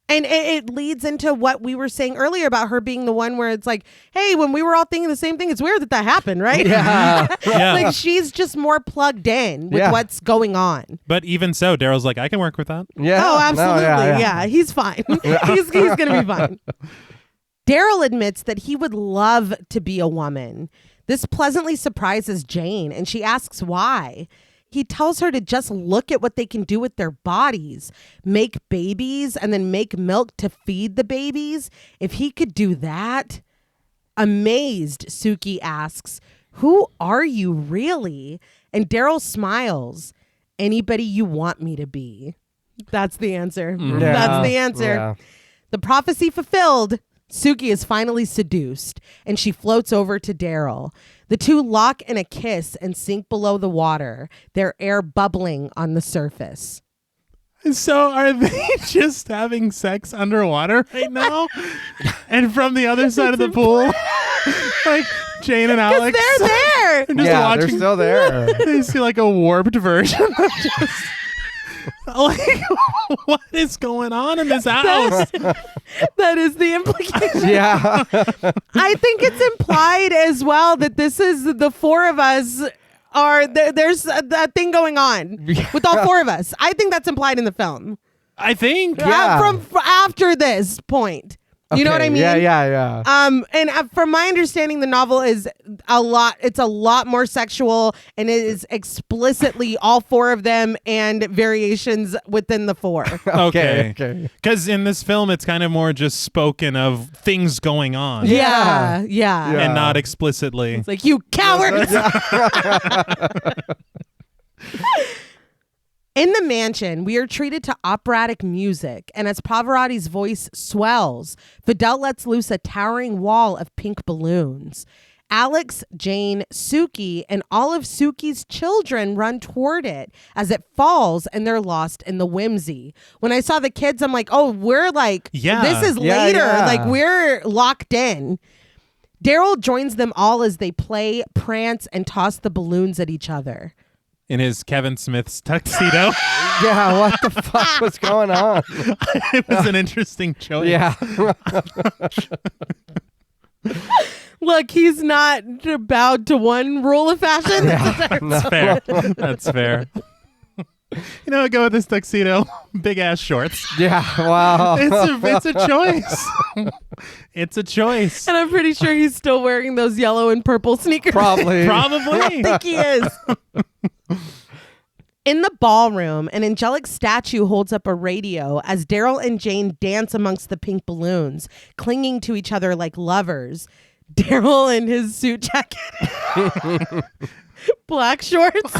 and it leads into what we were saying earlier about her being the one where it's like, hey, when we were all thinking the same thing, it's weird that happened, right? Yeah. Yeah. Like, she's just more plugged in with what's going on. But even so, Daryl's like, I can work with that. Yeah. Oh, absolutely. No, yeah, he's fine. he's going to be fine. Daryl admits that he would love to be a woman. This pleasantly surprises Jane, and she asks why. He tells her to just look at what they can do with their bodies, make babies, and then make milk to feed the babies. If he could do that. Amazed, Suki asks, "Who are you really?" And Daryl smiles. "Anybody you want me to be." That's the answer. Yeah. That's the answer. Yeah. The prophecy fulfilled. Suki is finally seduced, and she floats over to Daryl. The two lock in a kiss and sink below the water, their air bubbling on the surface. So are they just having sex underwater right now? And from the other side of the pool, like Jane and Alex, They're there. just Yeah, watching. they're still there. They see like a warped version of just like what is going on in this house? That is the implication. Yeah. I think it's implied as well that this is the four of us are there's that thing going on with all four of us. I think that's implied in the film. I think. Yeah. From after this point. You know what I mean? Yeah. And from my understanding, the novel is it's a lot more sexual, and it is explicitly all four of them and variations within the four. Okay. Because in this film, it's kind of more just spoken of things going on. Yeah. And not explicitly. It's like, you cowards. In the mansion, we are treated to operatic music, and as Pavarotti's voice swells, Fidel lets loose a towering wall of pink balloons. Alex, Jane, Suki, and all of Suki's children run toward it as it falls, and they're lost in the whimsy. When I saw the kids, I'm like, oh, we're like, this is later. Yeah. Like, we're locked in. Daryl joins them all as they play, prance, and toss the balloons at each other. In his Kevin Smith's tuxedo. Yeah, what the fuck was going on? It was an interesting choice. Yeah. Look, he's not bowed to one rule of fashion. That's fair. That's fair. You know, go with this tuxedo, big ass shorts. Yeah, wow. It's a choice. It's a choice. And I'm pretty sure he's still wearing those yellow and purple sneakers. Probably. I think he is. In the ballroom, an angelic statue holds up a radio as Daryl and Jane dance amongst the pink balloons, clinging to each other like lovers. Daryl in his suit jacket, black shorts,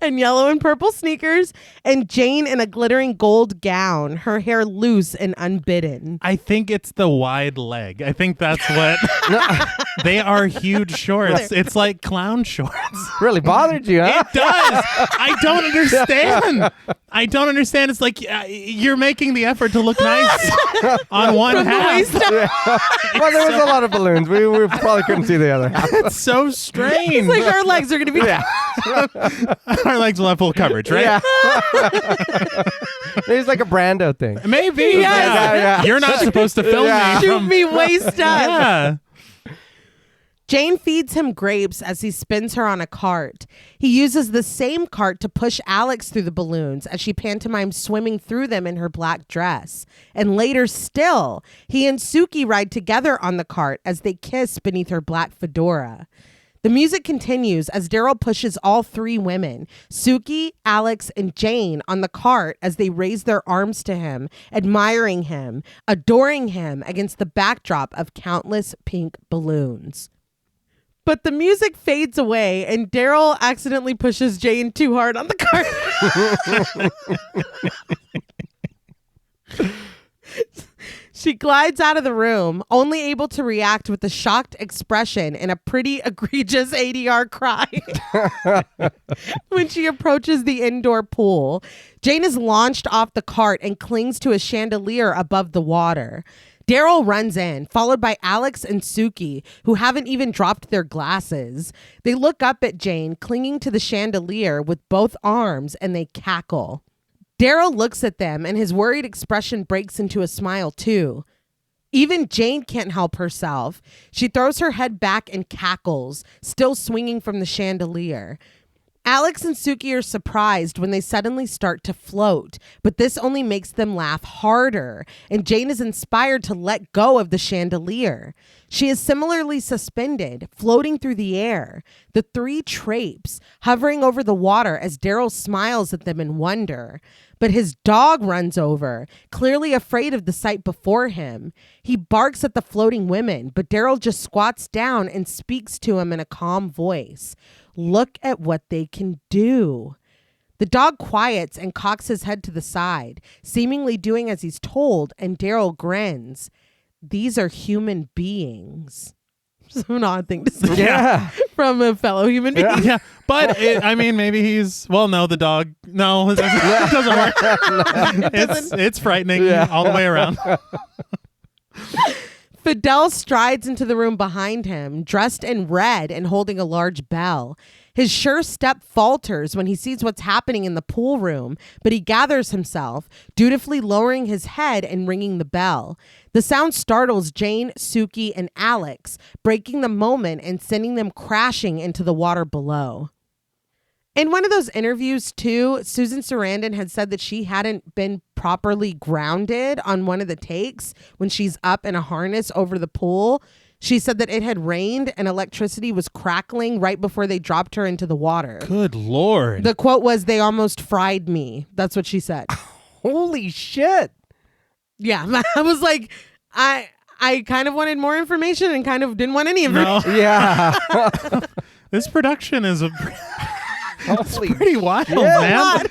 and yellow and purple sneakers, and Jane in a glittering gold gown, her hair loose and unbidden. I think it's the wide leg. I think that's what they are. Huge shorts. It's like clown shorts. Really bothered you, huh? It does. I don't understand. I don't understand. It's like you're making the effort to look nice on one From the half. waist up. Well, there was a lot of balloons. We probably couldn't see the other half. It's so strange. It's like our legs are going to be... Yeah. Our legs will have full coverage, right? Yeah. It's like a Brando thing. Maybe. Yes. Yeah. You're not supposed to film Yeah. me. Shoot From, me waist up. yeah. Jane feeds him grapes as he spins her on a cart. He uses the same cart to push Alex through the balloons as she pantomimes swimming through them in her black dress. And later still, he and Suki ride together on the cart as they kiss beneath her black fedora. The music continues as Daryl pushes all three women, Suki, Alex, and Jane, on the cart as they raise their arms to him, admiring him, adoring him against the backdrop of countless pink balloons. But the music fades away and Daryl accidentally pushes Jane too hard on the cart. She glides out of the room, only able to react with a shocked expression and a pretty egregious ADR cry. When she approaches the indoor pool, Jane is launched off the cart and clings to a chandelier above the water. Daryl runs in, followed by Alex and Suki, who haven't even dropped their glasses. They look up at Jane, clinging to the chandelier with both arms, and they cackle. Daryl looks at them, and his worried expression breaks into a smile, too. Even Jane can't help herself. She throws her head back and cackles, still swinging from the chandelier. Alex and Suki are surprised when they suddenly start to float, but this only makes them laugh harder, and Jane is inspired to let go of the chandelier. She is similarly suspended, floating through the air. The three traipse, hovering over the water as Daryl smiles at them in wonder. But his dog runs over, clearly afraid of the sight before him. He barks at the floating women, but Daryl just squats down and speaks to him in a calm voice. Look at what they can do. The dog quiets and cocks his head to the side, seemingly doing as he's told, and Daryl grins. These are human beings. It's an odd thing to say. Yeah. From a fellow human being. Yeah, but maybe he's. Well, no, the dog. No, it doesn't work. It's frightening all the way around. Fidel strides into the room behind him, dressed in red and holding a large bell. His sure step falters when he sees what's happening in the pool room, but he gathers himself, dutifully lowering his head and ringing the bell. The sound startles Jane, Suki, and Alex, breaking the moment and sending them crashing into the water below. In one of those interviews, too, Susan Sarandon had said that she hadn't been properly grounded on one of the takes when she's up in a harness over the pool. She said that it had rained and electricity was crackling right before they dropped her into the water. Good Lord. The quote was, "They almost fried me." That's what she said. Holy shit. Yeah, I was like, I kind of wanted more information and kind of didn't want any of it. No. Yeah. This production is Holy pretty wild, shit. man.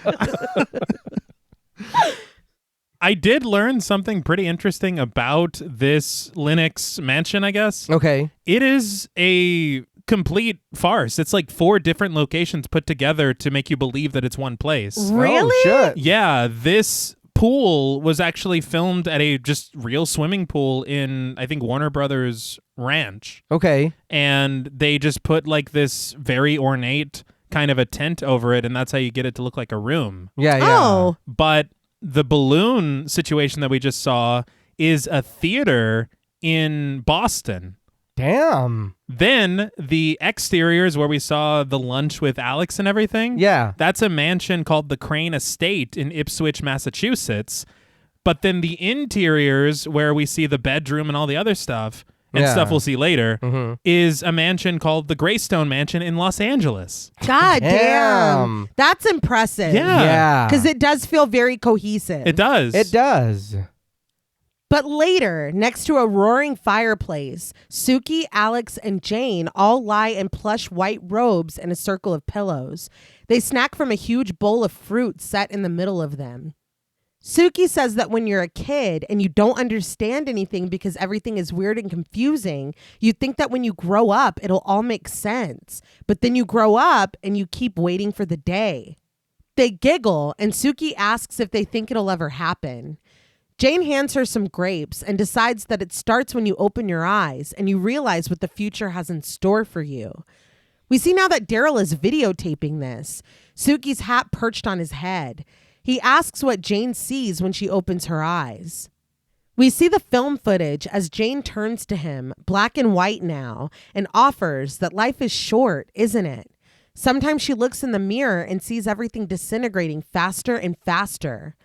I did learn something pretty interesting about this Linux mansion, I guess. Okay. It is a complete farce. It's like 4 different locations put together to make you believe that it's one place. Really? Oh, shit. Yeah, this pool was actually filmed at a just real swimming pool in, I think, Warner Brothers Ranch. Okay. And they just put like this very ornate kind of a tent over it, and that's how you get it to look like a room. Yeah, yeah. Oh. But the balloon situation that we just saw is a theater in Boston. Damn. Then the exteriors where we saw the lunch with Alex and everything. Yeah. That's a mansion called the Crane Estate in Ipswich, Massachusetts. But then the interiors where we see the bedroom and all the other stuff and Yeah. stuff we'll see later is a mansion called the Greystone Mansion in Los Angeles. God damn. Damn. That's impressive. Yeah. Yeah. Because it does feel very cohesive. It does. It does. But later, next to a roaring fireplace, Suki, Alex, and Jane all lie in plush white robes in a circle of pillows. They snack from a huge bowl of fruit set in the middle of them. Suki says that when you're a kid and you don't understand anything because everything is weird and confusing, you think that when you grow up, it'll all make sense. But then you grow up and you keep waiting for the day. They giggle, and Suki asks if they think it'll ever happen. Jane hands her some grapes and decides that it starts when you open your eyes and you realize what the future has in store for you. We see now that Daryl is videotaping this, Suki's hat perched on his head. He asks what Jane sees when she opens her eyes. We see the film footage as Jane turns to him, black and white now, and offers that life is short, isn't it? Sometimes she looks in the mirror and sees everything disintegrating faster and faster.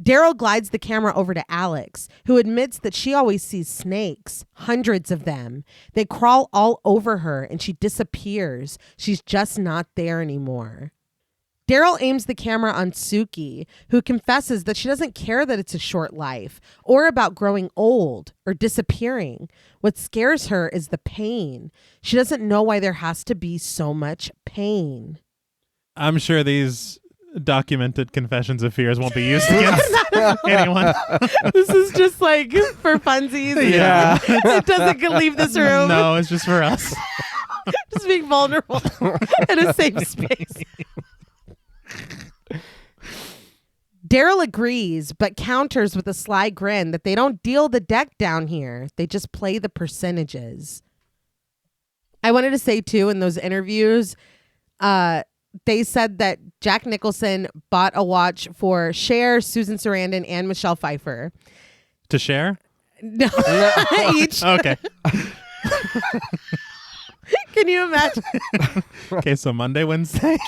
Daryl glides the camera over to Alex, who admits that she always sees snakes, hundreds of them. They crawl all over her and she disappears. She's just not there anymore. Daryl aims the camera on Suki, who confesses that she doesn't care that it's a short life or about growing old or disappearing. What scares her is the pain. She doesn't know why there has to be so much pain. I'm sure these documented confessions of fears won't be used against anyone. This is just like for funsies. Yeah. It doesn't leave this room. No, it's just for us. Just being vulnerable in a safe space. Daryl agrees, but counters with a sly grin that they don't deal the deck down here. They just play the percentages. I wanted to say, too, in those interviews, they said that Jack Nicholson bought a watch for Cher, Susan Sarandon, and Michelle Pfeiffer. To share? No, each. Okay. Can you imagine? Okay, so Monday, Wednesday.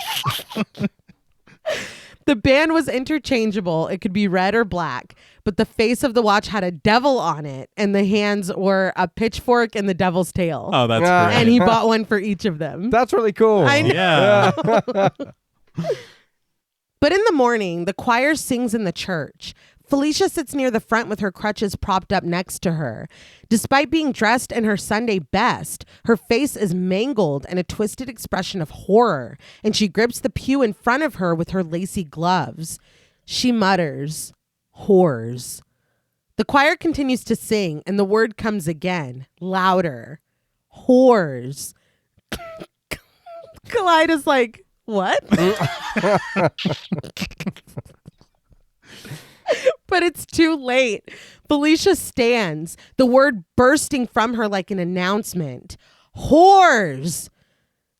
The band was interchangeable. It could be red or black, but the face of the watch had a devil on it, and the hands were a pitchfork and the devil's tail. Oh, that's Yeah. great. And he bought one for each of them. That's really cool. I know. Yeah. But in the morning, the choir sings in the church. Felicia sits near the front with her crutches propped up next to her. Despite being dressed in her Sunday best, her face is mangled and a twisted expression of horror, and she grips the pew in front of her with her lacy gloves. She mutters, "Whores." The choir continues to sing, and the word comes again, louder. Whores. Clyde is like, what? But it's too late. Felicia stands, the word bursting from her like an announcement. Whores!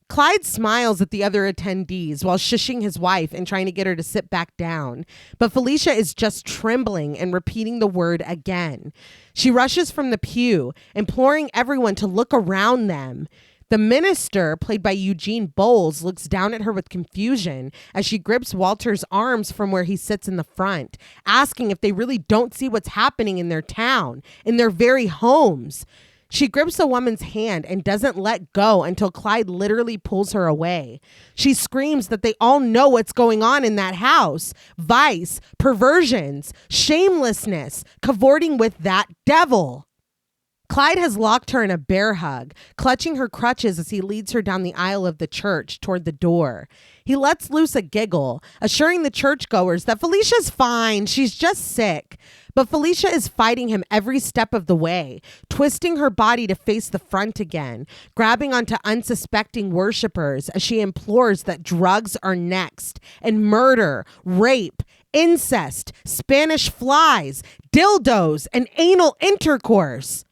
Clyde smiles at the other attendees while shushing his wife and trying to get her to sit back down. But Felicia is just trembling and repeating the word again. She rushes from the pew, imploring everyone to look around them. The minister, played by Eugene Bowles, looks down at her with confusion as she grips Walter's arms from where he sits in the front, asking if they really don't see what's happening in their town, in their very homes. She grips the woman's hand and doesn't let go until Clyde literally pulls her away. She screams that they all know what's going on in that house. Vice, perversions, shamelessness, cavorting with that devil. Clyde has locked her in a bear hug, clutching her crutches as he leads her down the aisle of the church toward the door. He lets loose a giggle, assuring the churchgoers that Felicia's fine, she's just sick. But Felicia is fighting him every step of the way, twisting her body to face the front again, grabbing onto unsuspecting worshipers as she implores that drugs are next, and murder, rape, incest, Spanish flies, dildos, and anal intercourse.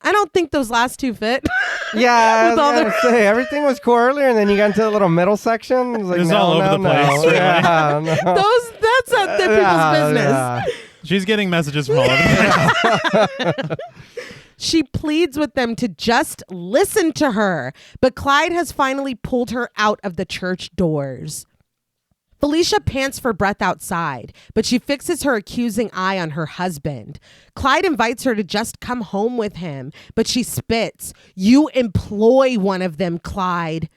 I don't think those last two fit. Yeah, I was gonna say, everything was cool earlier, and then you got into the little middle section. It was like, It was all over the place. No. Yeah, no. That's not people's business. Yeah. She's getting messages from all over the place. She pleads with them to just listen to her, but Clyde has finally pulled her out of the church doors. Felicia pants for breath outside, but she fixes her accusing eye on her husband. Clyde invites her to just come home with him, but she spits. "You employ one of them, Clyde."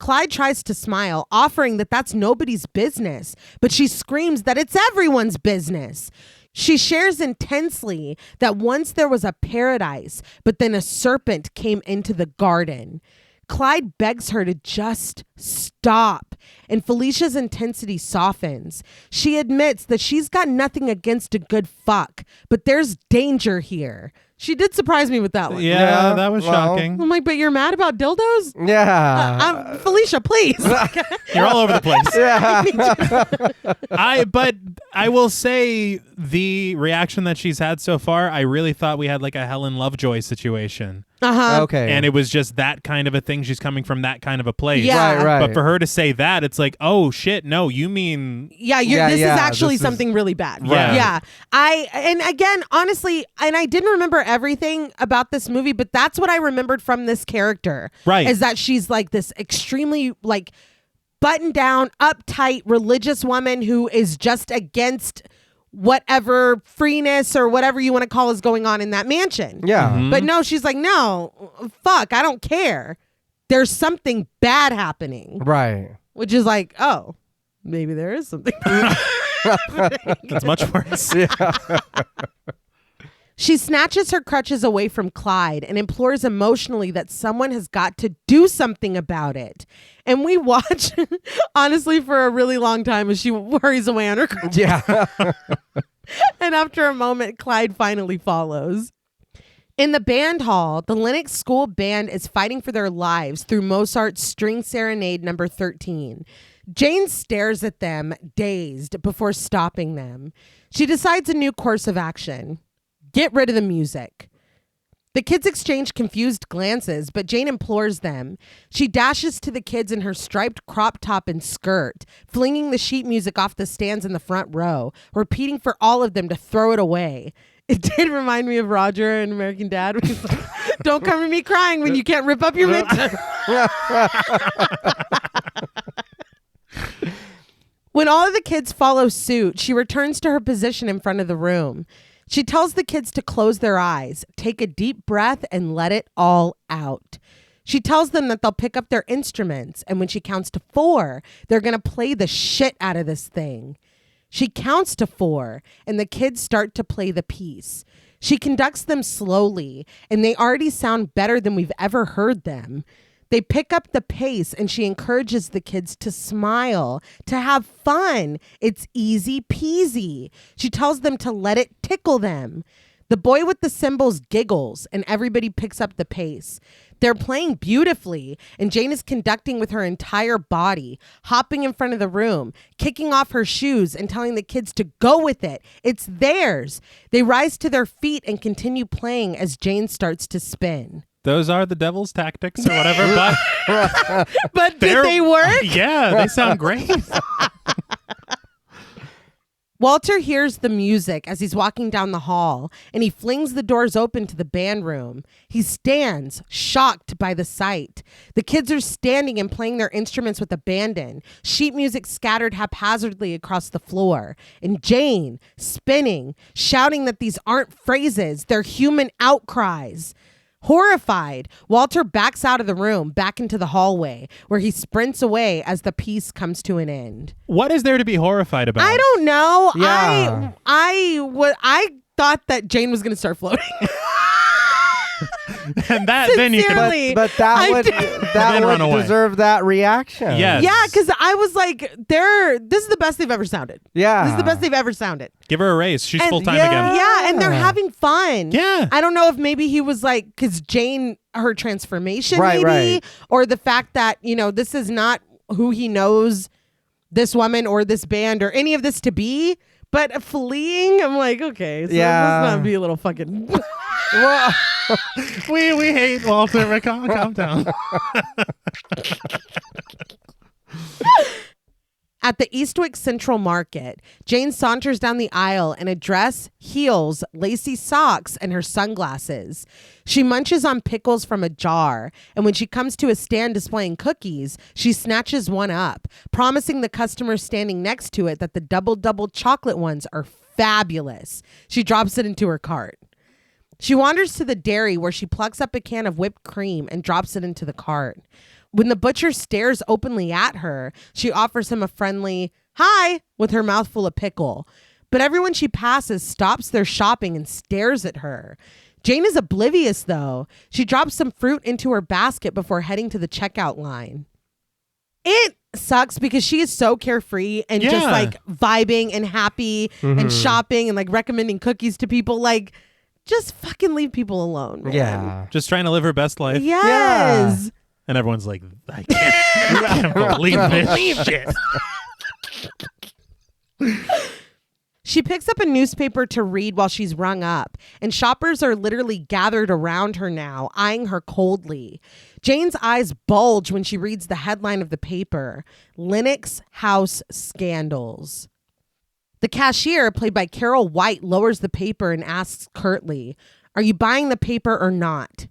Clyde tries to smile, offering that that's nobody's business, but she screams that it's everyone's business. She shares intensely that once there was a paradise, but then a serpent came into the garden. Clyde begs her to just stop, and Felicia's intensity softens. She admits that she's got nothing against a good fuck, but there's danger here. She did surprise me with that one. Yeah, that was shocking. I'm like, but you're mad about dildos? Yeah. Felicia, please. You're all over the place. Yeah. But I will say the reaction that she's had so far, I really thought we had like a Helen Lovejoy situation. Uh-huh. Okay. And it was just that kind of a thing. She's coming from that kind of a place. Yeah. Right. But for her to say that, it's like, oh shit, no, you mean Yeah, this is actually something really bad. Right. Yeah. And again, honestly, and I didn't remember everything about this movie, but that's what I remembered from this character. Right. Is that she's like this extremely like buttoned down, uptight, religious woman who is just against whatever freeness or whatever you want to call is going on in that mansion. Yeah. Mhm. But no, she's like, no, fuck, I don't care. There's something bad happening. Right. Which is like, oh, maybe there is something bad. it's much worse? She snatches her crutches away from Clyde and implores emotionally that someone has got to do something about it. And we watch, honestly, for a really long time as she worries away on her crutches. Yeah. And after a moment, Clyde finally follows. In the band hall, the Lennox School Band is fighting for their lives through Mozart's String Serenade number 13. Jane stares at them, dazed, before stopping them. She decides a new course of action. Get rid of the music. The kids exchange confused glances, but Jane implores them. She dashes to the kids in her striped crop top and skirt, flinging the sheet music off the stands in the front row, repeating for all of them to throw it away. It did remind me of Roger in American Dad. When he's like, don't come to me crying when you can't rip up your midterm. When all of the kids follow suit, she returns to her position in front of the room. She tells the kids to close their eyes, take a deep breath, and let it all out. She tells them that they'll pick up their instruments, and when she counts to 4, they're going to play the shit out of this thing. She counts to 4, and the kids start to play the piece. She conducts them slowly, and they already sound better than we've ever heard them. They pick up the pace, and she encourages the kids to smile, to have fun. It's easy peasy. She tells them to let it tickle them. The boy with the cymbals giggles, and everybody picks up the pace. They're playing beautifully, and Jane is conducting with her entire body, hopping in front of the room, kicking off her shoes, and telling the kids to go with it. It's theirs. They rise to their feet and continue playing as Jane starts to spin. Those are the devil's tactics or whatever, But did they work? Yeah, they sound great. Walter hears the music as he's walking down the hall, and he flings the doors open to the band room. He stands, shocked by the sight. The kids are standing and playing their instruments with abandon, sheet music scattered haphazardly across the floor, and Jane, spinning, shouting that these aren't phrases, they're human outcries. Horrified, Walter backs out of the room, back into the hallway, where he sprints away as the piece comes to an end. What is there to be horrified about? I don't know. Yeah. I thought that Jane was going to start floating. And then you can... Sincerely. But that would run away. deserve that reaction. Yes. Yeah, because I was like, this is the best they've ever sounded. Yeah. This is the best they've ever sounded. Give her a raise. She's And- full-time yeah. again. Yeah, and they're having fun. Yeah. I don't know if maybe he was like, because Jane, her transformation, Right, maybe, right. or the fact that, this is not who he knows this woman or this band or any of this to be. But fleeing, I'm like, okay, so let's not be a little fucking... Well, We hate Walter. Calm down. At the Eastwick Central Market, Jane saunters down the aisle in a dress, heels, lacy socks, and her sunglasses. She munches on pickles from a jar, and when she comes to a stand displaying cookies, she snatches one up, promising the customer standing next to it that the double chocolate ones are fabulous. She drops it into her cart. She wanders to the dairy where she plucks up a can of whipped cream and drops it into the cart. When the butcher stares openly at her, she offers him a friendly hi with her mouth full of pickle. But everyone she passes stops their shopping and stares at her. Jane is oblivious, though. She drops some fruit into her basket before heading to the checkout line. It sucks because she is so carefree and just like vibing and happy and shopping and like recommending cookies to people. Like, just fucking leave people alone, man. yeah. Just trying to live her best life. Yes. And everyone's like, I can't believe this shit. She picks up a newspaper to read while she's rung up, and shoppers are literally gathered around her now, eyeing her coldly. Jane's eyes bulge when she reads the headline of the paper, Lennox House Scandals. The cashier, played by Carol White, lowers the paper and asks curtly, "Are you buying the paper or not?"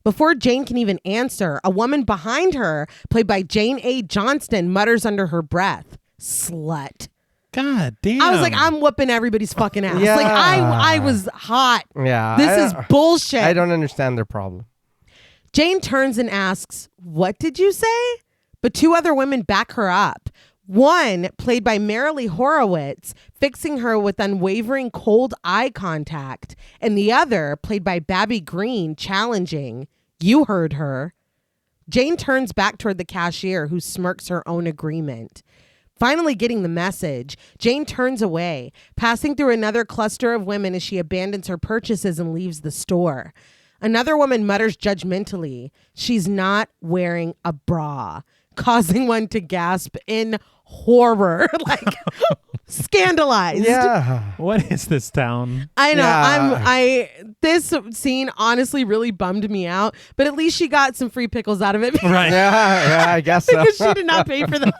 Before Jane can even answer, a woman behind her, played by Jane A. Johnston, mutters under her breath, "Slut." God damn. I was like, I'm whooping everybody's fucking ass. Yeah. Like, I was hot. Yeah. This is bullshit. I don't understand their problem. Jane turns and asks, "What did you say?" But two other women back her up. One, played by Marilee Horowitz, fixing her with unwavering cold eye contact. And the other, played by Babby Green, challenging, "You heard her." Jane turns back toward the cashier, who smirks her own agreement. Finally getting the message, Jane turns away, passing through another cluster of women as she abandons her purchases and leaves the store. Another woman mutters judgmentally, "She's not wearing a bra," causing one to gasp in horror, like scandalized. Yeah. What is this town? I know. Yeah. This scene honestly really bummed me out, but at least she got some free pickles out of it. Right. Yeah, I guess so. Because she did not pay for those.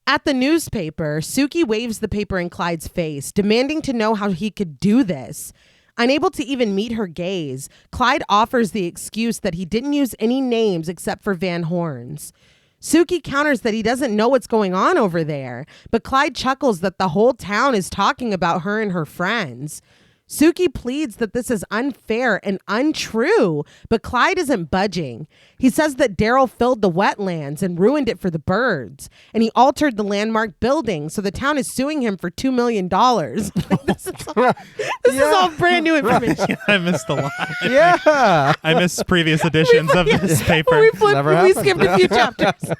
At the newspaper, Suki waves the paper in Clyde's face, demanding to know how he could do this. Unable to even meet her gaze, Clyde offers the excuse that he didn't use any names except for Van Horn's. Suki counters that he doesn't know what's going on over there, but Clyde chuckles that the whole town is talking about her and her friends. Suki pleads that this is unfair and untrue, but Clyde isn't budging. He says that Daryl filled the wetlands and ruined it for the birds, and he altered the landmark building, so the town is suing him for $2 million. This is all brand new information. I missed a lot. Yeah. I missed previous editions of this paper. We Never skipped a few chapters.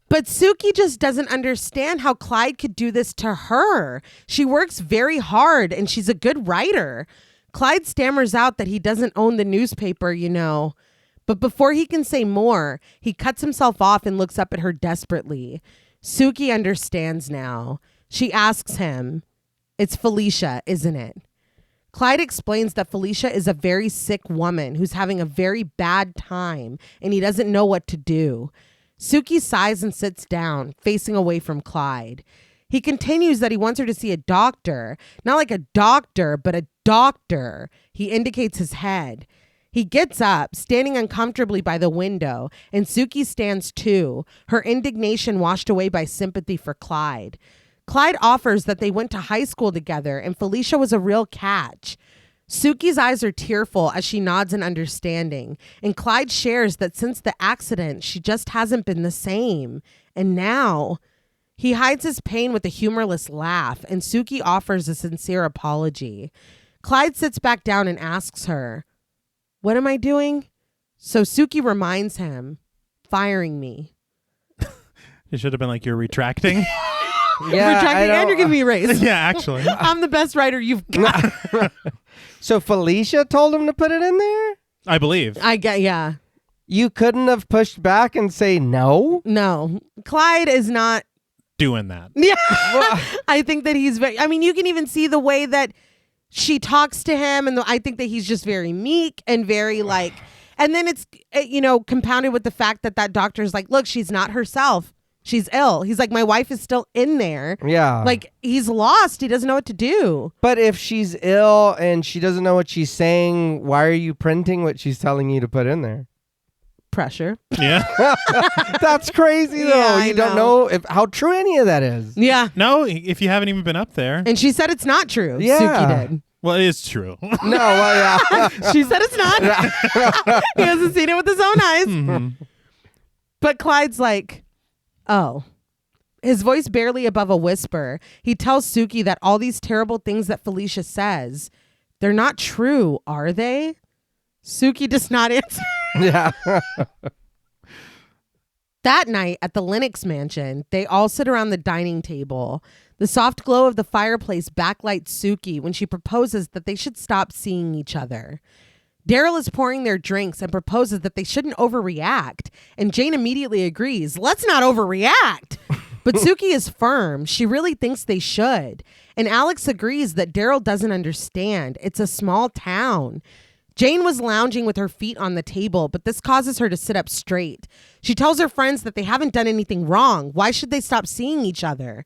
But Suki just doesn't understand how Clyde could do this to her. She works very hard and she's a good writer. Clyde stammers out that he doesn't own the newspaper, But before he can say more, he cuts himself off and looks up at her desperately. Suki understands now. She asks him, "It's Felicia, isn't it?" Clyde explains that Felicia is a very sick woman who's having a very bad time and he doesn't know what to do. Suki sighs and sits down, facing away from Clyde. He continues that he wants her to see a doctor. Not like a doctor, but a doctor. He indicates his head. He gets up, standing uncomfortably by the window, and Suki stands too, her indignation washed away by sympathy for Clyde. Clyde offers that they went to high school together, and Felicia was a real catch. Suki's eyes are tearful as she nods in understanding, and Clyde shares that since the accident, she just hasn't been the same. And now He hides his pain with a humorless laugh, and Suki offers a sincere apology. Clyde sits back down and asks her, "What am I doing?" So Suki reminds him, "Firing me." It should have been like, you're retracting. Yeah, Retracting, and you're giving me a raise. Yeah, actually. I'm the best writer you've got. So Felicia told him to put it in there? I believe. Yeah. You couldn't have pushed back and say no? No. Clyde is not. Doing that. Yeah. I think that he's very, I mean, you can even see the way that she talks to him. And I think that he's just very meek and very like, and then it's, compounded with the fact that doctor's like, look, she's not herself. She's ill. He's like, my wife is still in there. Yeah. Like, he's lost. He doesn't know what to do. But if she's ill and she doesn't know what she's saying, why are you printing what she's telling you to put in there? Pressure. Yeah. That's crazy, though. Yeah, You don't know how true any of that is. Yeah. No, if you haven't even been up there. And she said it's not true. Yeah. Suki did. Well, it is true. No, well, yeah. She said it's not. He hasn't seen it with his own eyes. Mm-hmm. But Clyde's like, oh. His voice barely above a whisper. He tells Suki that all these terrible things that Felicia says, they're not true, are they? Suki does not answer. Yeah. That night at the Lennox mansion, they all sit around the dining table. The soft glow of the fireplace backlights Suki when she proposes that they should stop seeing each other. Daryl is pouring their drinks and proposes that they shouldn't overreact. And Jane immediately agrees, let's not overreact. But Suki is firm. She really thinks they should. And Alex agrees that Daryl doesn't understand. It's a small town. Jane was lounging with her feet on the table, but this causes her to sit up straight. She tells her friends that they haven't done anything wrong. Why should they stop seeing each other?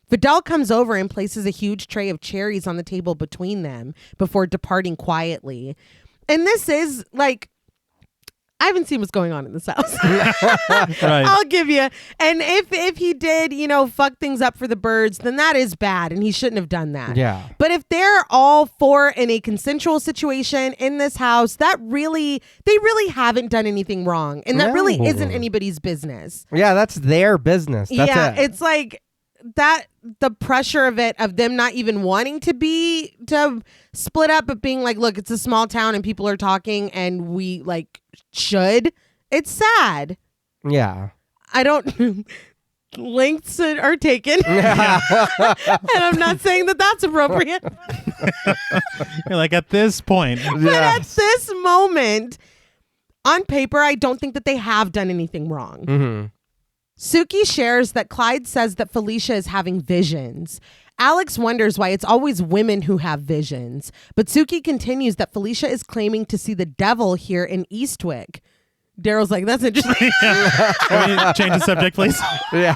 Vidal comes over and places a huge tray of cherries on the table between them before departing quietly. And this is like, I haven't seen what's going on in this house. Right. I'll give you. And if he did, fuck things up for the birds, then that is bad and he shouldn't have done that. Yeah. But if they're all four in a consensual situation in this house, they really haven't done anything wrong. And that really isn't anybody's business. Yeah, that's their business. That's it. It's like that, the pressure of them not even wanting to split up, but being like, look, it's a small town and people are talking and we should. It's sad. Yeah. I don't lengths are taken. And I'm not saying that that's appropriate. You're like, at this point. But at this moment, on paper, I don't think that they have done anything wrong. Mm-hmm. Suki shares that Clyde says that Felicia is having visions. Alex wonders why it's always women who have visions. But Suki continues that Felicia is claiming to see the devil here in Eastwick. Daryl's like, that's interesting. Can you change the subject, please? Yeah.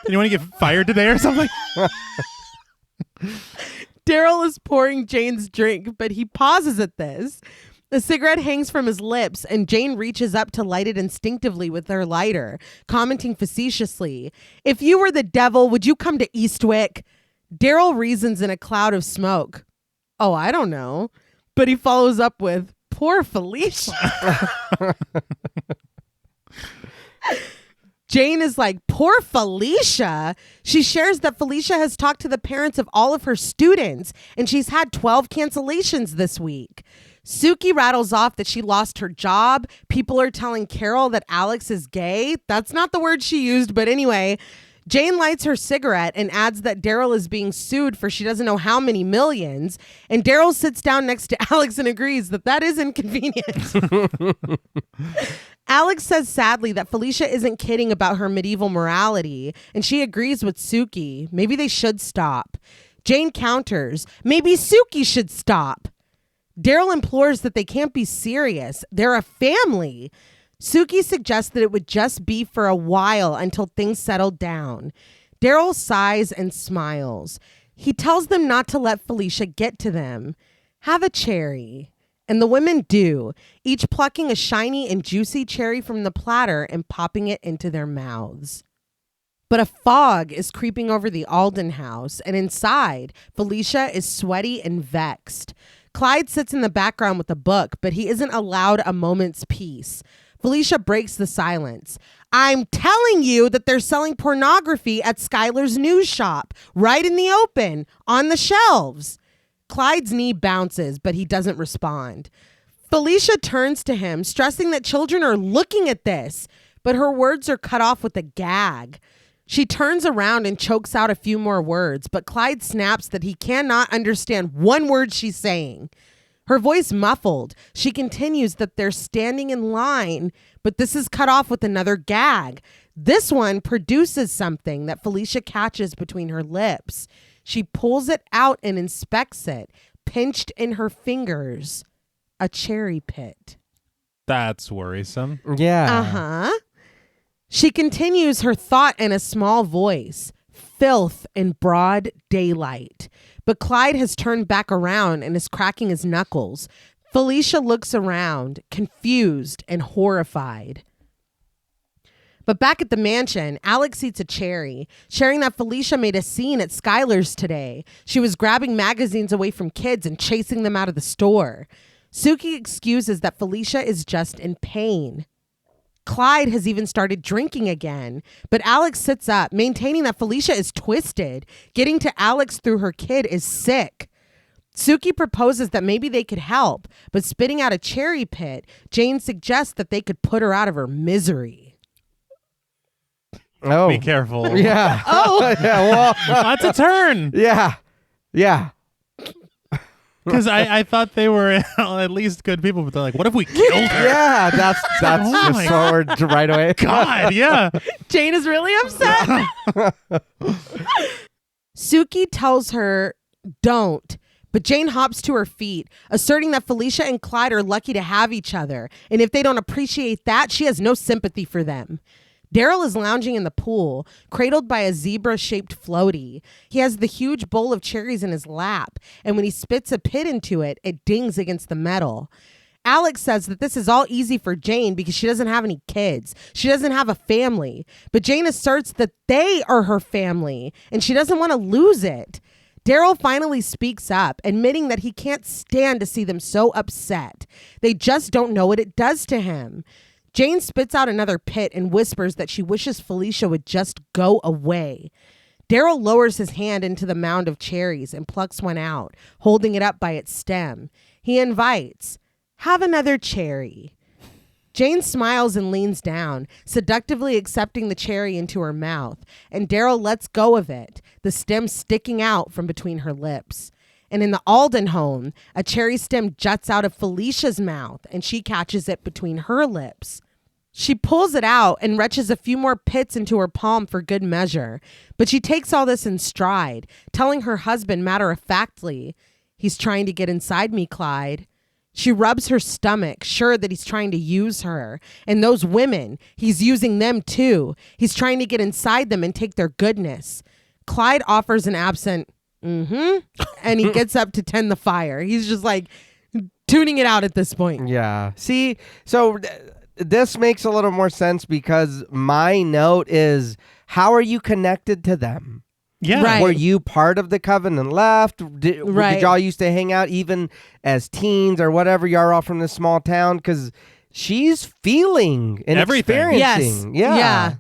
You want to get fired today or something? Daryl is pouring Jane's drink, but he pauses at this. The cigarette hangs from his lips, and Jane reaches up to light it instinctively with her lighter, commenting facetiously, if you were the devil, would you come to Eastwick? Daryl reasons in a cloud of smoke. Oh, I don't know. But he follows up with, poor Felicia. Jane is like, poor Felicia. She shares that Felicia has talked to the parents of all of her students, and she's had 12 cancellations this week. Suki rattles off that she lost her job. People are telling Carol that Alex is gay. That's not the word she used, but anyway. Jane lights her cigarette and adds that Daryl is being sued for she doesn't know how many millions. And Daryl sits down next to Alex and agrees that is inconvenient. Alex says sadly that Felicia isn't kidding about her medieval morality, and she agrees with Suki. Maybe they should stop. Jane counters, maybe Suki should stop. Daryl implores that they can't be serious. They're a family. Suki suggests that it would just be for a while until things settle down. Daryl sighs and smiles. He tells them not to let Felicia get to them. Have a cherry. And the women do, each plucking a shiny and juicy cherry from the platter and popping it into their mouths. But a fog is creeping over the Alden house, and inside, Felicia is sweaty and vexed. Clyde sits in the background with a book, but he isn't allowed a moment's peace. Felicia breaks the silence. I'm telling you that they're selling pornography at Skylar's news shop, right in the open, on the shelves. Clyde's knee bounces, but he doesn't respond. Felicia turns to him, stressing that children are looking at this, but her words are cut off with a gag. She turns around and chokes out a few more words, but Clyde snaps that he cannot understand one word she's saying. Her voice muffled, she continues that they're standing in line, but this is cut off with another gag. This one produces something that Felicia catches between her lips. She pulls it out and inspects it, pinched in her fingers. A cherry pit. That's worrisome. Yeah. Uh-huh. She continues her thought in a small voice. Filth in broad daylight. But Clyde has turned back around and is cracking his knuckles. Felicia looks around, confused and horrified. But back at the mansion, Alex eats a cherry, sharing that Felicia made a scene at Skylar's today. She was grabbing magazines away from kids and chasing them out of the store. Suki excuses that Felicia is just in pain. Clyde has even started drinking again, but Alex sits up, maintaining that Felicia is twisted. Getting to Alex through her kid is sick. Suki proposes that maybe they could help, but spitting out a cherry pit, Jane suggests that they could put her out of her misery. Oh. Be careful. Yeah. Oh. Yeah, well, That's a turn. yeah. Yeah. Because I thought they were at least good people, but they're like, what if we killed her? Yeah, that's Oh just my forward right away. God, yeah. Jane is really upset. Suki tells her, don't. But Jane hops to her feet, asserting that Felicia and Clyde are lucky to have each other. And if they don't appreciate that, she has no sympathy for them. Daryl is lounging in the pool, cradled by a zebra-shaped floaty. He has the huge bowl of cherries in his lap, and when he spits a pit into it, it dings against the metal. Alex says that this is all easy for Jane because she doesn't have any kids. She doesn't have a family. But Jane asserts that they are her family, and she doesn't want to lose it. Daryl finally speaks up, admitting that he can't stand to see them so upset. They just don't know what it does to him. Jane spits out another pit and whispers that she wishes Felicia would just go away. Daryl lowers his hand into the mound of cherries and plucks one out, holding it up by its stem. He invites, "Have another cherry." Jane smiles and leans down, seductively accepting the cherry into her mouth, and Daryl lets go of it, the stem sticking out from between her lips. And in the Alden home, a cherry stem juts out of Felicia's mouth, and she catches it between her lips. She pulls it out and retches a few more pits into her palm for good measure, but she takes all this in stride, telling her husband matter-of-factly, "He's trying to get inside me, Clyde." She rubs her stomach, sure that he's trying to use her. And those women, he's using them too. He's trying to get inside them and take their goodness. Clyde offers an absent, and he gets up to tend the fire. He's just like tuning it out at this point. Yeah. See, so this makes a little more sense because my note is, how are you connected to them? Yeah. Right. Were you part of the Covenant left? Did y'all used to hang out even as teens or whatever? You're all from this small town? Because she's feeling and Everything. experiencing. Yes. Yeah.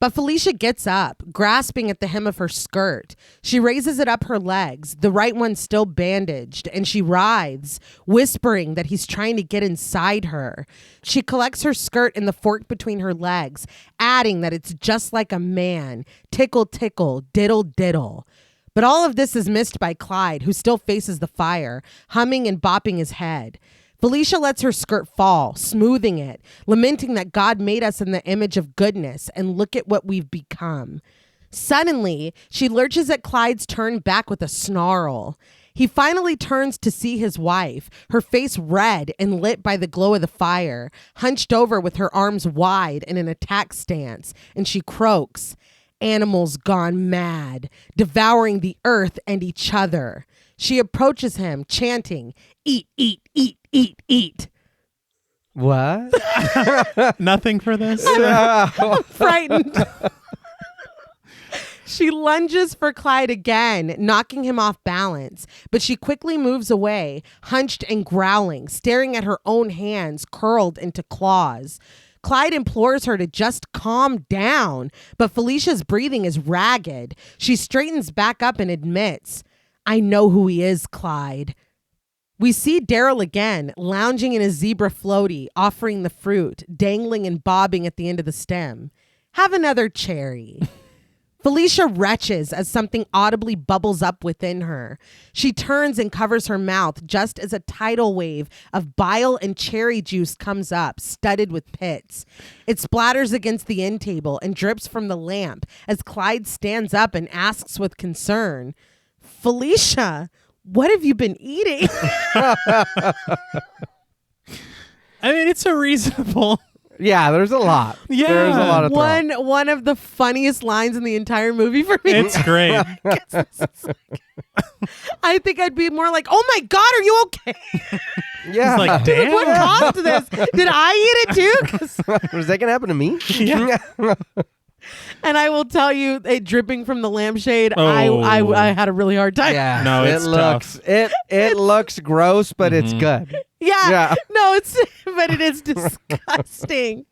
But Felicia gets up, grasping at the hem of her skirt. She raises it up her legs, the right one still bandaged, and she writhes, whispering that he's trying to get inside her. She collects her skirt in the fork between her legs, adding that it's just like a man. Tickle, tickle, diddle, diddle. But all of this is missed by Clyde, who still faces the fire, humming and bopping his head. Felicia lets her skirt fall, smoothing it, lamenting that God made us in the image of goodness, and look at what we've become. Suddenly, she lurches at Clyde's turn back with a snarl. He finally turns to see his wife, her face red and lit by the glow of the fire, hunched over with her arms wide in an attack stance, and she croaks, "Animals gone mad, devouring the earth and each other." She approaches him, chanting, "Eat, eat, eat, eat, eat." What? Nothing for this? I'm frightened. She lunges for Clyde again, knocking him off balance, but she quickly moves away, hunched and growling, staring at her own hands curled into claws. Clyde implores her to just calm down, but Felicia's breathing is ragged. She straightens back up and admits, "I know who he is, Clyde." We see Daryl again, lounging in his zebra floaty, offering the fruit, dangling and bobbing at the end of the stem. "Have another cherry." Felicia retches as something audibly bubbles up within her. She turns and covers her mouth just as a tidal wave of bile and cherry juice comes up, studded with pits. It splatters against the end table and drips from the lamp as Clyde stands up and asks with concern, "Felicia, what have you been eating?" I mean, it's a reasonable... Yeah, there's a lot. Yeah. There's a lot of throw. One of the funniest lines in the entire movie for me. It's great. I think I'd be more like, "Oh my God, are you okay?" Yeah. It's like, damn. What caused this? Did I eat it too? 'Cause- Was that going to happen to me? Yeah. And I will tell you, it dripping from the lampshade, Oh. I had a really hard time. Yeah. No, it's it looks it looks gross, but it's good. Yeah. No, but it is disgusting.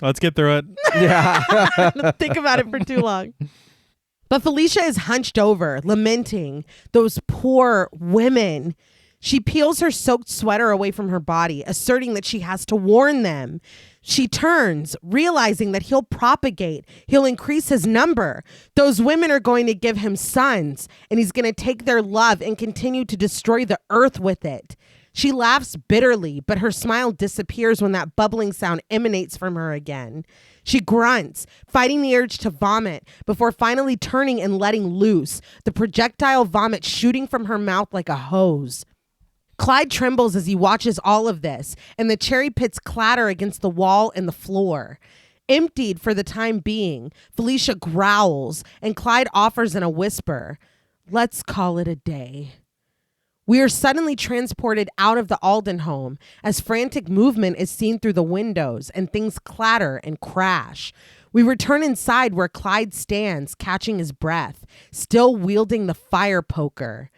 Let's get through it. Yeah. Think about it for too long. But Felicia is hunched over, lamenting those poor women. She peels her soaked sweater away from her body, asserting that she has to warn them. She turns, realizing that he'll propagate. He'll increase his number. Those women are going to give him sons, and he's going to take their love and continue to destroy the earth with it. She laughs bitterly, but her smile disappears when that bubbling sound emanates from her again. She grunts, fighting the urge to vomit, before finally turning and letting loose, the projectile vomit shooting from her mouth like a hose. Clyde trembles as he watches all of this, and the cherry pits clatter against the wall and the floor. Emptied for the time being, Felicia growls, and Clyde offers in a whisper, "Let's call it a day." We are suddenly transported out of the Alden home as frantic movement is seen through the windows and things clatter and crash. We return inside where Clyde stands, catching his breath, still wielding the fire poker.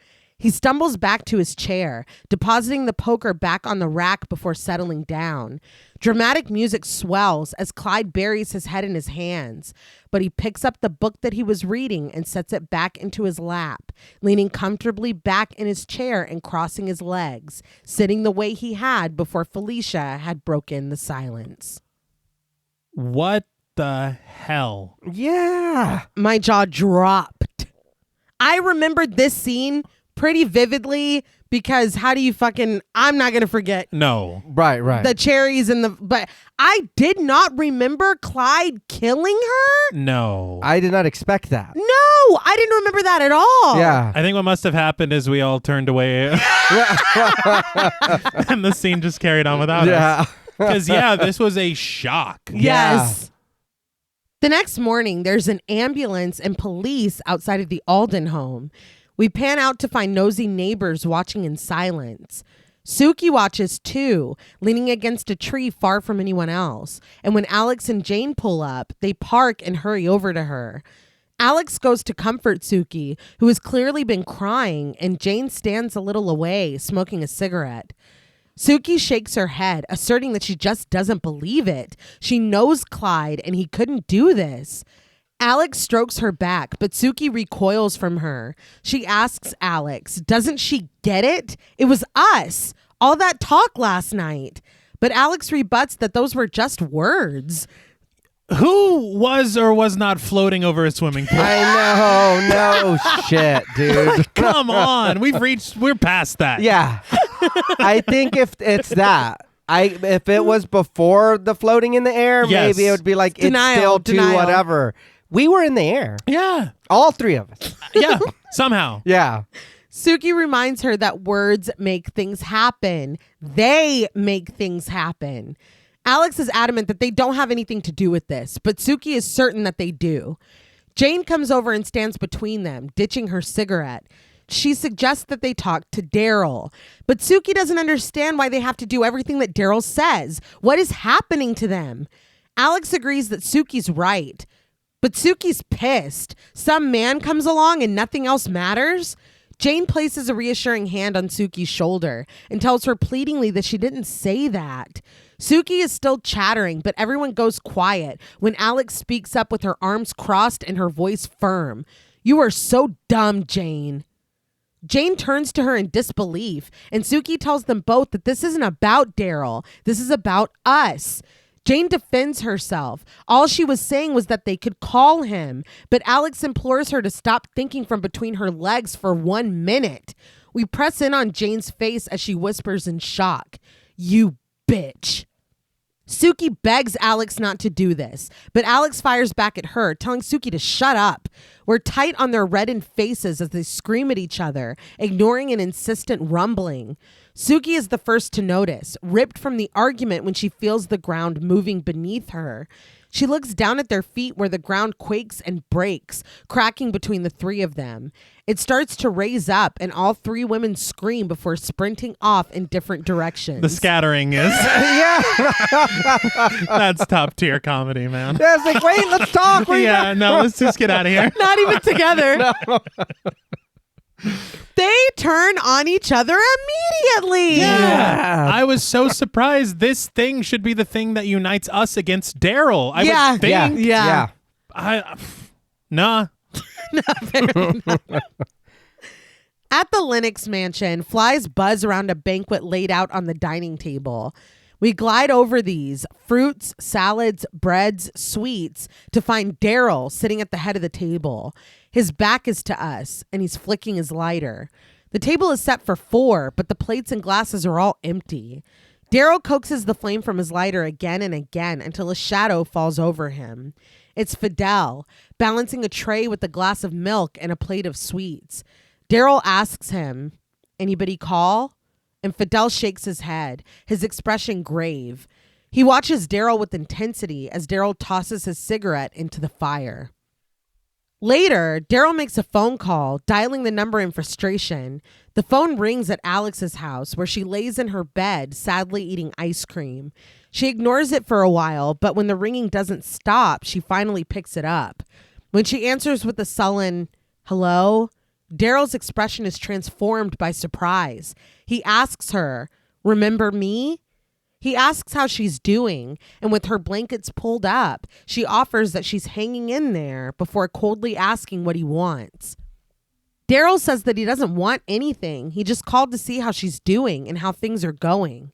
He stumbles back to his chair, depositing the poker back on the rack before settling down. Dramatic music swells as Clyde buries his head in his hands, but he picks up the book that he was reading and sets it back into his lap, leaning comfortably back in his chair and crossing his legs, sitting the way he had before Felicia had broken the silence. What the hell? Yeah. My jaw dropped. I remembered this scene pretty vividly because I'm not going to forget No. Right. the cherries but I did not remember Clyde killing her. No. I did not expect that. No, I didn't remember that at all. Yeah. I think what must have happened is we all turned away and the scene just carried on without Yeah. us. Because, this was a shock. Yes. The next morning, there's an ambulance and police outside of the Alden home. We pan out to find nosy neighbors watching in silence. Suki watches too, leaning against a tree far from anyone else. And when Alex and Jane pull up, they park and hurry over to her. Alex goes to comfort Suki, who has clearly been crying, and Jane stands a little away, smoking a cigarette. Suki shakes her head, asserting that she just doesn't believe it. She knows Clyde, and he couldn't do this. Alex strokes her back, but Suki recoils from her. She asks Alex, doesn't she get it? It was us. All that talk last night. But Alex rebuts that those were just words. Who was or was not floating over a swimming pool? I know. No shit, dude. Come on. We're past that. Yeah. I think if it's that. If it was before the floating in the air, Yes. maybe it would be like Denial, it's still too whatever. We were in the air. Yeah. All three of us. Yeah. Somehow. Yeah. Suki reminds her that words make things happen. They make things happen. Alex is adamant that they don't have anything to do with this, but Suki is certain that they do. Jane comes over and stands between them, ditching her cigarette. She suggests that they talk to Daryl, but Suki doesn't understand why they have to do everything that Daryl says. What is happening to them? Alex agrees that Suki's right. But Suki's pissed. Some man comes along and nothing else matters. Jane places a reassuring hand on Suki's shoulder and tells her pleadingly that she didn't say that. Suki is still chattering, but everyone goes quiet when Alex speaks up with her arms crossed and her voice firm. "You are so dumb, Jane." Jane turns to her in disbelief, and Suki tells them both that this isn't about Daryl. This is about us. Jane defends herself. All she was saying was that they could call him, but Alex implores her to stop thinking from between her legs for 1 minute. We press in on Jane's face as she whispers in shock, "You bitch." Suki begs Alex not to do this, but Alex fires back at her, telling Suki to shut up. We're tight on their reddened faces as they scream at each other, ignoring an insistent rumbling. Suki is the first to notice, ripped from the argument when she feels the ground moving beneath her. She looks down at their feet where the ground quakes and breaks, cracking between the three of them. It starts to raise up, and all three women scream before sprinting off in different directions. The scattering is... Yeah. That's top tier comedy, man. Yeah, it's like, wait, let's talk. Yeah, no, let's just get out of here. Not even together. They turn on each other immediately. Yeah. I was so surprised. This thing should be the thing that unites us against Daryl. I would think. Yeah. Nah. At the Lennox mansion, flies buzz around a banquet laid out on the dining table. We glide over these fruits, salads, breads, sweets to find Daryl sitting at the head of the table. His back is to us, and he's flicking his lighter. The table is set for 4, but the plates and glasses are all empty. Daryl coaxes the flame from his lighter again and again until a shadow falls over him. It's Fidel, balancing a tray with a glass of milk and a plate of sweets. Daryl asks him, "Anybody call?" And Fidel shakes his head, his expression grave. He watches Daryl with intensity as Daryl tosses his cigarette into the fire. Later, Daryl makes a phone call, dialing the number in frustration. The phone rings at Alex's house, where she lays in her bed, sadly eating ice cream. She ignores it for a while, but when the ringing doesn't stop, she finally picks it up. When she answers with a sullen, "Hello?" Daryl's expression is transformed by surprise. He asks her, "Remember me?" He asks how she's doing, and with her blankets pulled up, she offers that she's hanging in there before coldly asking what he wants. Daryl says that he doesn't want anything. He just called to see how she's doing and how things are going.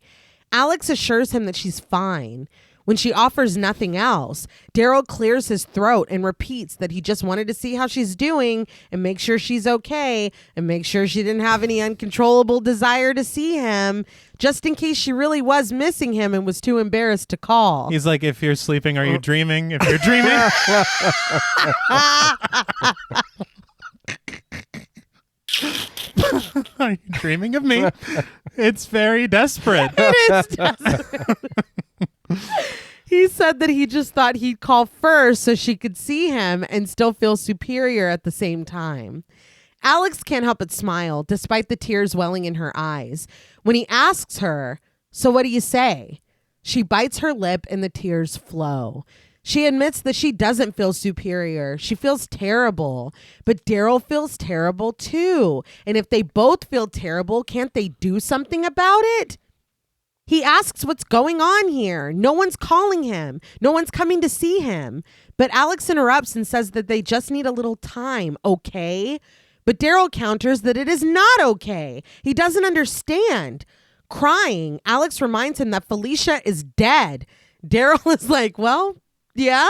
Alex assures him that she's fine. When she offers nothing else, Daryl clears his throat and repeats that he just wanted to see how she's doing and make sure she's okay and make sure she didn't have any uncontrollable desire to see him, just in case she really was missing him and was too embarrassed to call. He's like, "If you're sleeping, are you dreaming? If you're dreaming..." "Are you dreaming of me?" It's very desperate. It is desperate. He said that he just thought he'd call first so she could see him and still feel superior at the same time. Alex can't help but smile, despite the tears welling in her eyes. When he asks her, "So what do you say?" she bites her lip and the tears flow. She admits that she doesn't feel superior. She feels terrible. But Daryl feels terrible too. And if they both feel terrible, can't they do something about it? He asks what's going on here. No one's calling him. No one's coming to see him. But Alex interrupts and says that they just need a little time, okay? But Daryl counters that it is not okay. He doesn't understand. Crying, Alex reminds him that Felicia is dead. Daryl is like, "Well, yeah,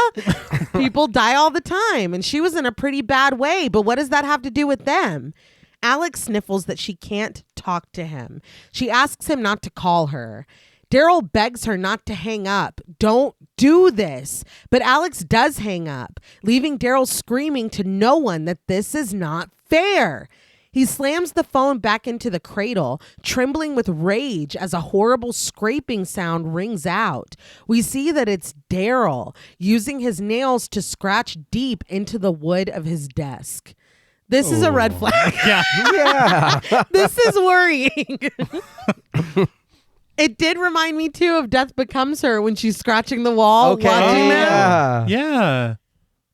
people die all the time. And she was in a pretty bad way. But what does that have to do with them?" Alex sniffles that she can't talk to him. She asks him not to call her. Daryl begs her not to hang up. "Don't do this." But Alex does hang up, leaving Daryl screaming to no one that this is not fair. He slams the phone back into the cradle, trembling with rage as a horrible scraping sound rings out. We see that it's Daryl using his nails to scratch deep into the wood of his desk. This is a red flag. Yeah. This is worrying. It did remind me too of Death Becomes Her when she's scratching the wall watching them. Yeah.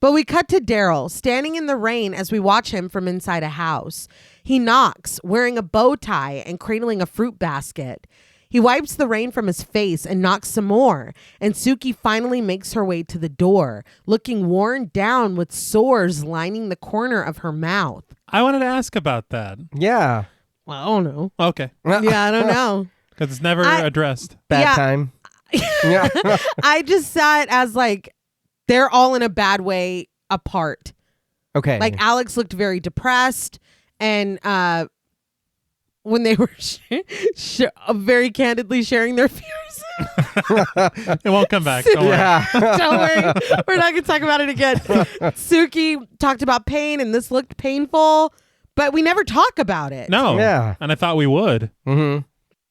But we cut to Daryl standing in the rain as we watch him from inside a house. He knocks, wearing a bow tie and cradling a fruit basket. He wipes the rain from his face and knocks some more, and Suki finally makes her way to the door, looking worn down with sores lining the corner of her mouth. I wanted to ask about that. Yeah. Well, I don't know. Okay. Yeah, I don't know. Because it's never addressed. Bad time. Yeah. I just saw it as like they're all in a bad way apart. Okay. Like Alex looked very depressed, and when they were very candidly sharing their fears. It won't come back. Don't worry. Yeah. Don't worry. We're not going to talk about it again. Suki talked about pain, and this looked painful, but we never talk about it. No. Yeah. And I thought we would. Mm-hmm.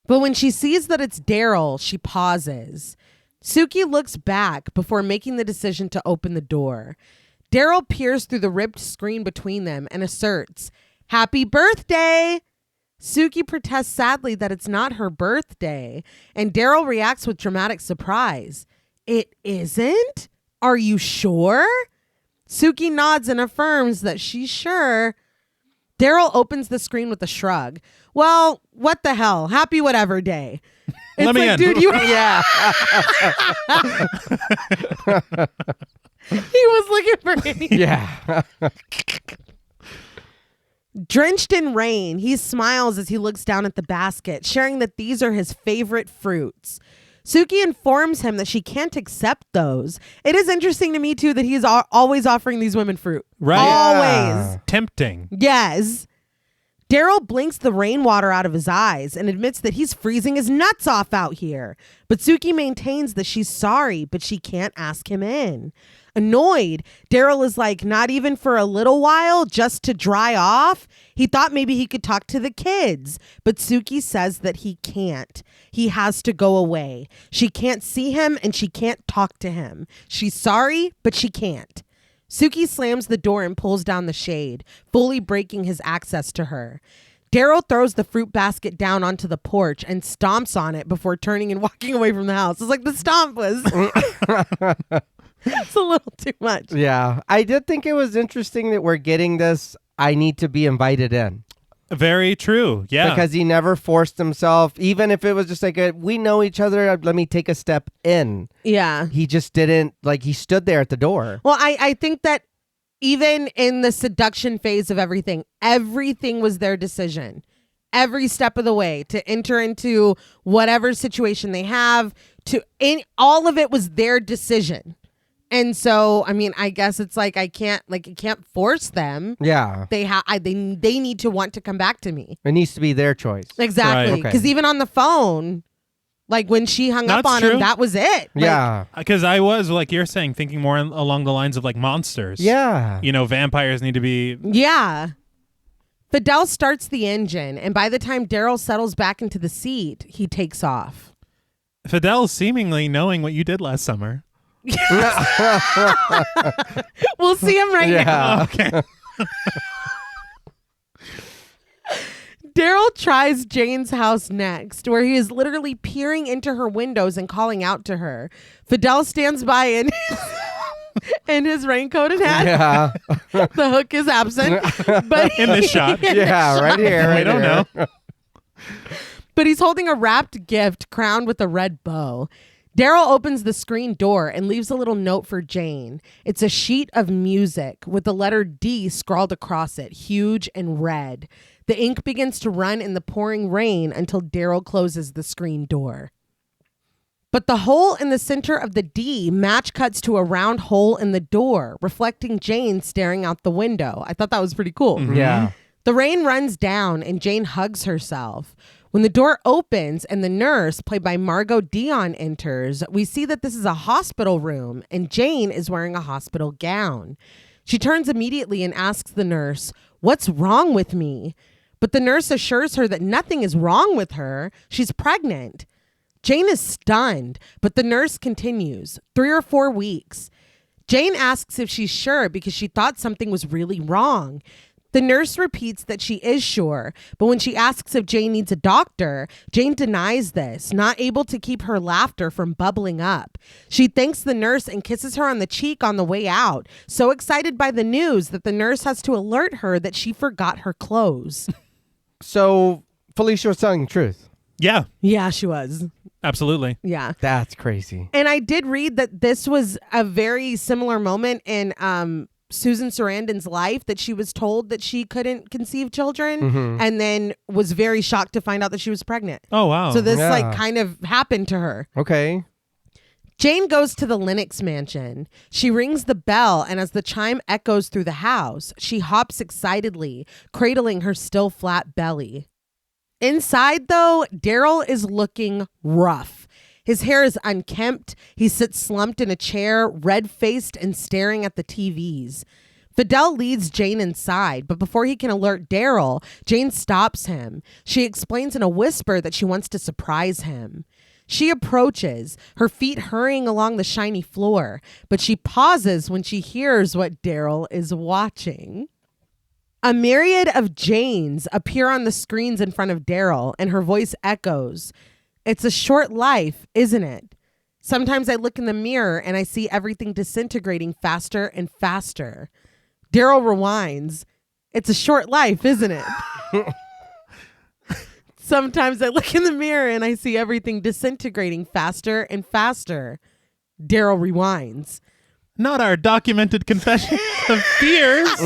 But when she sees that it's Daryl, she pauses. Suki looks back before making the decision to open the door. Daryl peers through the ripped screen between them and asserts, "Happy birthday!" Suki protests sadly that it's not her birthday, and Daryl reacts with dramatic surprise. "It isn't? Are you sure?" Suki nods and affirms that she's sure. Daryl opens the screen with a shrug. "Well, what the hell? Happy whatever day." It's Let me like, in. dude, you Yeah. he was looking for anything. Yeah. Drenched in rain, he smiles as he looks down at the basket, sharing that these are his favorite fruits. Suki informs him that she can't accept those. It is interesting to me, too, that he's always offering these women fruit. Right. Always. Tempting. Yes. Daryl blinks the rainwater out of his eyes and admits that he's freezing his nuts off out here. But Suki maintains that she's sorry, but she can't ask him in. Annoyed, Daryl is like, "Not even for a little while, just to dry off?" He thought maybe he could talk to the kids, but Suki says that he can't. He has to go away. She can't see him and she can't talk to him. She's sorry, but she can't. Suki slams the door and pulls down the shade, fully breaking his access to her. Daryl throws the fruit basket down onto the porch and stomps on it before turning and walking away from the house. It's like the stomp was... It's a little too much. Yeah. I did think it was interesting that we're getting this, I need to be invited in. Very true. Yeah. Because he never forced himself, even if it was just like, we know each other, let me take a step in. Yeah. He just didn't, like, he stood there at the door. Well, I think that even in the seduction phase of everything was their decision. Every step of the way to enter into whatever situation they have, all of it was their decision. And so, I mean, I guess it's like I can't force them. Yeah. They need to want to come back to me. It needs to be their choice. Exactly. Right. Because even on the phone, like when she hung up on him, that was it. Yeah. Because I was, like you're saying, thinking more along the lines of like monsters. Yeah. You know, vampires need to be... Yeah. Fidel starts the engine, and by the time Daryl settles back into the seat, he takes off. Fidel seemingly knowing what you did last summer. We'll see him right now. Okay. Daryl tries Jane's house next, where he is literally peering into her windows and calling out to her. Fidel stands by in his raincoat and hat. Yeah. The hook is absent. But In this shot. Yeah, right here. Right We don't here. know. But he's holding a wrapped gift crowned with a red bow. Daryl opens the screen door and leaves a little note for Jane. It's a sheet of music with the letter D scrawled across it, huge and red. The ink begins to run in the pouring rain until Daryl closes the screen door. But the hole in the center of the D match cuts to a round hole in the door, reflecting Jane staring out the window. I thought that was pretty cool. Mm-hmm. Yeah. The rain runs down and Jane hugs herself. When the door opens and the nurse, played by Margot Dion, enters, we see that this is a hospital room and Jane is wearing a hospital gown. She turns immediately and asks the nurse, "What's wrong with me?" But the nurse assures her that nothing is wrong with her. She's pregnant. Jane is stunned, but the nurse continues, 3 or 4 weeks. Jane asks if she's sure because she thought something was really wrong. The nurse repeats that she is sure, but when she asks if Jane needs a doctor, Jane denies this, not able to keep her laughter from bubbling up. She thanks the nurse and kisses her on the cheek on the way out, so excited by the news that the nurse has to alert her that she forgot her clothes. So Felicia was telling the truth. Yeah, Yeah, she was. absolutely. Yeah. That's crazy. And I did read that this was a very similar moment in Susan Sarandon's life, that she was told that she couldn't conceive children and then was very shocked to find out that she was pregnant. Oh, wow. So this Yeah. like kind of happened to her. Okay. Jane goes to the Lennox mansion. She rings the bell, and as the chime echoes through the house, she hops excitedly, cradling her still flat belly. Inside, though, Daryl is looking rough. His hair is unkempt. He sits slumped in a chair, red-faced and staring at the TVs. Fidel leads Jane inside, but before he can alert Daryl, Jane stops him. She explains in a whisper that she wants to surprise him. She approaches, her feet hurrying along the shiny floor, but she pauses when she hears what Daryl is watching. A myriad of Janes appear on the screens in front of Daryl, and her voice echoes. It's a short life, isn't it? Sometimes I look in the mirror and I see everything disintegrating faster and faster. Daryl rewinds. It's a short life, isn't it? Sometimes I look in the mirror and I see everything disintegrating faster and faster. Daryl rewinds. Not our documented confessions of fears.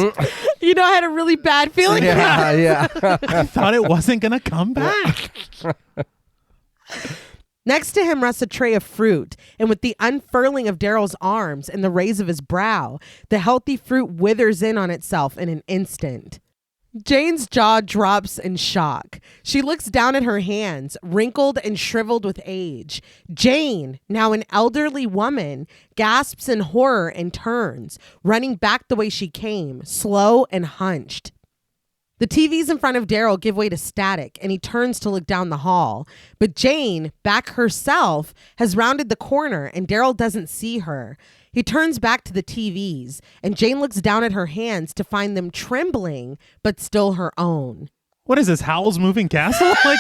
You know, I had a really bad feeling. Yeah. I thought it wasn't going to come back. Next to him rests a tray of fruit, and with the unfurling of Daryl's arms and the raise of his brow, the healthy fruit withers in on itself in an instant. Jane's jaw drops in shock. She looks down at her hands, wrinkled and shriveled with age. Jane, now an elderly woman, gasps in horror and turns, running back the way she came, slow and hunched. The TVs in front of Daryl give way to static, and he turns to look down the hall. But Jane, back herself, has rounded the corner, and Daryl doesn't see her. He turns back to the TVs, and Jane looks down at her hands to find them trembling, but still her own. What is this, Howl's Moving Castle? Like,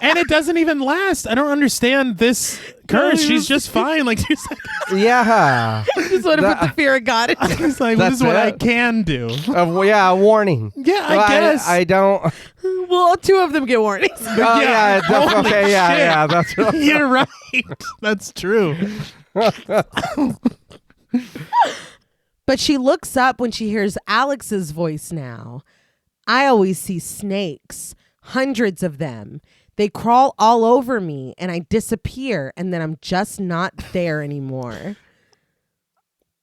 and it doesn't even last. I don't understand this curse. She's just fine. Like, she's like, Yeah. Just want to put the fear of God in. she's like, this is what I can do. Yeah, a warning. Yeah, I guess. I don't. Well, two of them get warnings. Oh, yeah. Holy Okay, shit. yeah. That's what. You're right. That's true. But she looks up when she hears Alex's voice now. I always see snakes, hundreds of them. They crawl all over me and I disappear, and then I'm just not there anymore.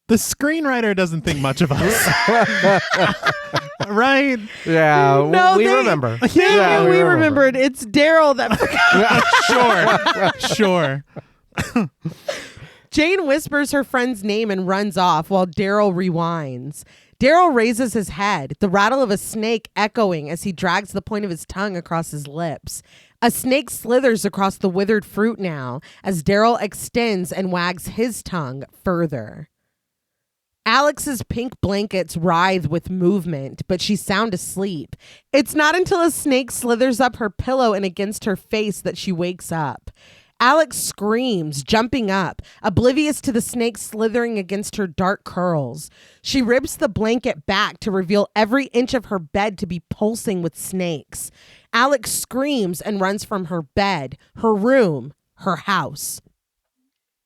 The screenwriter doesn't think much of us. Right? Yeah, No, we they- remember. Yeah, we remembered. It's Daryl that Sure. Jane whispers her friend's name and runs off while Daryl rewinds. Daryl raises his head, the rattle of a snake echoing as he drags the point of his tongue across his lips. A snake slithers across the withered fruit now as Daryl extends and wags his tongue further. Alex's pink blankets writhe with movement, but she's sound asleep. It's not until a snake slithers up her pillow and against her face that she wakes up. Alex screams, jumping up, oblivious to the snake slithering against her dark curls. She rips the blanket back to reveal every inch of her bed to be pulsing with snakes. Alex screams and runs from her bed, her room, her house.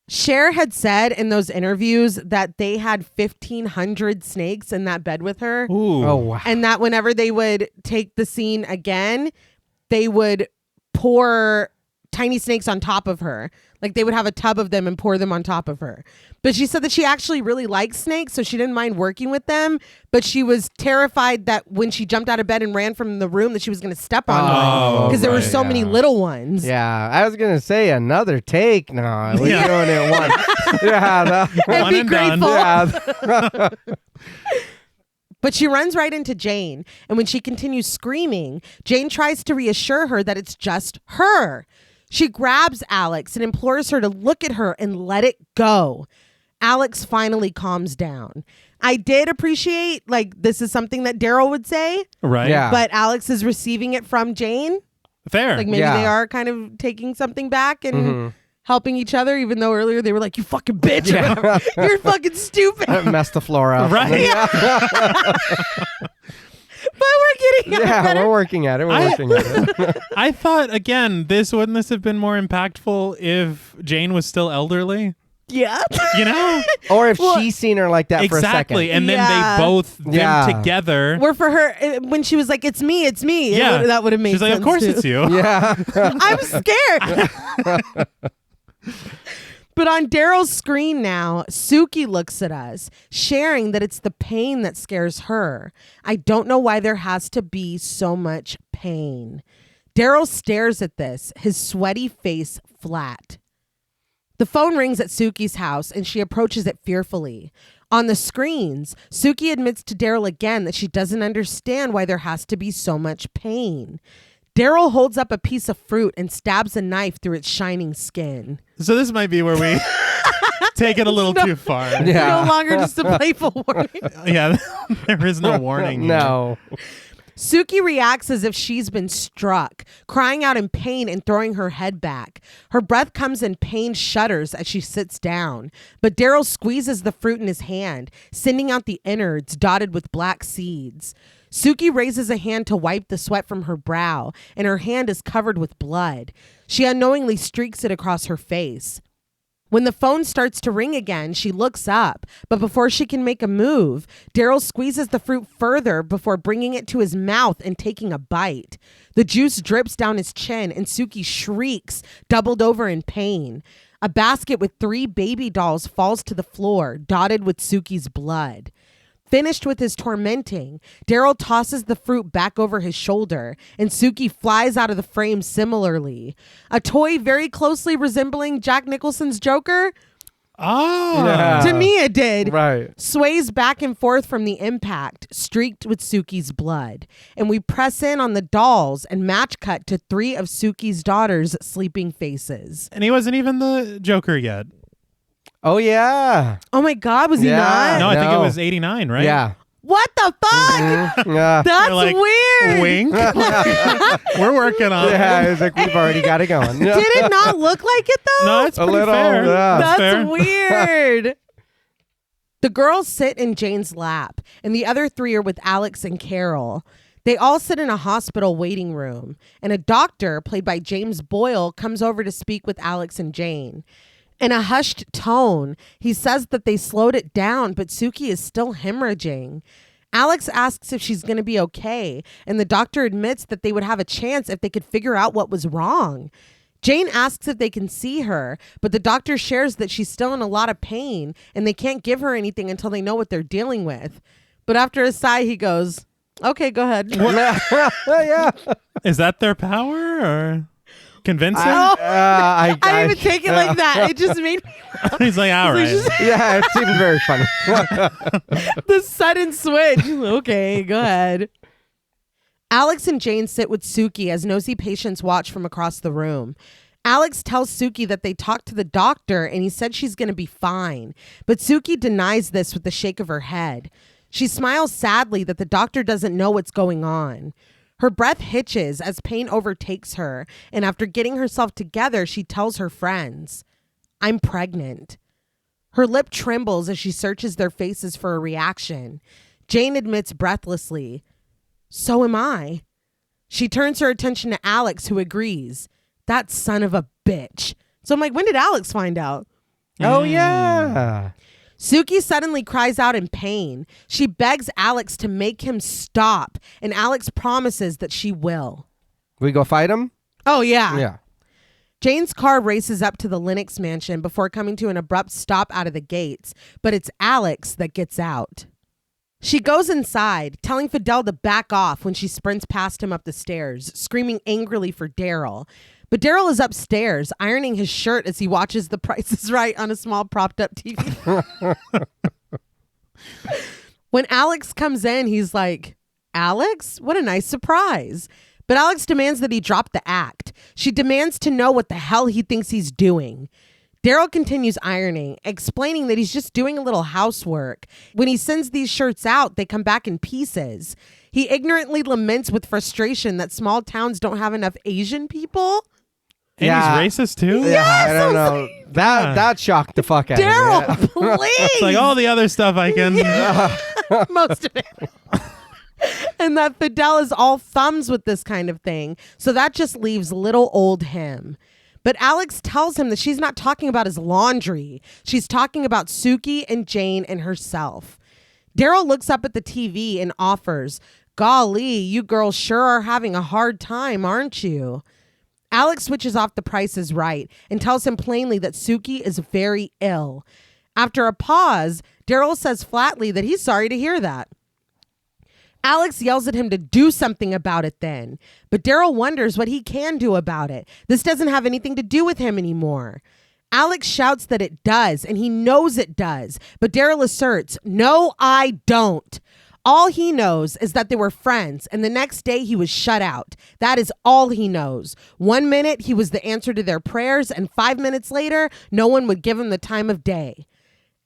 Cher had said in those interviews that they had 1,500 snakes in that bed with her. Ooh. Oh, wow. And that whenever they would take the scene again, they would pour tiny snakes on top of her. Like they would have a tub of them and pour them on top of her. But she said that she actually really likes snakes, so she didn't mind working with them. But she was terrified that when she jumped out of bed and ran from the room that she was going to step on one because there were so many little ones. Yeah, I was gonna say another take. No, we're Yeah. doing it one. Yeah, And One be and done. grateful. yeah. But she runs right into Jane, and when she continues screaming, Jane tries to reassure her that it's just her. She grabs Alex and implores her to look at her and let it go. Alex finally calms down. I did appreciate, like, this is something that Daryl would say. Right. Yeah. But Alex is receiving it from Jane. Fair. Like, maybe they are kind of taking something back and helping each other, even though earlier they were like, you fucking bitch. Yeah. Or whatever. You're fucking stupid. Mess the floor up. Right. But we're getting Yeah, we're working at it. We're working at it. I thought, again, wouldn't this have been more impactful if Jane was still elderly? Yeah. You know? Or if she's seen her like that for a second. Exactly. And then Yeah. they both, them together. Where for her, when she was like, it's me. Yeah. That would have made She's sense. like, of course too. it's you. Yeah. I'm scared. But on Daryl's screen now, Suki looks at us, sharing that it's the pain that scares her. I don't know why there has to be so much pain. Daryl stares at this, his sweaty face flat. The phone rings at Suki's house, and she approaches it fearfully. On the screens, Suki admits to Daryl again that she doesn't understand why there has to be so much pain. Daryl holds up a piece of fruit and stabs a knife through its shining skin. So this might be where we take it a little too far. Yeah. No longer just a playful warning. Yeah. There is no warning. No. Suki reacts as if she's been struck, crying out in pain and throwing her head back. Her breath comes in pain shudders as she sits down, but Daryl squeezes the fruit in his hand, sending out the innards dotted with black seeds. Suki raises a hand to wipe the sweat from her brow, and her hand is covered with blood. She unknowingly streaks it across her face. When the phone starts to ring again, she looks up, but before she can make a move, Daryl squeezes the fruit further before bringing it to his mouth and taking a bite. The juice drips down his chin, and Suki shrieks, doubled over in pain. A basket with 3 baby dolls falls to the floor, dotted with Suki's blood. Finished with his tormenting, Daryl tosses the fruit back over his shoulder, and Suki flies out of the frame similarly. A toy very closely resembling Jack Nicholson's Joker. Oh. Yeah. To me, it did. Right. Sways back and forth from the impact, streaked with Suki's blood. And we press in on the dolls and match cut to 3 of Suki's daughters' sleeping faces. And he wasn't even the Joker yet. Oh, yeah. Oh my God, was he Yeah. not? No, I think it No. was 89, right? Yeah. What the fuck? Yeah. That's They're like, weird. Wink. We're working on Yeah, it. it's like we've already got it going. Did it not look like it though? No, it's A pretty little, fair. yeah. That's That's fair. weird. The girls sit in Jane's lap, and the other 3 are with Alex and Carol. They all sit in a hospital waiting room, and a doctor, played by James Boyle, comes over to speak with Alex and Jane. In a hushed tone, he says that they slowed it down, but Suki is still hemorrhaging. Alex asks if she's going to be okay, and the doctor admits that they would have a chance if they could figure out what was wrong. Jane asks if they can see her, but the doctor shares that she's still in a lot of pain, and they can't give her anything until they know what they're dealing with. But after a sigh, he goes, okay, go ahead. Yeah. Is that their power or convincing? I didn't even take it like that. It just made me He's like, all right. Yeah, it seemed very funny. the sudden switch. Okay, go ahead. Alex and Jane sit with Suki as nosy patients watch from across the room. Alex tells Suki that they talked to the doctor and he said she's going to be fine. But Suki denies this with a shake of her head. She smiles sadly that the doctor doesn't know what's going on. Her breath hitches as pain overtakes her, and after getting herself together, she tells her friends, I'm pregnant. Her lip trembles as she searches their faces for a reaction. Jane admits breathlessly, so am I. She turns her attention to Alex, who agrees. That son of a bitch. So I'm like, when did Alex find out? Oh, yeah. Suki suddenly cries out in pain. She begs Alex to make him stop, and Alex promises that she will. We go fight him? Oh, yeah. Yeah. Jane's car races up to the Lennox mansion before coming to an abrupt stop out of the gates, but it's Alex that gets out. She goes inside, telling Fidel to back off when she sprints past him up the stairs, screaming angrily for Daryl. But Daryl is upstairs, ironing his shirt as he watches The Price is Right on a small propped-up TV. When Alex comes in, he's like, Alex? What a nice surprise. But Alex demands that he drop the act. She demands to know what the hell he thinks he's doing. Daryl continues ironing, explaining that he's just doing a little housework. When he sends these shirts out, they come back in pieces. He ignorantly laments with frustration that small towns don't have enough Asian people. And he's racist too? Yeah, I don't know. That shocked the fuck out of me. Daryl, please. It's like all the other stuff I can... Most of it. And that Fidel is all thumbs with this kind of thing. So that just leaves little old him. But Alex tells him that she's not talking about his laundry. She's talking about Suki and Jane and herself. Daryl looks up at the TV and offers, "Golly, you girls sure are having a hard time, aren't you?" Alex switches off The Price is Right and tells him plainly that Suki is very ill. After a pause, Daryl says flatly that he's sorry to hear that. Alex yells at him to do something about it then, but Daryl wonders what he can do about it. This doesn't have anything to do with him anymore. Alex shouts that it does, and he knows it does, but Daryl asserts, "No, I don't." All he knows is that they were friends, and the next day he was shut out. That is all he knows. 1 minute, he was the answer to their prayers, and 5 minutes later, no one would give him the time of day.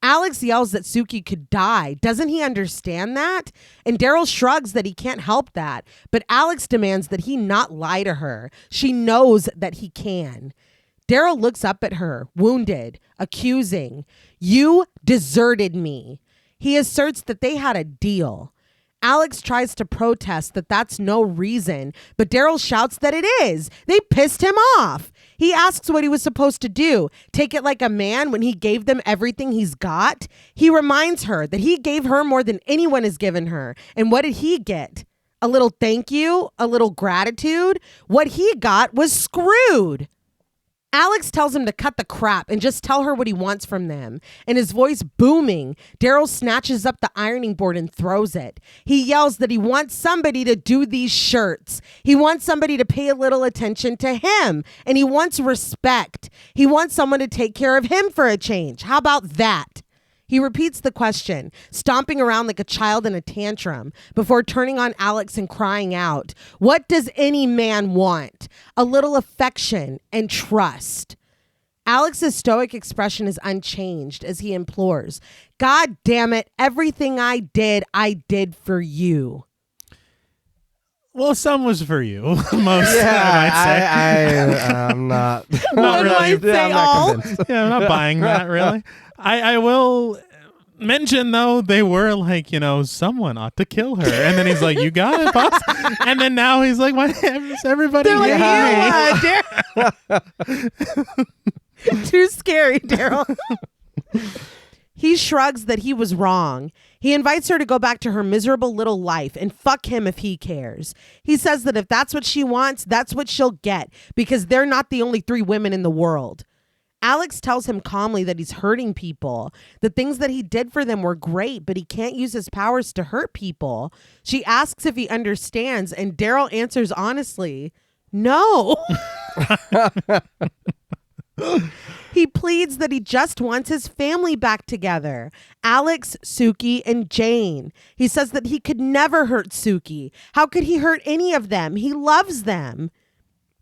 Alex yells that Suki could die. Doesn't he understand that? And Daryl shrugs that he can't help that. But Alex demands that he not lie to her. She knows that he can. Daryl looks up at her, wounded, accusing. "You deserted me." He asserts that they had a deal. Alex tries to protest that that's no reason, but Daryl shouts that it is. They pissed him off. He asks what he was supposed to do. Take it like a man when he gave them everything he's got? He reminds her that he gave her more than anyone has given her. And what did he get? A little thank you? A little gratitude? What he got was screwed. Alex tells him to cut the crap and just tell her what he wants from them. And his voice booming, Daryl snatches up the ironing board and throws it. He yells that he wants somebody to do these shirts. He wants somebody to pay a little attention to him. And he wants respect. He wants someone to take care of him for a change. How about that? He repeats the question, stomping around like a child in a tantrum, before turning on Alex and crying out, "What does any man want? A little affection and trust." Alex's stoic expression is unchanged as he implores, "God damn it, everything I did for you." Well, some was for you. Most, I might say. I'm not. What do I say, all? Yeah, I'm not buying that, really. I will mention, though, they were like, someone ought to kill her. And then he's like, "You got it, boss." And then now he's like, "Why is everybody They're here?" Too scary, Daryl. He shrugs that he was wrong. He invites her to go back to her miserable little life and fuck him if he cares. He says that if that's what she wants, that's what she'll get, because they're not the only 3 women in the world. Alex tells him calmly that he's hurting people. The things that he did for them were great, but he can't use his powers to hurt people. She asks if he understands, and Daryl answers honestly, "No." He pleads that he just wants his family back together. Alex, Suki, and Jane. He says that he could never hurt Suki. How could he hurt any of them? He loves them.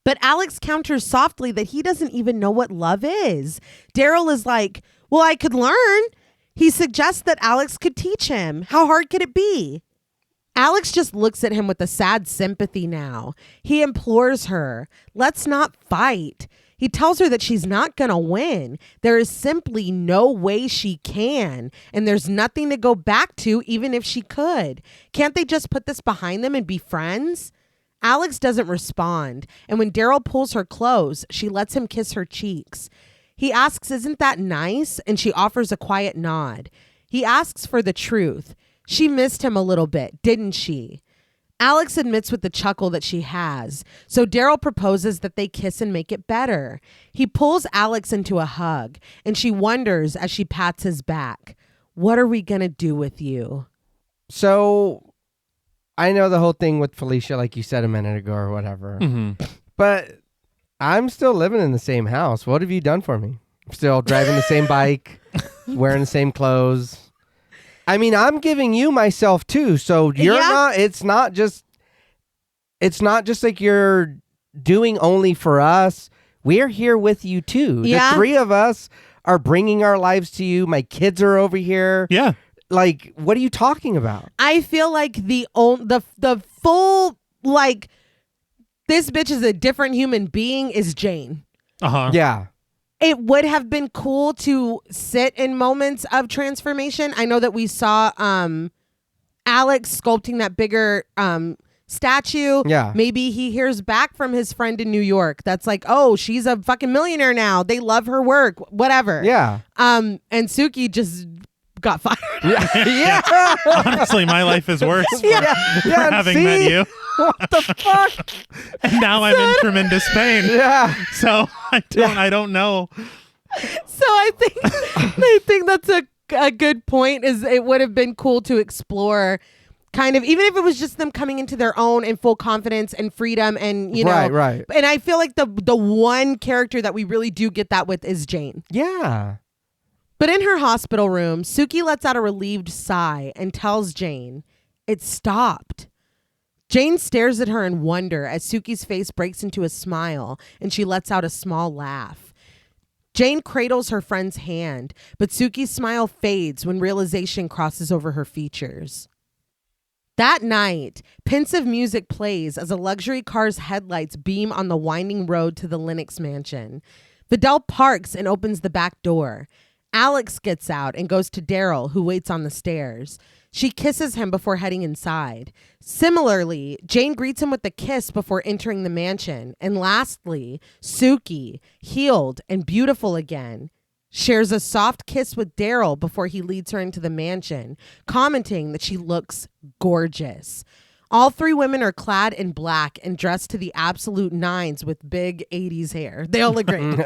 But Alex counters softly that he doesn't even know what love is. Daryl is like, "Well, I could learn." He suggests that Alex could teach him. How hard could it be? Alex just looks at him with a sad sympathy now. He implores her, "Let's not fight." He tells her that she's not going to win. There is simply no way she can. And there's nothing to go back to even if she could. Can't they just put this behind them and be friends? Alex doesn't respond. And when Daryl pulls her close, she lets him kiss her cheeks. He asks, "Isn't that nice?" And she offers a quiet nod. He asks for the truth. She missed him a little bit, didn't she? Alex admits with a chuckle that she has. So Daryl proposes that they kiss and make it better. He pulls Alex into a hug, and she wonders as she pats his back, "What are we going to do with you?" So I know the whole thing with Felicia, like you said a minute ago or whatever, but I'm still living in the same house. What have you done for me? I'm still driving the same bike, wearing the same clothes. I mean, I'm giving you myself too. So you're not, it's not just like you're doing only for us. we're here with you too. Yeah. The three of us are bringing our lives to you. My kids are over here. Yeah. Like, what are you talking about? I feel like the full, like, this bitch is a different human being is Jane. Uh-huh. Yeah. It would have been cool to sit in moments of transformation. I know that we saw Alex sculpting that bigger statue. Yeah. Maybe he hears back from his friend in New York that's like, oh, she's a fucking millionaire now. They love her work, whatever. Yeah. And Suki just got fired. Yeah. Honestly, my life is worse for Yeah, having see? met you. What the fuck? And now I'm in tremendous pain. Yeah. So I don't know. So I think that's a good point. Is it would have been cool to explore, kind of, even if it was just them coming into their own in full confidence and freedom, and you know, Right. And I feel like the one character that we really do get that with is Jane. Yeah. But in her hospital room, Suki lets out a relieved sigh and tells Jane, "It stopped." Jane stares at her in wonder as Suki's face breaks into a smile and she lets out a small laugh. Jane cradles her friend's hand, but Suki's smile fades when realization crosses over her features. That night, pensive music plays as a luxury car's headlights beam on the winding road to the Lennox mansion. Fidel parks and opens the back door. Alex gets out and goes to Daryl, who waits on the stairs. She kisses him before heading inside. Similarly, Jane greets him with a kiss before entering the mansion. And lastly, Suki, healed and beautiful again, shares a soft kiss with Daryl before he leads her into the mansion, commenting that she looks gorgeous. All three women are clad in black and dressed to the absolute nines with big 80s hair. They all look great.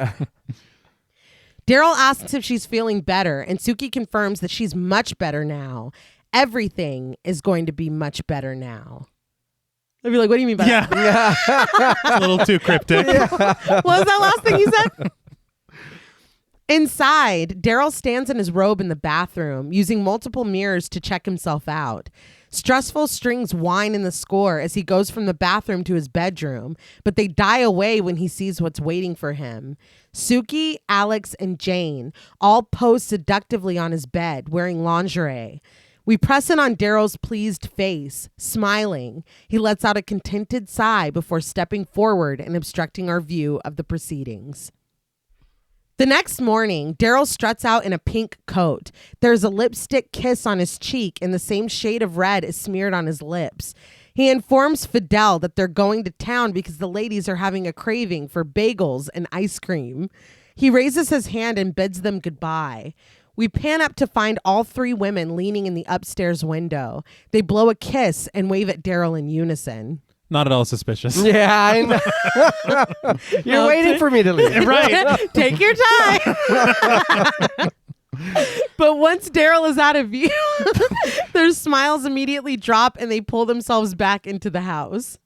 Daryl asks if she's feeling better, and Suki confirms that she's much better now. Everything is going to be much better now. I'd be like, what do you mean by that? Yeah. A little too cryptic. What was that last thing you said? Inside, Daryl stands in his robe in the bathroom, using multiple mirrors to check himself out. Stressful strings whine in the score as he goes from the bathroom to his bedroom, but they die away when he sees what's waiting for him. Suki, Alex, and Jane all pose seductively on his bed, wearing lingerie. We press in on Daryl's pleased face, smiling. He lets out a contented sigh before stepping forward and obstructing our view of the proceedings. The next morning, Daryl struts out in a pink coat. There's a lipstick kiss on his cheek, and the same shade of red is smeared on his lips. He informs Fidel that they're going to town because the ladies are having a craving for bagels and ice cream. He raises his hand and bids them goodbye. We pan up to find all three women leaning in the upstairs window. They blow a kiss and wave at Daryl in unison. Not at all suspicious. Yeah, I know. You're waiting for me to leave. Right. Take your time. But once Daryl is out of view, their smiles immediately drop and they pull themselves back into the house.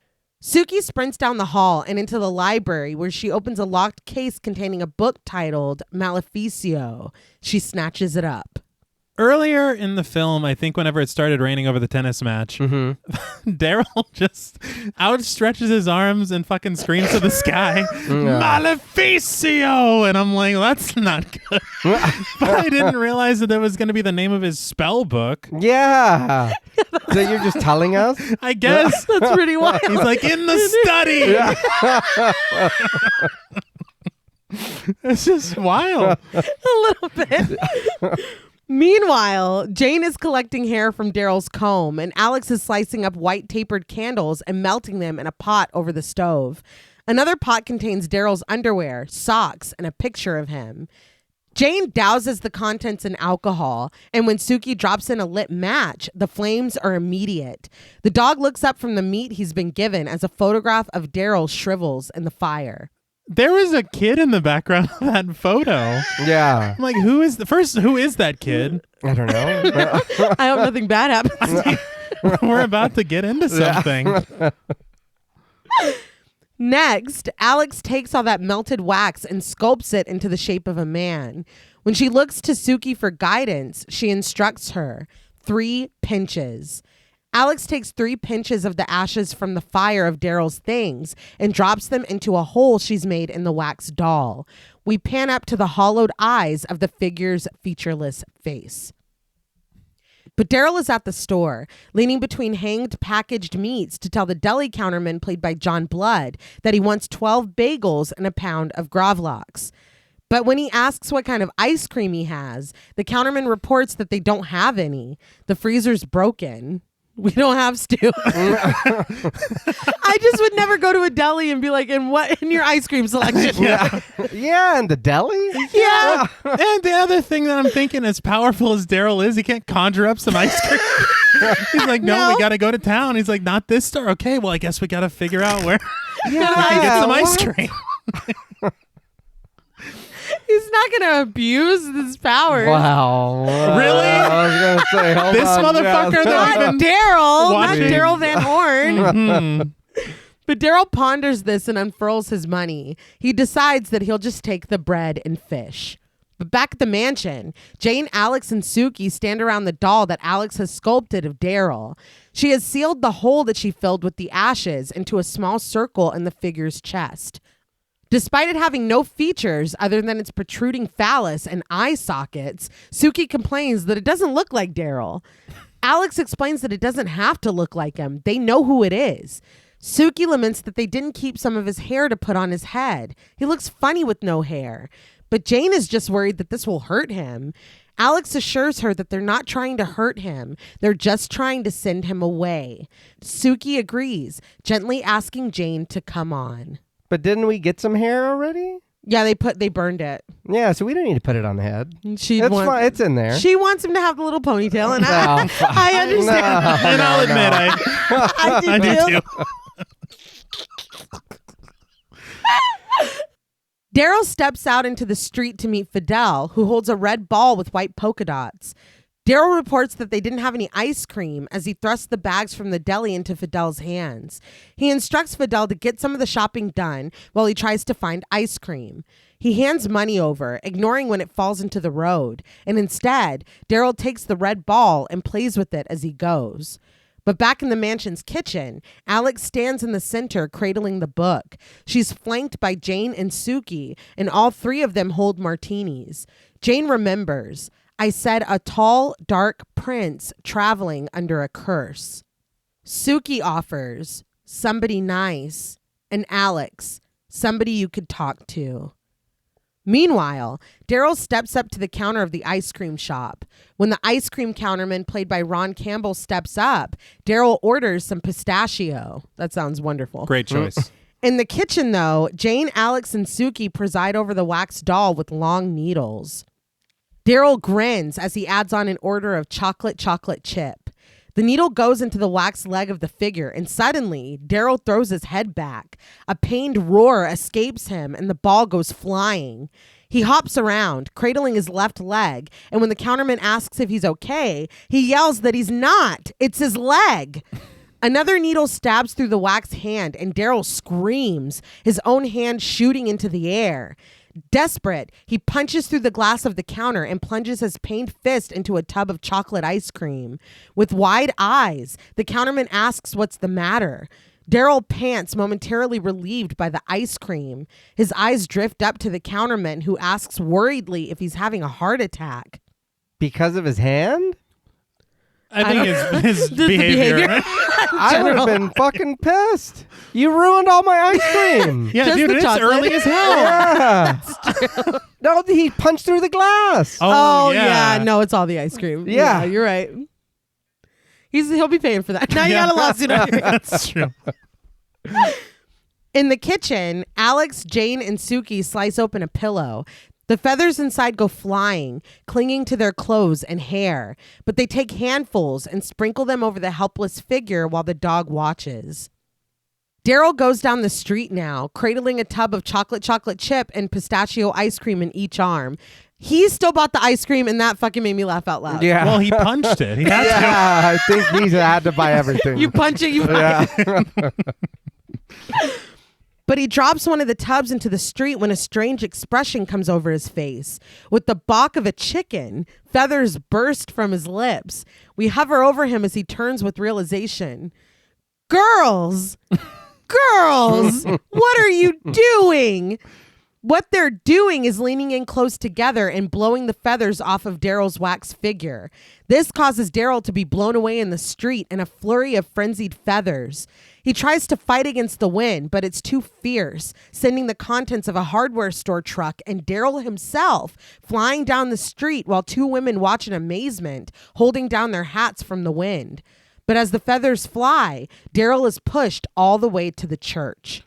Suki sprints down the hall and into the library where she opens a locked case containing a book titled Maleficio. She snatches it up. Earlier in the film, I think whenever it started raining over the tennis match, Daryl just outstretches his arms and fucking screams to the sky, Maleficio! And I'm like, that's not good. But I didn't realize that was going to be the name of his spell book. Yeah. So you're just telling us? I guess. That's pretty wild. He's like, in the study! It's just wild. A little bit. Meanwhile, Jane is collecting hair from Daryl's comb, and Alex is slicing up white tapered candles and melting them in a pot over the stove. Another pot contains Daryl's underwear, socks, and a picture of him. Jane douses the contents in alcohol, and when Suki drops in a lit match, the flames are immediate. The dog looks up from the meat he's been given as a photograph of Daryl shrivels in the fire. There was a kid in the background of that photo. Yeah. I'm like, who is that kid? I don't know. I hope nothing bad happens. We're about to get into something. Next, Alex takes all that melted wax and sculpts it into the shape of a man. When she looks to Suki for guidance, she instructs her 3 pinches. Alex takes 3 pinches of the ashes from the fire of Daryl's things and drops them into a hole she's made in the wax doll. We pan up to the hollowed eyes of the figure's featureless face. But Daryl is at the store, leaning between hanged packaged meats to tell the deli counterman played by John Blood that he wants 12 bagels and a pound of gravlax. But when he asks what kind of ice cream he has, the counterman reports that they don't have any. The freezer's broken. We don't have stew. I just would never go to a deli and be like, "And what in your ice cream selection?" Yeah, in the deli? Yeah. And the other thing that I'm thinking, as powerful as Daryl is, he can't conjure up some ice cream. He's like, no, we got to go to town. He's like, not this store. Okay, well, I guess we got to figure out where we can get some ice cream. He's not going to abuse his powers. Wow. Really? I was going to say, hold This on, motherfucker that we've been Daryl, not watching. Daryl Van Horn. Mhm. But Daryl ponders this and unfurls his money. He decides that he'll just take the bread and fish. But back at the mansion, Jane, Alex, and Suki stand around the doll that Alex has sculpted of Daryl. She has sealed the hole that she filled with the ashes into a small circle in the figure's chest. Despite it having no features other than its protruding phallus and eye sockets, Suki complains that it doesn't look like Daryl. Alex explains that it doesn't have to look like him. They know who it is. Suki laments that they didn't keep some of his hair to put on his head. He looks funny with no hair. But Jane is just worried that this will hurt him. Alex assures her that they're not trying to hurt him. They're just trying to send him away. Suki agrees, gently asking Jane to come on. But didn't we get some hair already? Yeah, they burned it. Yeah, so we don't need to put it on the head. It's fine. It's in there. She wants him to have the little ponytail, and I understand. And I'll admit, I do too. Daryl steps out into the street to meet Fidel, who holds a red ball with white polka dots. Daryl reports that they didn't have any ice cream as he thrusts the bags from the deli into Fidel's hands. He instructs Fidel to get some of the shopping done while he tries to find ice cream. He hands money over, ignoring when it falls into the road, and instead, Daryl takes the red ball and plays with it as he goes. But back in the mansion's kitchen, Alex stands in the center cradling the book. She's flanked by Jane and Suki, and all 3 of them hold martinis. Jane remembers, I said a tall, dark prince traveling under a curse. Suki offers, somebody nice, and Alex, somebody you could talk to. Meanwhile, Daryl steps up to the counter of the ice cream shop. When the ice cream counterman, played by Ron Campbell, steps up, Daryl orders some pistachio. That sounds wonderful. Great choice. In the kitchen, though, Jane, Alex, and Suki preside over the wax doll with long needles. Daryl grins as he adds on an order of chocolate chip. The needle goes into the wax leg of the figure, and suddenly, Daryl throws his head back. A pained roar escapes him, and the ball goes flying. He hops around, cradling his left leg, and when the counterman asks if he's okay, he yells that he's not. It's his leg. Another needle stabs through the wax hand, and Daryl screams, his own hand shooting into the air. Desperate, he punches through the glass of the counter and plunges his pained fist into a tub of chocolate ice cream. With wide eyes, the counterman asks what's the matter. Daryl pants, momentarily relieved by the ice cream. His eyes drift up to the counterman, who asks worriedly if he's having a heart attack. Because of his hand? I think his behavior. I would have been fucking pissed. You ruined all my ice cream. Yeah, Just dude, the it's chocolate. early as hell. Yeah. That's true. No, he punched through the glass. Oh yeah. No, it's all the ice cream. Yeah. You're right. He'll be paying for that. Now you got a lawsuit on your hands. That's true. In the kitchen, Alex, Jane, and Suki slice open a pillow. The feathers inside go flying, clinging to their clothes and hair, but they take handfuls and sprinkle them over the helpless figure while the dog watches. Daryl goes down the street now, cradling a tub of chocolate chip and pistachio ice cream in each arm. He still bought the ice cream, and that fucking made me laugh out loud. Yeah. Well, he punched it. He had to. Yeah, I think he had to buy everything. You punch it, you buy it. But he drops one of the tubs into the street when a strange expression comes over his face. With the balk of a chicken, feathers burst from his lips. We hover over him as he turns with realization. Girls! Girls! What are you doing? What they're doing is leaning in close together and blowing the feathers off of Daryl's wax figure. This causes Daryl to be blown away in the street in a flurry of frenzied feathers. He tries to fight against the wind, but it's too fierce, sending the contents of a hardware store truck and Daryl himself flying down the street while two women watch in amazement, holding down their hats from the wind. But as the feathers fly, Daryl is pushed all the way to the church.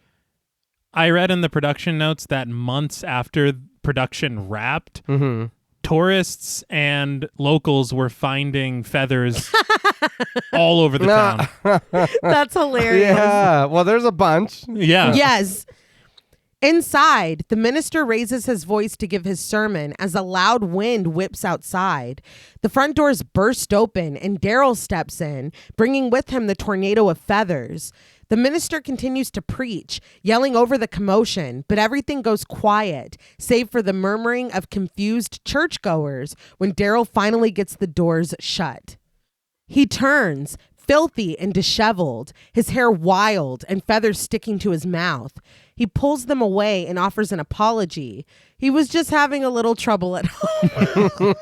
I read in the production notes that months after production wrapped, tourists and locals were finding feathers all over the town. That's hilarious. Yeah. Well, there's a bunch. Yeah. Yes. Inside, the minister raises his voice to give his sermon as a loud wind whips outside. The front doors burst open and Daryl steps in, bringing with him the tornado of feathers. The minister continues to preach, yelling over the commotion, but everything goes quiet, save for the murmuring of confused churchgoers when Daryl finally gets the doors shut. He turns, filthy and disheveled, his hair wild and feathers sticking to his mouth. He pulls them away and offers an apology. He was just having a little trouble at home.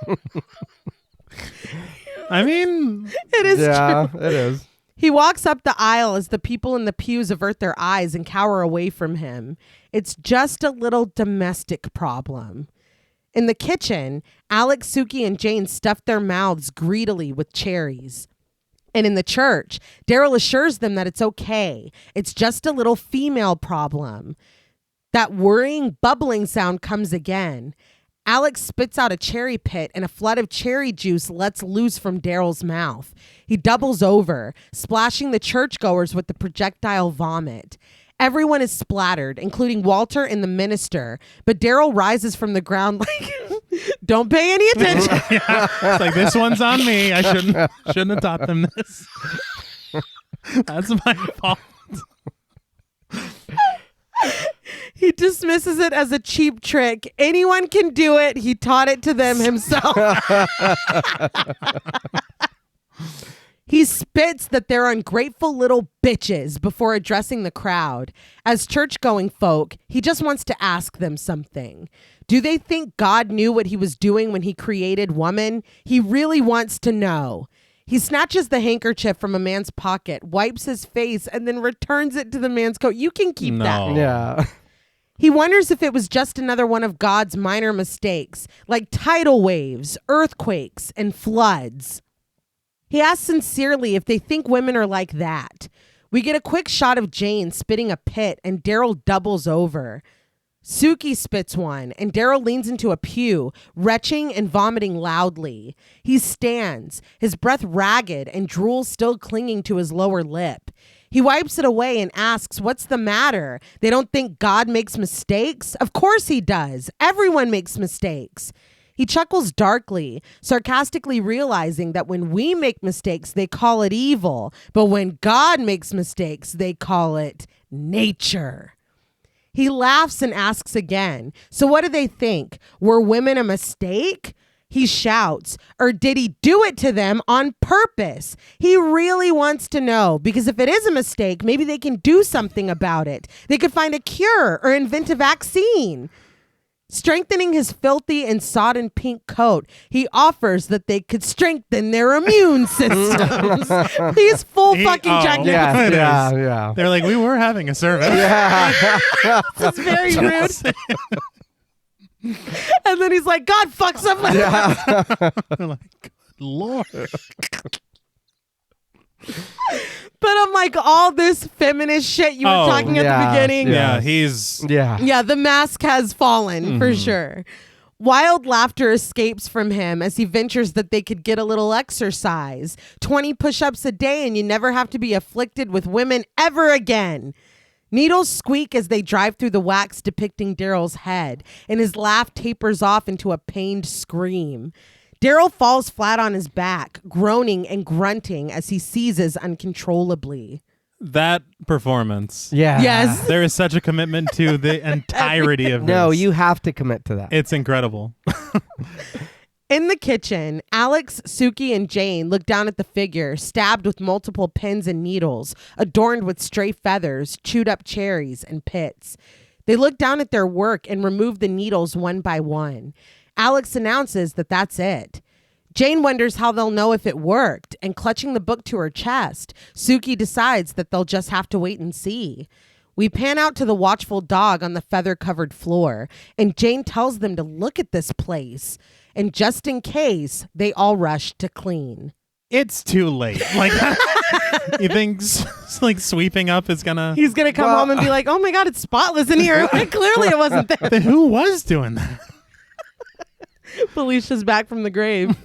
I mean, It is Yeah, true. it is. He walks up the aisle as the people in the pews avert their eyes and cower away from him. It's just a little domestic problem. In the kitchen, Alex, Suki, and Jane stuff their mouths greedily with cherries. And in the church, Daryl assures them that it's okay. It's just a little female problem. That worrying, bubbling sound comes again. Alex spits out a cherry pit and a flood of cherry juice lets loose from Daryl's mouth. He doubles over, splashing the churchgoers with the projectile vomit. Everyone is splattered, including Walter and the minister, but Daryl rises from the ground like, don't pay any attention. yeah, it's like, this one's on me. I shouldn't have taught them this. That's my fault. He dismisses it as a cheap trick. Anyone can do it. He taught it to them himself. He spits that they're ungrateful little bitches before addressing the crowd. As church-going folk, he just wants to ask them something. Do they think God knew what he was doing when he created woman? He really wants to know. He snatches the handkerchief from a man's pocket, wipes his face, and then returns it to the man's coat. You can keep that. Yeah. He wonders if it was just another one of God's minor mistakes, like tidal waves, earthquakes, and floods. He asks sincerely if they think women are like that. We get a quick shot of Jane spitting a pit, and Daryl doubles over. Suki spits one, and Daryl leans into a pew, retching and vomiting loudly. He stands, his breath ragged and drool still clinging to his lower lip. He wipes it away and asks, what's the matter? They don't think God makes mistakes? Of course he does. Everyone makes mistakes. He chuckles darkly, sarcastically realizing that when we make mistakes, they call it evil. But when God makes mistakes, they call it nature. He laughs and asks again, so what do they think? Were women a mistake? He shouts, or did he do it to them on purpose? He really wants to know, because if it is a mistake, maybe they can do something about it. They could find a cure or invent a vaccine. Strengthening his filthy and sodden pink coat, he offers that they could strengthen their immune systems. He's full fucking Jack Nicholson. It is. Yeah. They're like, we were having a service. This is very rude. And then he's like, God fucks up like that. They're like, good Lord. But I'm like, all this feminist shit you were talking at the beginning. Yeah, he's... Yeah, the mask has fallen for sure. Wild laughter escapes from him as he ventures that they could get a little exercise. 20 push-ups a day and you never have to be afflicted with women ever again. Needles squeak as they drive through the wax depicting Daryl's head, and his laugh tapers off into a pained scream. Daryl falls flat on his back, groaning and grunting as he seizes uncontrollably. That performance. Yeah. Yes. There is such a commitment to the entirety of this. No, you have to commit to that. It's incredible. In the kitchen, Alex, Suki, and Jane look down at the figure, stabbed with multiple pins and needles, adorned with stray feathers, chewed up cherries, and pits. They look down at their work and remove the needles one by one. Alex announces that that's it. Jane wonders how they'll know if it worked, and clutching the book to her chest, Suki decides that they'll just have to wait and see. We pan out to the watchful dog on the feather-covered floor, and Jane tells them to look at this place. And just in case, they all rush to clean. It's too late. Like, you think like sweeping up is gonna... He's going to come home and be like, oh my God, it's spotless in here. Clearly it wasn't there. Then who was doing that? Felicia's back from the grave.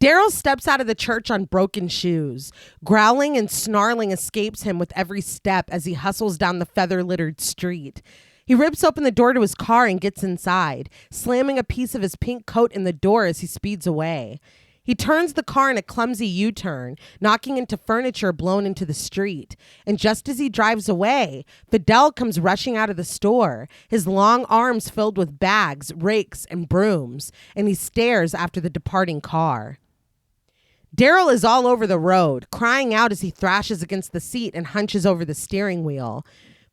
Daryl steps out of the church on broken shoes. Growling and snarling escapes him with every step as he hustles down the feather-littered street. He rips open the door to his car and gets inside, slamming a piece of his pink coat in the door as he speeds away. He turns the car in a clumsy U-turn, knocking into furniture blown into the street. And just as he drives away, Fidel comes rushing out of the store, his long arms filled with bags, rakes, and brooms, and he stares after the departing car. Daryl is all over the road, crying out as he thrashes against the seat and hunches over the steering wheel.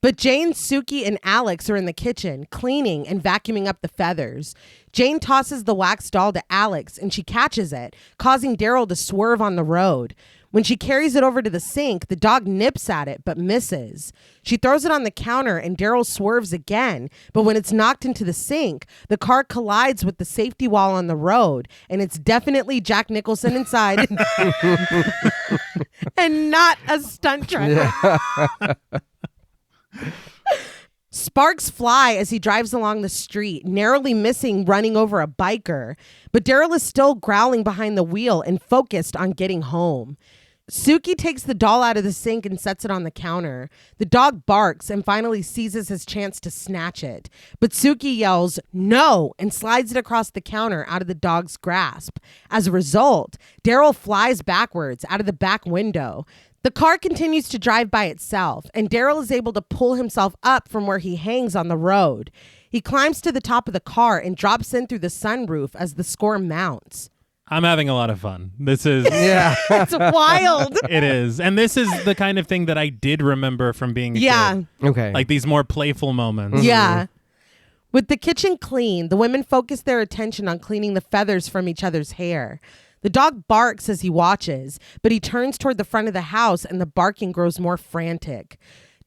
But Jane, Suki, and Alex are in the kitchen, cleaning and vacuuming up the feathers. Jane tosses the wax doll to Alex, and she catches it, causing Daryl to swerve on the road. When she carries it over to the sink, the dog nips at it, but misses. She throws it on the counter, and Daryl swerves again. But when it's knocked into the sink, the car collides with the safety wall on the road, and it's definitely Jack Nicholson inside. And not a stunt truck. Yeah. Sparks fly as he drives along the street, narrowly missing running over a biker. But Daryl is still growling behind the wheel and focused on getting home. Suki takes the doll out of the sink and sets it on the counter. The dog barks and finally seizes his chance to snatch it. But Suki yells, "No!" and slides it across the counter out of the dog's grasp. As a result, Daryl flies backwards out of the back window. The car continues to drive by itself, and Daryl is able to pull himself up from where he hangs on the road. He climbs to the top of the car and drops in through the sunroof as the score mounts. I'm having a lot of fun. This is... Yeah. It's wild. It is. And this is the kind of thing that I did remember from being a kid. Okay. Like these more playful moments. Yeah. With the kitchen clean, the women focus their attention on cleaning the feathers from each other's hair. The dog barks as he watches, but he turns toward the front of the house and the barking grows more frantic.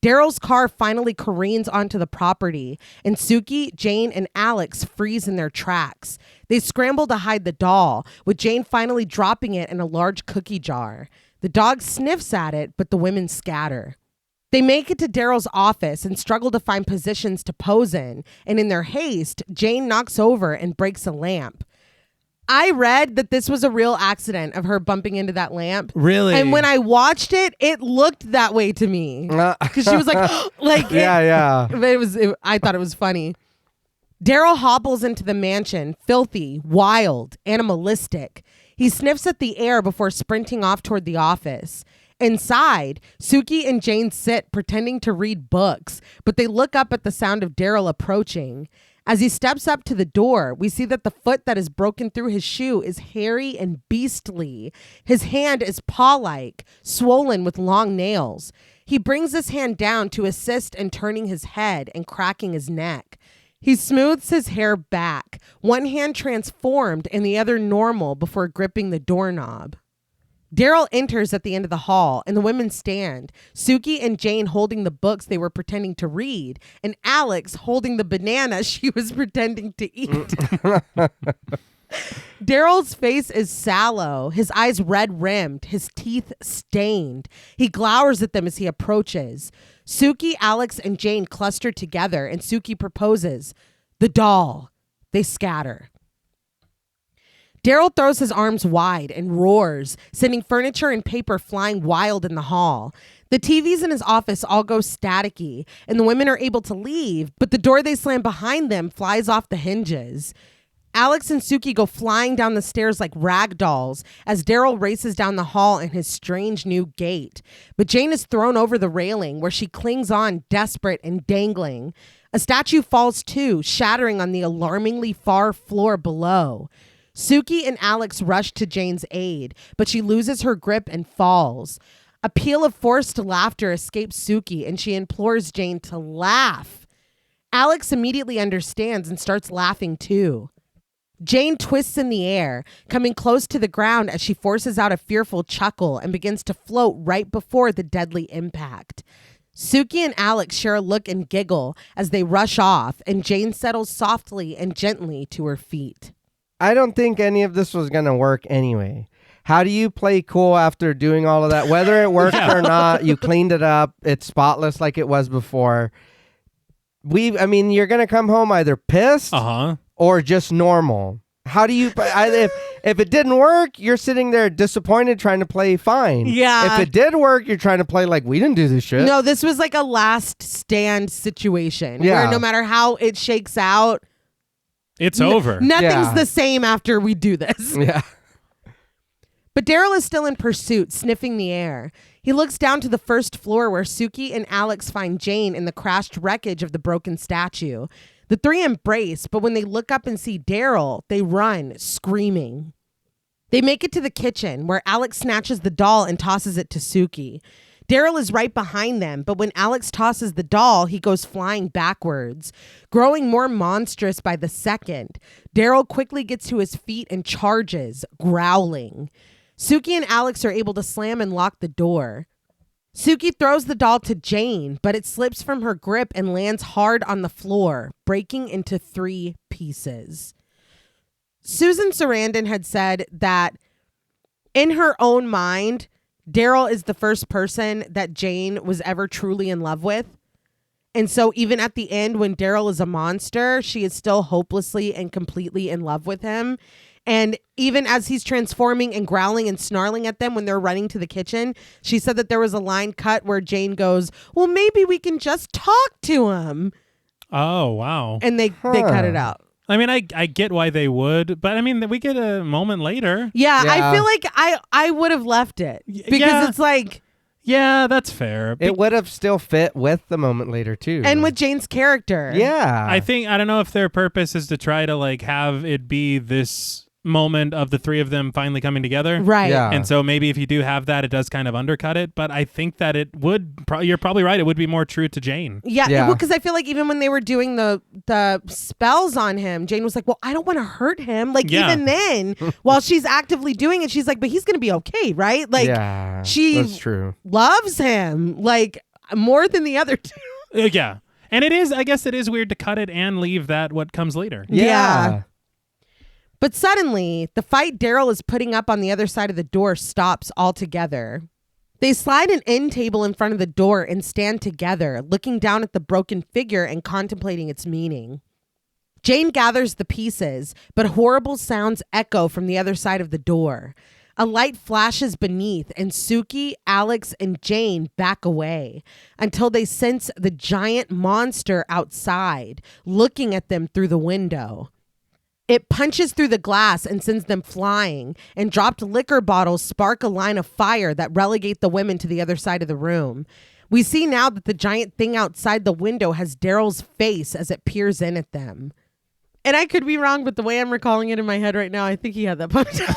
Daryl's car finally careens onto the property, and Suki, Jane, and Alex freeze in their tracks. They scramble to hide the doll, with Jane finally dropping it in a large cookie jar. The dog sniffs at it, but the women scatter. They make it to Daryl's office and struggle to find positions to pose in, and in their haste, Jane knocks over and breaks a lamp. I read that this was a real accident of her bumping into that lamp. Really? And when I watched it, it looked that way to me. Because she was like, yeah. I thought it was funny. Daryl hobbles into the mansion, filthy, wild, animalistic. He sniffs at the air before sprinting off toward the office. Inside, Suki and Jane sit pretending to read books, but they look up at the sound of Daryl approaching. As he steps up to the door, we see that the foot that is broken through his shoe is hairy and beastly. His hand is paw-like, swollen with long nails. He brings his hand down to assist in turning his head and cracking his neck. He smooths his hair back, one hand transformed and the other normal before gripping the doorknob. Daryl enters at the end of the hall, and the women stand, Suki and Jane holding the books they were pretending to read, and Alex holding the banana she was pretending to eat. Daryl's face is sallow, his eyes red-rimmed, his teeth stained. He glowers at them as he approaches. Suki, Alex, and Jane cluster together, and Suki proposes, "The doll." They scatter. Daryl throws his arms wide and roars, sending furniture and paper flying wild in the hall. The TVs in his office all go staticky, and the women are able to leave, but the door they slam behind them flies off the hinges. Alex and Suki go flying down the stairs like rag dolls as Daryl races down the hall in his strange new gait. But Jane is thrown over the railing where she clings on, desperate and dangling. A statue falls too, shattering on the alarmingly far floor below. Suki and Alex rush to Jane's aid, but she loses her grip and falls. A peal of forced laughter escapes Suki, and she implores Jane to laugh. Alex immediately understands and starts laughing too. Jane twists in the air, coming close to the ground as she forces out a fearful chuckle and begins to float right before the deadly impact. Suki and Alex share a look and giggle as they rush off, and Jane settles softly and gently to her feet. I don't think any of this was going to work anyway. How do you play cool after doing all of that? Whether it worked or not, you cleaned it up. It's spotless like it was before. You're going to come home either pissed or just normal. How do you... If it didn't work, you're sitting there disappointed trying to play fine. Yeah. If it did work, you're trying to play like we didn't do this shit. No, this was like a last stand situation Yeah. where no matter how it shakes out, It's over. Nothing's the same after we do this. Yeah. But Daryl is still in pursuit, sniffing the air. He looks down to the first floor where Suki and Alex find Jane in the crashed wreckage of the broken statue. The three embrace, but when they look up and see Daryl, they run, screaming. They make it to the kitchen, where Alex snatches the doll and tosses it to Suki. Daryl is right behind them, but when Alex tosses the doll, he goes flying backwards. Growing more monstrous by the second, Daryl quickly gets to his feet and charges, growling. Suki and Alex are able to slam and lock the door. Suki throws the doll to Jane, but it slips from her grip and lands hard on the floor, breaking into 3 pieces. Susan Sarandon had said that in her own mind, Daryl is the first person that Jane was ever truly in love with. And so even at the end, when Daryl is a monster, she is still hopelessly and completely in love with him. And even as he's transforming and growling and snarling at them when they're running to the kitchen, she said that there was a line cut where Jane goes, well, maybe we can just talk to him. Oh, wow. And they cut it out. I mean, I get why they would, but I mean, we get a moment later. Yeah. I feel like I would have left it because it's like... Yeah, that's fair. It would have still fit with the moment later, too. And with Jane's character. Yeah. I don't know if their purpose is to try to like have it be this moment of the 3 of them finally coming together. Right. Yeah. And so maybe if you do have that, it does kind of undercut it. But I think that it would, you're probably right, it would be more true to Jane. Yeah. Because I feel like even when they were doing the spells on him, Jane was like, well, I don't want to hurt him. Like even then, while she's actively doing it, she's like, but he's going to be okay, right? Like that's true. Loves him like more than the other 2. Yeah. And I guess it is weird to cut it and leave that what comes later. Yeah. But suddenly, the fight Daryl is putting up on the other side of the door stops altogether. They slide an end table in front of the door and stand together, looking down at the broken figure and contemplating its meaning. Jane gathers the pieces, but horrible sounds echo from the other side of the door. A light flashes beneath, and Suki, Alex, and Jane back away until they sense the giant monster outside, looking at them through the window. It punches through the glass and sends them flying, and dropped liquor bottles spark a line of fire that relegate the women to the other side of the room. We see now that the giant thing outside the window has Daryl's face as it peers in at them. And I could be wrong, but the way I'm recalling it in my head right now, I think he had that ponytail.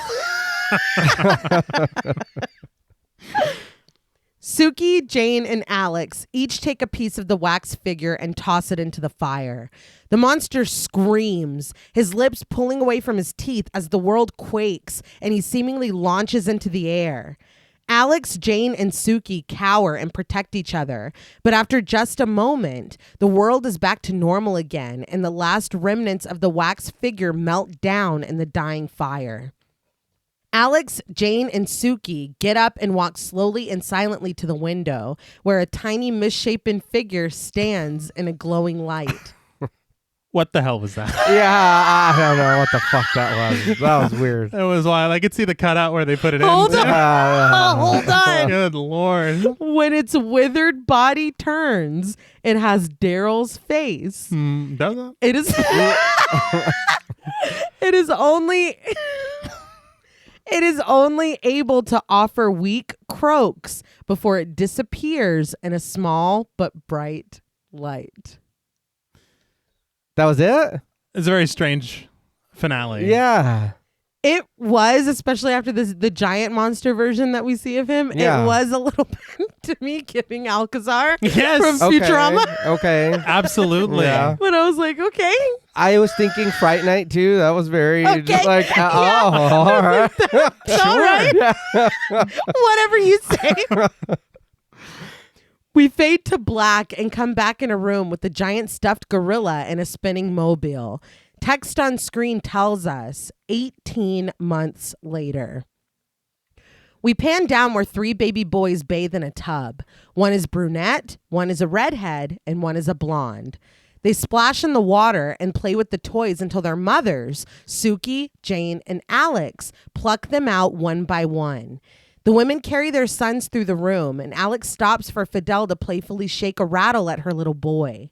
Suki, Jane, and Alex each take a piece of the wax figure and toss it into the fire. The monster screams, his lips pulling away from his teeth as the world quakes and he seemingly launches into the air. Alex, Jane, and Suki cower and protect each other, but after just a moment, the world is back to normal again and the last remnants of the wax figure melt down in the dying fire. Alex, Jane, and Suki get up and walk slowly and silently to the window, where a tiny misshapen figure stands in a glowing light. What the hell was that? Yeah, I don't know what the fuck that was. That was weird. It was wild. I could see the cutout where they put it in. Hold on. Hold on. Good Lord. When its withered body turns, it has Daryl's face. Does it? It is... It It is only able to offer weak croaks before it disappears in a small but bright light. That was it? It's a very strange finale. Yeah. It was, especially after the giant monster version that we see of him, Yeah. it was a little bit to me giving Alcazar Yes. from Futurama. Okay. Absolutely. Yeah. But I was like, okay. I was thinking Fright Night too. That was very Okay. like, Yeah. all right. All right. Whatever you say. We fade to black and come back in a room with a giant stuffed gorilla and a spinning mobile. Text on screen tells us 18 months later. We pan down where 3 baby boys bathe in a tub. One is brunette, one is a redhead, and one is a blonde. They splash in the water and play with the toys until their mothers, Suki, Jane, and Alex, pluck them out one by one. The women carry their sons through the room, and Alex stops for Fidel to playfully shake a rattle at her little boy.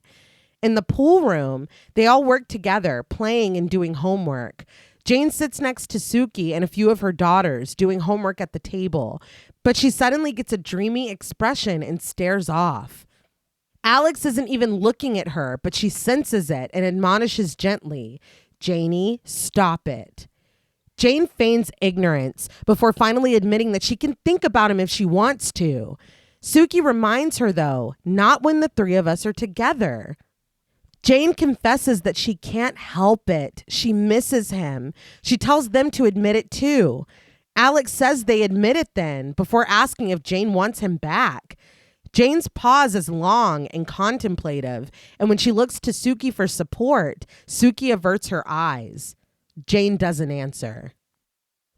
In the pool room, they all work together, playing and doing homework. Jane sits next to Suki and a few of her daughters, doing homework at the table, but she suddenly gets a dreamy expression and stares off. Alex isn't even looking at her, but she senses it and admonishes gently, "Janie, stop it." Jane feigns ignorance before finally admitting that she can think about him if she wants to. Suki reminds her, though, not when the 3 of us are together. Jane confesses that she can't help it. She misses him. She tells them to admit it too. Alex says they admit it then, before asking if Jane wants him back. Jane's pause is long and contemplative, and when she looks to Suki for support, Suki averts her eyes. Jane doesn't answer.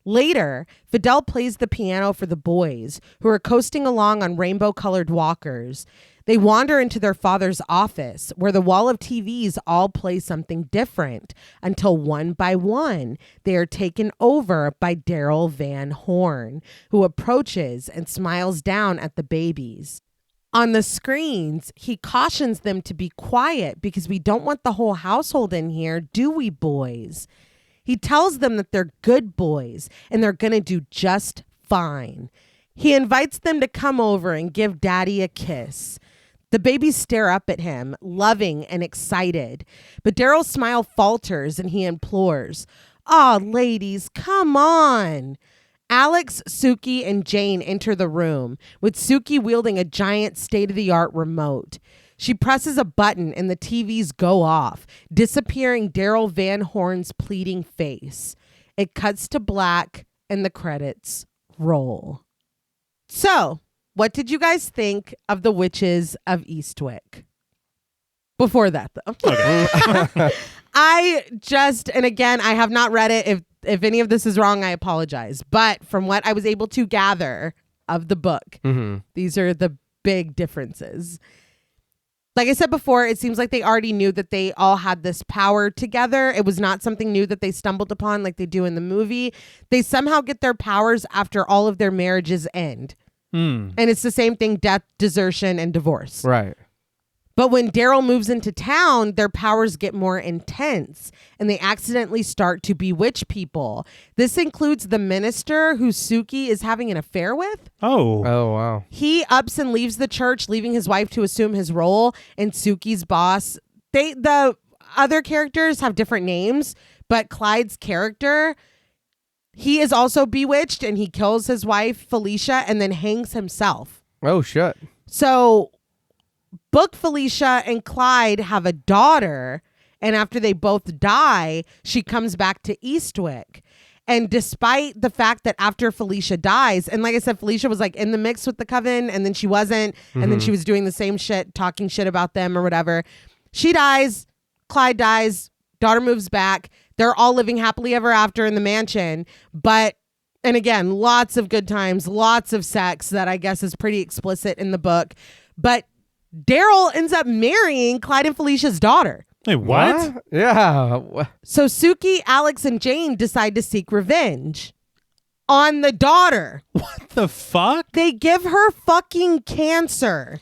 Later, Fidel plays the piano for the boys, who are coasting along on rainbow-colored walkers. They wander into their father's office, where the wall of TVs all play something different, until one by one, they are taken over by Daryl Van Horn, who approaches and smiles down at the babies. On the screens, he cautions them to be quiet because we don't want the whole household in here, do we, boys? He tells them that they're good boys and they're going to do just fine. He invites them to come over and give Daddy a kiss. The babies stare up at him, loving and excited. But Daryl's smile falters and he implores, "Aw, ladies, come on." Alex, Suki, and Jane enter the room, with Suki wielding a giant state-of-the-art remote. She presses a button and the TVs go off, disappearing Daryl Van Horn's pleading face. It cuts to black and the credits roll. So, what did you guys think of The Witches of Eastwick? Before that, though. Okay. And again, I have not read it. If any of this is wrong, I apologize. But from what I was able to gather of the book, these are the big differences. Like I said before, it seems like they already knew that they all had this power together. It was not something new that they stumbled upon like they do in the movie. They somehow get their powers after all of their marriages end. And it's the same thing, death, desertion, and divorce. Right. But when Daryl moves into town, their powers get more intense and they accidentally start to bewitch people. This includes the minister who Suki is having an affair with. Oh, wow. He ups and leaves the church, leaving his wife to assume his role, and Suki's boss. The other characters have different names, but Clyde's character, he is also bewitched and he kills his wife, Felicia, and then hangs himself. Oh, shit. So Book Felicia and Clyde have a daughter, and after they both die, she comes back to Eastwick. And despite the fact that after Felicia dies, and like I said, Felicia was like in the mix with the coven, and then she wasn't, and then she was doing the same shit, talking shit about them or whatever. She dies, Clyde dies, daughter moves back. They're all living happily ever after in the mansion. But, and again, lots of good times, lots of sex that I guess is pretty explicit in the book. But Daryl ends up marrying Clyde and Felicia's daughter. Wait, what? Yeah. So Suki, Alex, and Jane decide to seek revenge on the daughter. What the fuck? They give her fucking cancer.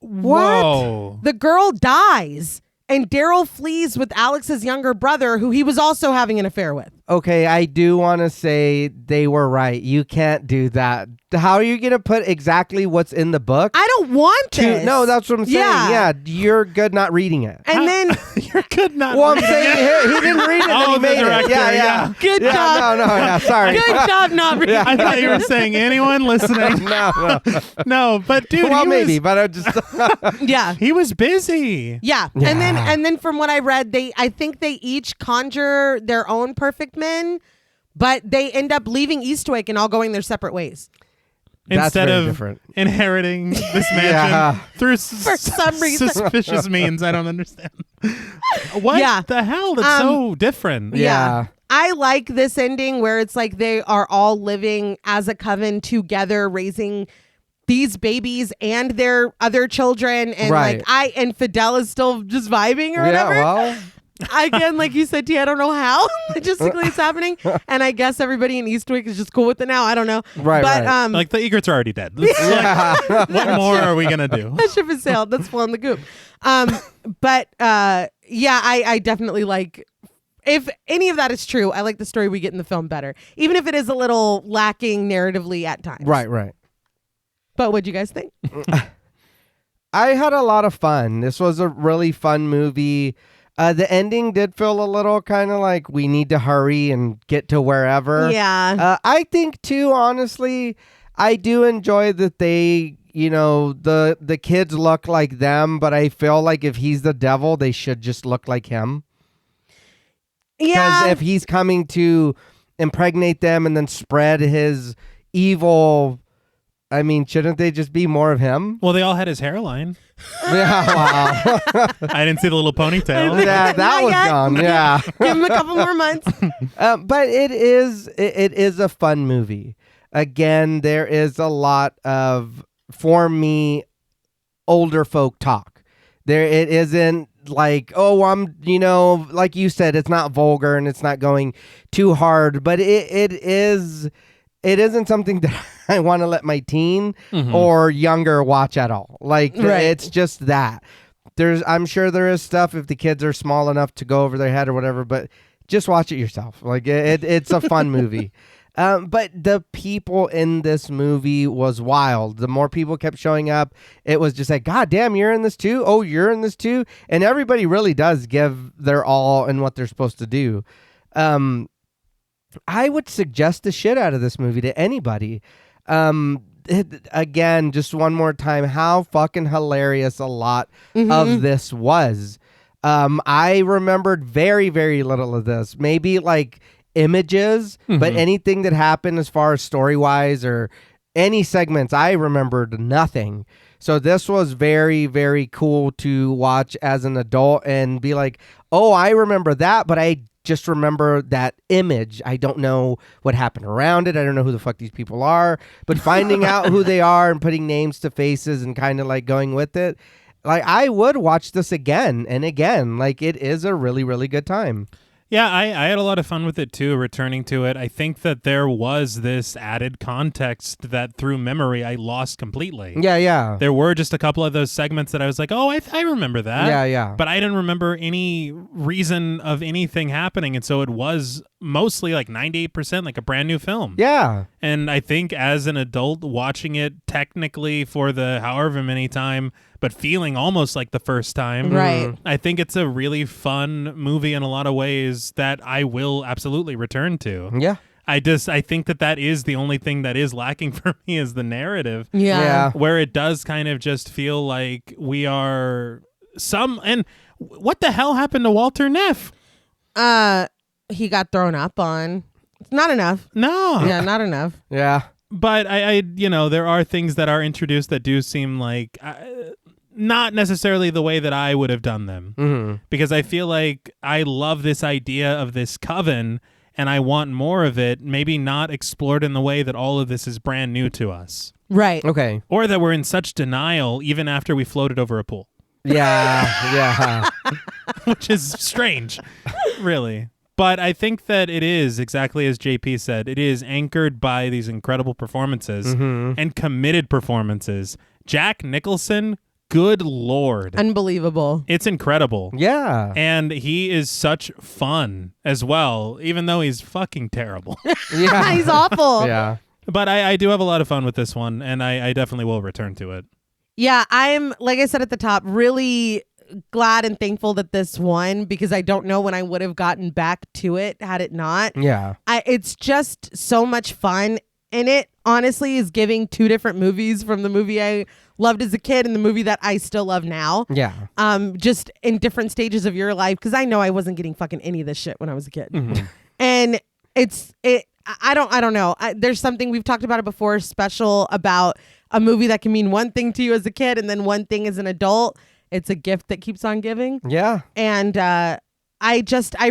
Whoa. The girl dies. And Daryl flees with Alex's younger brother, who he was also having an affair with. Okay, I do want to say they were right. You can't do that. How are you going to put exactly what's in the book? I don't want this. No, that's what I'm saying. Yeah, you're good not reading it. And then You're good not Well, I'm reading saying he didn't read it, then Oh, he the made director, it. Yeah. good Yeah, job. no, sorry. Good job not reading. I thought you were saying anyone listening. No. No, but dude, Well, he maybe, was, but I just... Yeah. he was busy. Yeah. And then from what I read, I think they each conjure their own perfect men, but they end up leaving Eastwick and all going their separate ways. That's Instead very of different. inheriting this mansion Yeah. through For some reason. suspicious means. I don't understand. What Yeah. the hell? That's so different. Yeah. I like this ending where it's like they are all living as a coven together, raising these babies and their other children, and Right. and Fidel is still just vibing or whatever. Yeah, well... Again, like you said, T, I don't know how logistically it's happening, and I guess everybody in Eastwick is just cool with it now. I don't know, Right, but right. Like the egrets are already dead. What more are we gonna do? that ship has sailed. That's flown the goop. I definitely like. If any of that is true, I like the story we get in the film better, even if it is a little lacking narratively at times. Right. But what'd you guys think? I had a lot of fun. This was a really fun movie. The ending did feel a little kind of like we need to hurry and get to wherever. Yeah. I think too, honestly, I do enjoy that they, the kids look like them, but I feel like if he's the devil, they should just look like him. Yeah. Because if he's coming to impregnate them and then spread his evil, I mean, shouldn't they just be more of him? Well, they all had his hairline. Yeah, wow. I didn't see the little ponytail. Yeah, that Not was yet. gone. Yeah. Give him a couple more months. But it is a fun movie. Again, there is a lot of, for me, older folk talk. It isn't like, oh, I'm, like you said, it's not vulgar and it's not going too hard, but it isn't something that I want to let my teen or younger watch at all. Like, It's just that. I'm sure there is stuff if the kids are small enough to go over their head or whatever, but just watch it yourself. Like, it's a fun movie. But the people in this movie was wild. The more people kept showing up, it was just like, God damn, you're in this too? Oh, you're in this too? And everybody really does give their all in what they're supposed to do. I would suggest the shit out of this movie to anybody. Again, just one more time, how fucking hilarious a lot of this was. I remembered very, very little of this. Maybe like images, but anything that happened as far as story-wise or any segments, I remembered nothing. So this was very, very cool to watch as an adult and be like, oh, I remember that, but I just remember that image. I don't know what happened around it. I don't know who the fuck these people are, but finding out who they are and putting names to faces and kind of like going with it, like I would watch this again and again. Like it is a really, really good time. Yeah, I had a lot of fun with it too, returning to it. I think that there was this added context that through memory I lost completely. Yeah. There were just a couple of those segments that I was like, oh, I remember that. Yeah. But I didn't remember any reason of anything happening. And so it was mostly like 98% like a brand new film. Yeah. And I think as an adult watching it technically for the however many time, but feeling almost like the first time. Right. I think it's a really fun movie in a lot of ways that I will absolutely return to. Yeah. I think that is the only thing that is lacking for me is the narrative. Yeah. Where it does kind of just feel like we are and what the hell happened to Walter Neff? He got thrown up on. It's not enough. No. Yeah, not enough. Yeah. But I there are things that are introduced that do seem like not necessarily the way that I would have done them. Because I feel like I love this idea of this coven and I want more of it, maybe not explored in the way that all of this is brand new to us. Right. Okay. Or that we're in such denial even after we floated over a pool. Yeah. Which is strange, really. But I think that it is, exactly as JP said, it is anchored by these incredible performances and committed performances. Jack Nicholson good Lord. Unbelievable. It's incredible. Yeah. And he is such fun as well, even though he's fucking terrible. Yeah. He's awful. Yeah. But I do have a lot of fun with this one, and I definitely will return to it. Yeah, I'm, like I said at the top, really glad and thankful that this won, because I don't know when I would have gotten back to it had it not. Yeah. It's just so much fun. And it honestly is giving two different movies from the movie I loved as a kid and the movie that I still love now. Yeah. Just in different stages of your life, because I know I wasn't getting fucking any of this shit when I was a kid. Mm-hmm. And I don't know. There's something, we've talked about it before, special about a movie that can mean one thing to you as a kid and then one thing as an adult. It's a gift that keeps on giving. Yeah. And I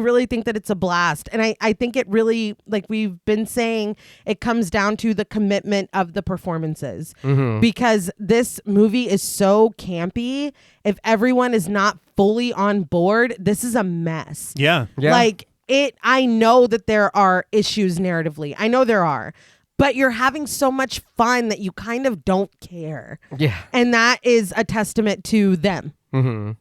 really think that it's a blast. And I think it really, like we've been saying, it comes down to the commitment of the performances. Mm-hmm. Because this movie is so campy. If everyone is not fully on board, this is a mess. Yeah. Yeah. Like I know that there are issues narratively. I know there are. But you're having so much fun that you kind of don't care. Yeah. And that is a testament to them. Mm-hmm.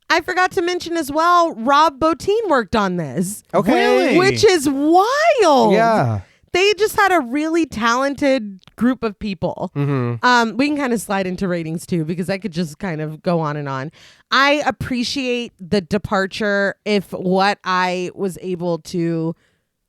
I forgot to mention as well, Rob Bottin worked on this. Okay. Really? Which is wild. Yeah. They just had a really talented group of people. Mm-hmm. We can kind of slide into ratings too, because I could just kind of go on and on. I appreciate the departure if what I was able to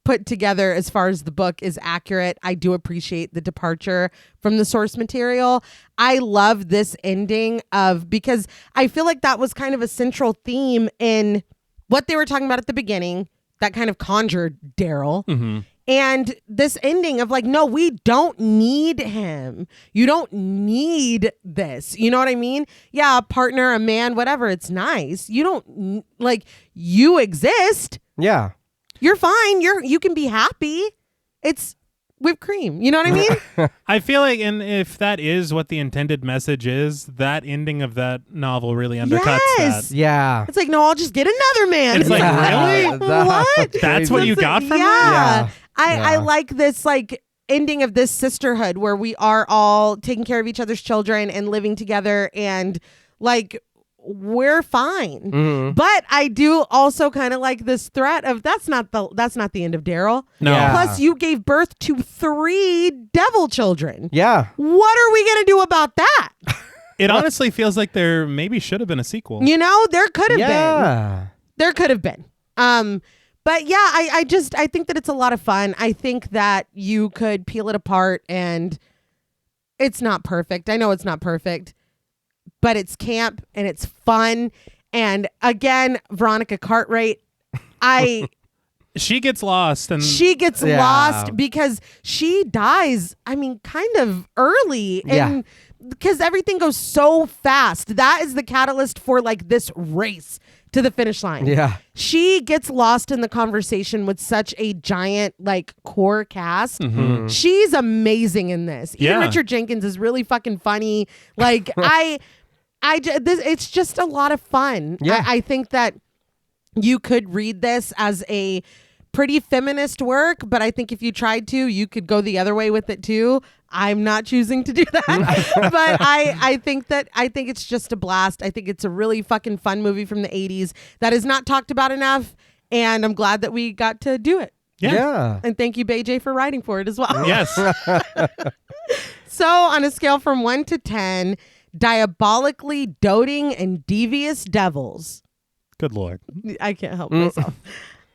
put together as far as the book is accurate. I do appreciate the departure from the source material. I love this ending because I feel like that was kind of a central theme in what they were talking about at the beginning that kind of conjured Daryl. Mm-hmm. And this ending of like, no, we don't need him. You don't need this. You know what I mean? Yeah, a partner, a man, whatever. It's nice. You don't like, you exist. Yeah. You're fine. You can be happy. It's whipped cream. You know what I mean? I feel like, and if that is what the intended message is, that ending of that novel really undercuts Yes. that. Yeah. It's like, no, I'll just get another man. It's like, really? What? That's what you got from yeah. it? Yeah. I like this like ending of this sisterhood where we are all taking care of each other's children and living together, and like we're fine. Mm-hmm. But I do also kind of like this threat of that's not the end of Daryl. No. Yeah. Plus you gave birth to 3 devil children. Yeah. What are we going to do about that? It honestly feels like there maybe should have been a sequel. You know, there could have been. Yeah. There could have been. But yeah, I think that it's a lot of fun. I think that you could peel it apart, and it's not perfect. I know it's not perfect, but it's camp and it's fun. And again, Veronica Cartwright, She gets lost, and she gets Yeah. lost because she dies, I mean, kind of early. And because everything goes so fast. That is the catalyst for like this race to the finish line. Yeah. She gets lost in the conversation with such a giant like core cast. Mhm. She's amazing in this. Even Yeah. Richard Jenkins is really fucking funny. Like it's just a lot of fun. Yeah. I think that you could read this as a pretty feminist work, but I think if you tried to, you could go the other way with it too. I'm not choosing to do that. But I think it's just a blast. I think it's a really fucking fun movie from the 80s that is not talked about enough, and I'm glad that we got to do it. Yeah. And thank you, BJ, for writing for it as well. Yes. So on a scale from 1 to 10, diabolically doting and devious devils. Good Lord. I can't help myself.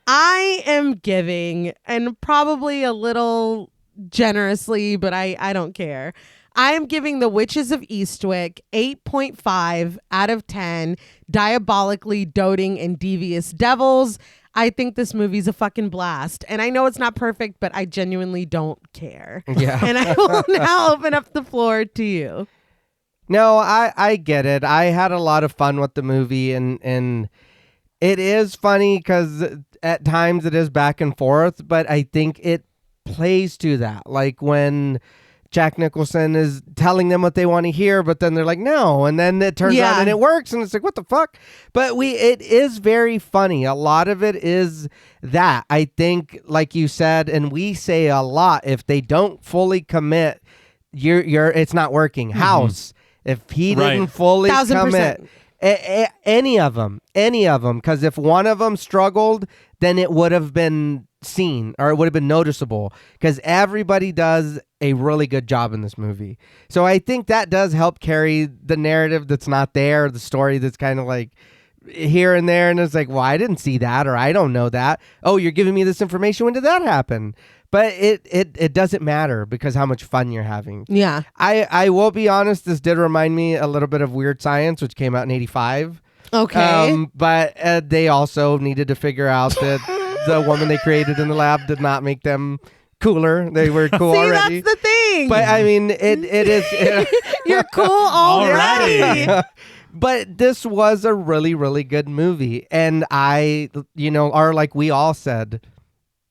I am giving, and probably a little generously, but I don't care. I am giving The Witches of Eastwick 8.5 out of 10 diabolically doting and devious devils. I think this movie's a fucking blast. And I know it's not perfect, but I genuinely don't care. Yeah. And I will now open up the floor to you. No, I get it. I had a lot of fun with the movie, and it is funny because at times it is back and forth, but I think it plays to that. Like when Jack Nicholson is telling them what they want to hear, but then they're like, no. And then it turns out and it works, and it's like, what the fuck? But it is very funny. A lot of it is that. I think, like you said, and we say a lot, if they don't fully commit, it's not working. House. If he Right. didn't fully 1000%. commit, any of them, because if one of them struggled, then it would have been seen or it would have been noticeable because everybody does a really good job in this movie. So I think that does help carry the narrative that's not there, the story that's kind of like here and there, and it's like, well, I didn't see that, or I don't know that. Oh, you're giving me this information. When did that happen? But it doesn't matter because how much fun you're having. Yeah. I will be honest, this did remind me a little bit of Weird Science, which came out in 85. Okay. But they also needed to figure out that the woman they created in the lab did not make them cooler. They were cool See, already. that's the thing. But I mean, it is. You're cool already. But this was a really, really good movie. And I, or like we all said,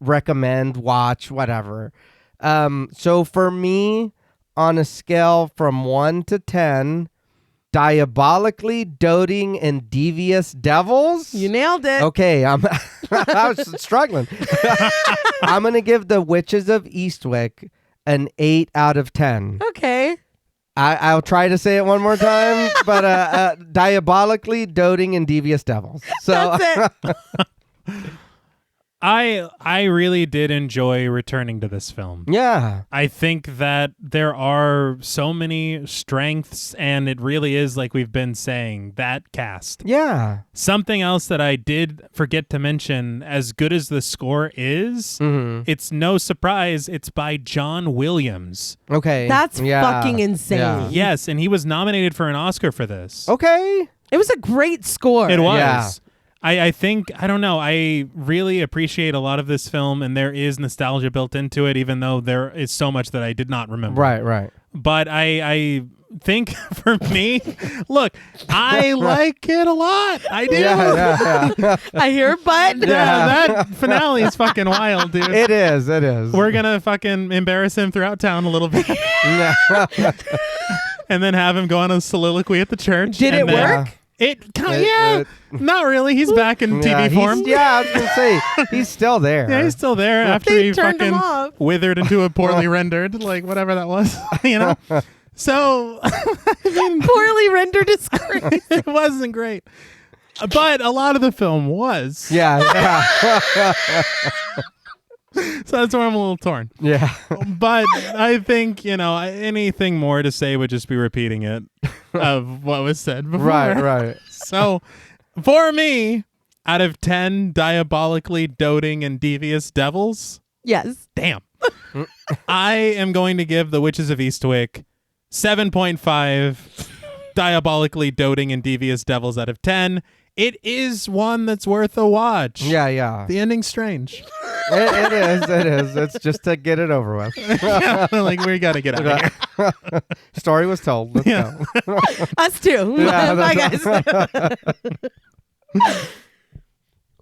recommend, watch, whatever. So for me, on a scale from 1 to 10, diabolically doting and devious devils. You nailed it. Okay, I was struggling. I'm going to give the Witches of Eastwick an 8 out of 10. Okay. I'll try to say it one more time, but diabolically doting and devious devils. So That's it. I really did enjoy returning to this film. yeah. I think that there are so many strengths, and it really is, like we've been saying, that cast. Yeah. Something else that I did forget to mention, as good as the score is, it's no surprise it's by John Williams. Okay. That's Yeah. fucking insane. Yeah. Yes, and he was nominated for an Oscar for this. Okay. It was a great score. It was. Yeah. I think, I don't know, I really appreciate a lot of this film, and there is nostalgia built into it, even though there is so much that I did not remember. Right. But I think for me, look, I like it a lot. I do. Yeah. I hear but. Yeah, that finale is fucking wild, dude. It is. We're gonna fucking embarrass him throughout town a little bit, and then have him go on a soliloquy at the church. Did and it then- work? It kind of, not really. He's back in TV form. I was gonna say he's still there. Yeah, he's still there after They he turned him fucking off. withered into a poorly rendered, like whatever that was, you know? So, I mean, Poorly rendered is great. it wasn't great. But a lot of the film was. Yeah. So that's where I'm a little torn. Yeah. But I think, anything more to say would just be repeating it of what was said before. Right. So, for me, out of 10 diabolically doting and devious devils, Yes. damn. I am going to give The Witches of Eastwick 7.5 diabolically doting and devious devils out of 10. It is one that's worth a watch. Yeah. The ending's strange. It is. It's just to get it over with. Like, we got to get out of here. Story was told. Let's go. Us too. Yeah, Bye, guys.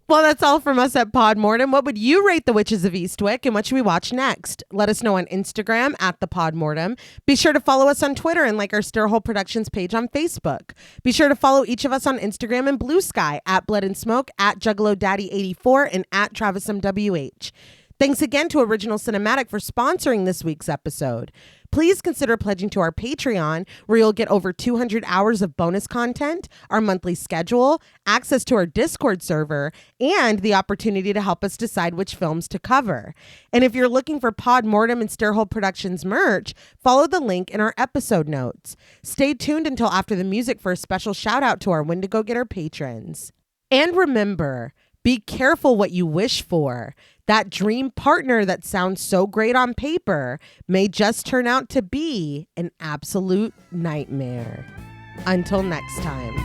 Well, that's all from us at Pod Mortem. What would you rate The Witches of Eastwick, and what should we watch next? Let us know on Instagram at the Pod Mortem. Be sure to follow us on Twitter and like our Stirhole Productions page on Facebook. Be sure to follow each of us on Instagram and Blue Sky at Blood and Smoke, at Juggalo Daddy 84, and at Travis MWH. Thanks again to Original Cinematic for sponsoring this week's episode. Please consider pledging to our Patreon, where you'll get over 200 hours of bonus content, our monthly schedule, access to our Discord server, and the opportunity to help us decide which films to cover. And if you're looking for Pod Mortem and Stirhole Productions merch, follow the link in our episode notes. Stay tuned until after the music for a special shout out to our Wendigo Getter patrons. And remember, be careful what you wish for. That dream partner that sounds so great on paper may just turn out to be an absolute nightmare. Until next time.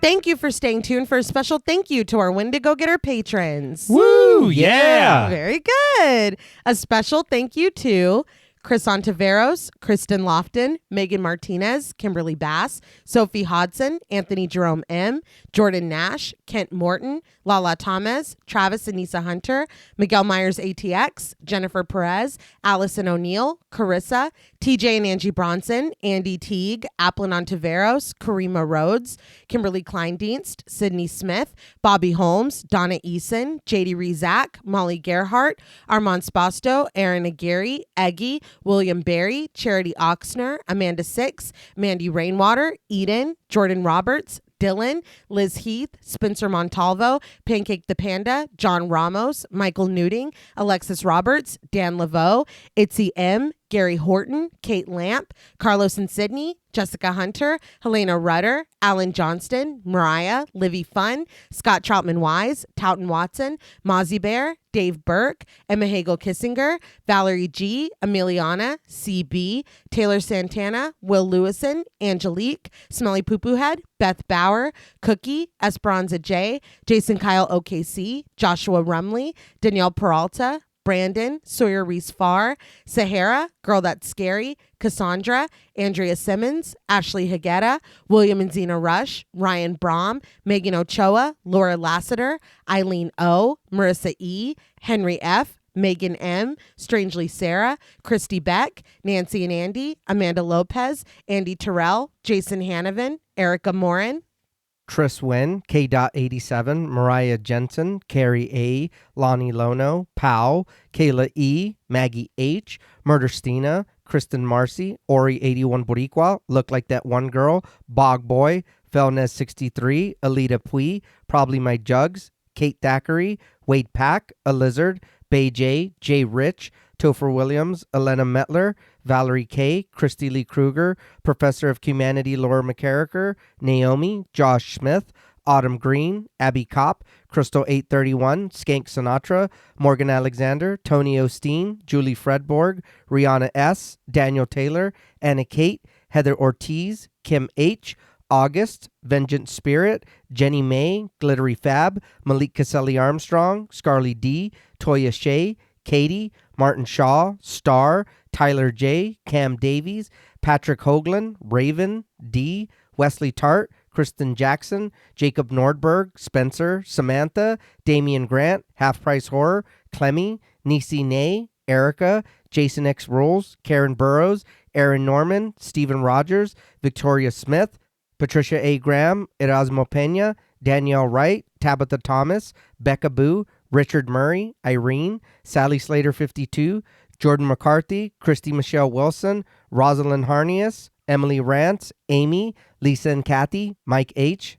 Thank you for staying tuned for a special thank you to our Wendigo Getter patrons. Woo! Yeah! Very good. A special thank you to Chris Ontiveros, Kristen Lofton, Megan Martinez, Kimberly Bass, Sophie Hodson, Anthony Jerome M., Jordan Nash, Kent Morton, Lala Thomas, Travis Anissa Hunter, Miguel Myers ATX, Jennifer Perez, Allison O'Neill, Carissa, TJ and Angie Bronson, Andy Teague, Applin Ontiveros, Karima Rhodes, Kimberly Kleindienst, Sydney Smith, Bobby Holmes, Donna Eason, JD Rezak, Molly Gerhart, Armand Spasto, Aaron Aguirre, Eggy, William Berry, Charity Oxner, Amanda Six, Mandy Rainwater, Eden, Jordan Roberts, Dylan, Liz Heath, Spencer Montalvo, Pancake the Panda, John Ramos, Michael Newting, Alexis Roberts, Dan Laveau, Itzy M., Gary Horton, Kate Lamp, Carlos and Sydney, Jessica Hunter, Helena Rudder, Alan Johnston, Mariah, Livy Fun, Scott Troutman Wise, Towton Watson, Mozzie Bear, Dave Burke, Emma Hagel Kissinger, Valerie G., Emiliana, CB, Taylor Santana, Will Lewison, Angelique, Smelly Poo Poo Head, Beth Bauer, Cookie, Esperanza J., Jason Kyle OKC, Joshua Rumley, Danielle Peralta, Brandon, Sawyer Reese Farr, Sahara, Girl That's Scary, Cassandra, Andrea Simmons, Ashley Higuera, William and Xxena Rush, Ryan Brom, Megan Ochoa, Laura Lassiter, Eileen O, Marissa E, Henry F, Megan M, Strangely Sarah, Christy Beck, Nancy and Andy, Amanda Lopez, Andy Terrell, Jason Hanovan, Erica Morin, Tris Wynn, K.87, Mariah Jensen, Carrie A., Lonnie Lono, Pow, Kayla E., Maggie H., Murder Stina, Kristen Marcy, Ori 81 Boricua, Look Like That One Girl, Bog Boy, Felnez 63, Alita Pui, Probably My Jugs, Kate Thackeray, Wade Pack, A Lizard, Bay J., Jay Rich, Topher Williams, Elena Metler, Valerie K., Christy Lee Kruger, Professor of Humanity Laura McCarricker, Naomi, Josh Smith, Autumn Green, Abby Kopp, Crystal 831, Skank Sinatra, Morgan Alexander, Tony Osteen, Julie Fredborg, Rihanna S., Daniel Taylor, Anna Kate, Heather Ortiz, Kim H., August, Vengeance Spirit, Jenny May, Glittery Fab, Malik Caselli Armstrong, Scarly D., Toya Shea, Katie, Martin Shaw, Star, Tyler J., Cam Davies, Patrick Hoagland, Raven, D., Wesley Tart, Kristen Jackson, Jacob Nordberg, Spencer, Samantha, Damian Grant, Half Price Horror, Clemmy, Nisi Nay, Erica, Jason X Rules, Karen Burrows, Aaron Norman, Stephen Rogers, Victoria Smith, Patricia A. Graham, Erasmo Pena, Danielle Wright, Tabitha Thomas, Becca Boo, Richard Murray, Irene, Sally Slater 52, Jordan McCarthy, Christy Michelle Wilson, Rosalind Harnias, Emily Rance, Amy, Lisa and Kathy, Mike H.,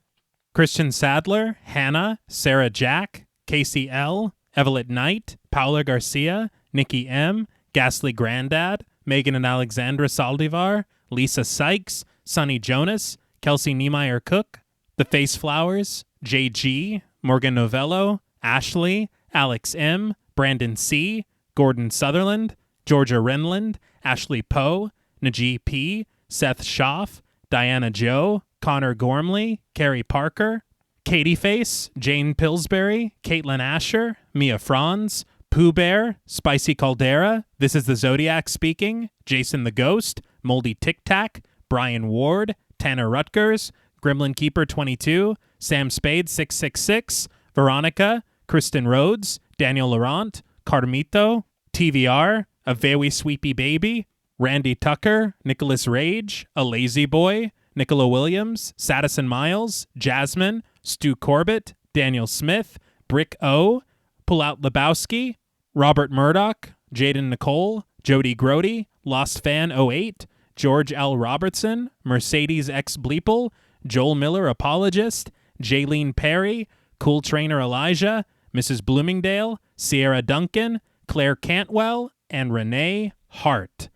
Christian Sadler, Hannah, Sarah Jack, Casey L., Evelyn Knight, Paula Garcia, Nikki M., Ghastly Grandad, Megan and Alexandra Saldivar, Lisa Sykes, Sonny Jonas, Kelsey Niemeyer Cook, The Face Flowers, JG, Morgan Novello, Ashley, Alex M., Brandon C., Gordon Sutherland, Georgia Renland, Ashley Poe, Najee P., Seth Schaff, Diana Joe, Connor Gormley, Carrie Parker, Katie Face, Jane Pillsbury, Caitlin Asher, Mia Franz, Pooh Bear, Spicy Caldera, This is the Zodiac Speaking, Jason the Ghost, Moldy Tic Tac, Brian Ward, Tanner Rutgers, Gremlin Keeper 22, Sam Spade 666, Veronica, Kristen Rhodes, Daniel Laurent, Carmito, TVR, A Very Sweepy Baby, Randy Tucker, Nicholas Rage, A Lazy Boy, Nicola Williams, Sadison Miles, Jasmine, Stu Corbett, Daniel Smith, Brick O, Pullout Lebowski, Robert Murdoch, Jaden Nicole, Jody Grody, Lost Fan 08, George L. Robertson, Mercedes X Bleeple, Joel Miller Apologist, Jaylene Perry, Cool Trainer Elijah, Mrs. Bloomingdale, Sierra Duncan, Claire Cantwell, and Reneé Hart.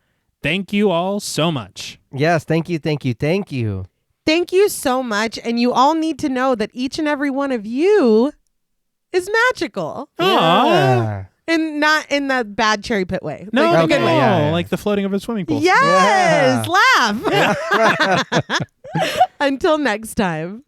Thank you all so much. Yes, thank you, thank you, thank you. Thank you so much. And you all need to know that each and every one of you is magical. Yeah. And not in the bad cherry pit way. No, Like, no, in a good no, way. Yeah. like the floating over the swimming pool. Yes, Yeah. laugh. Until next time.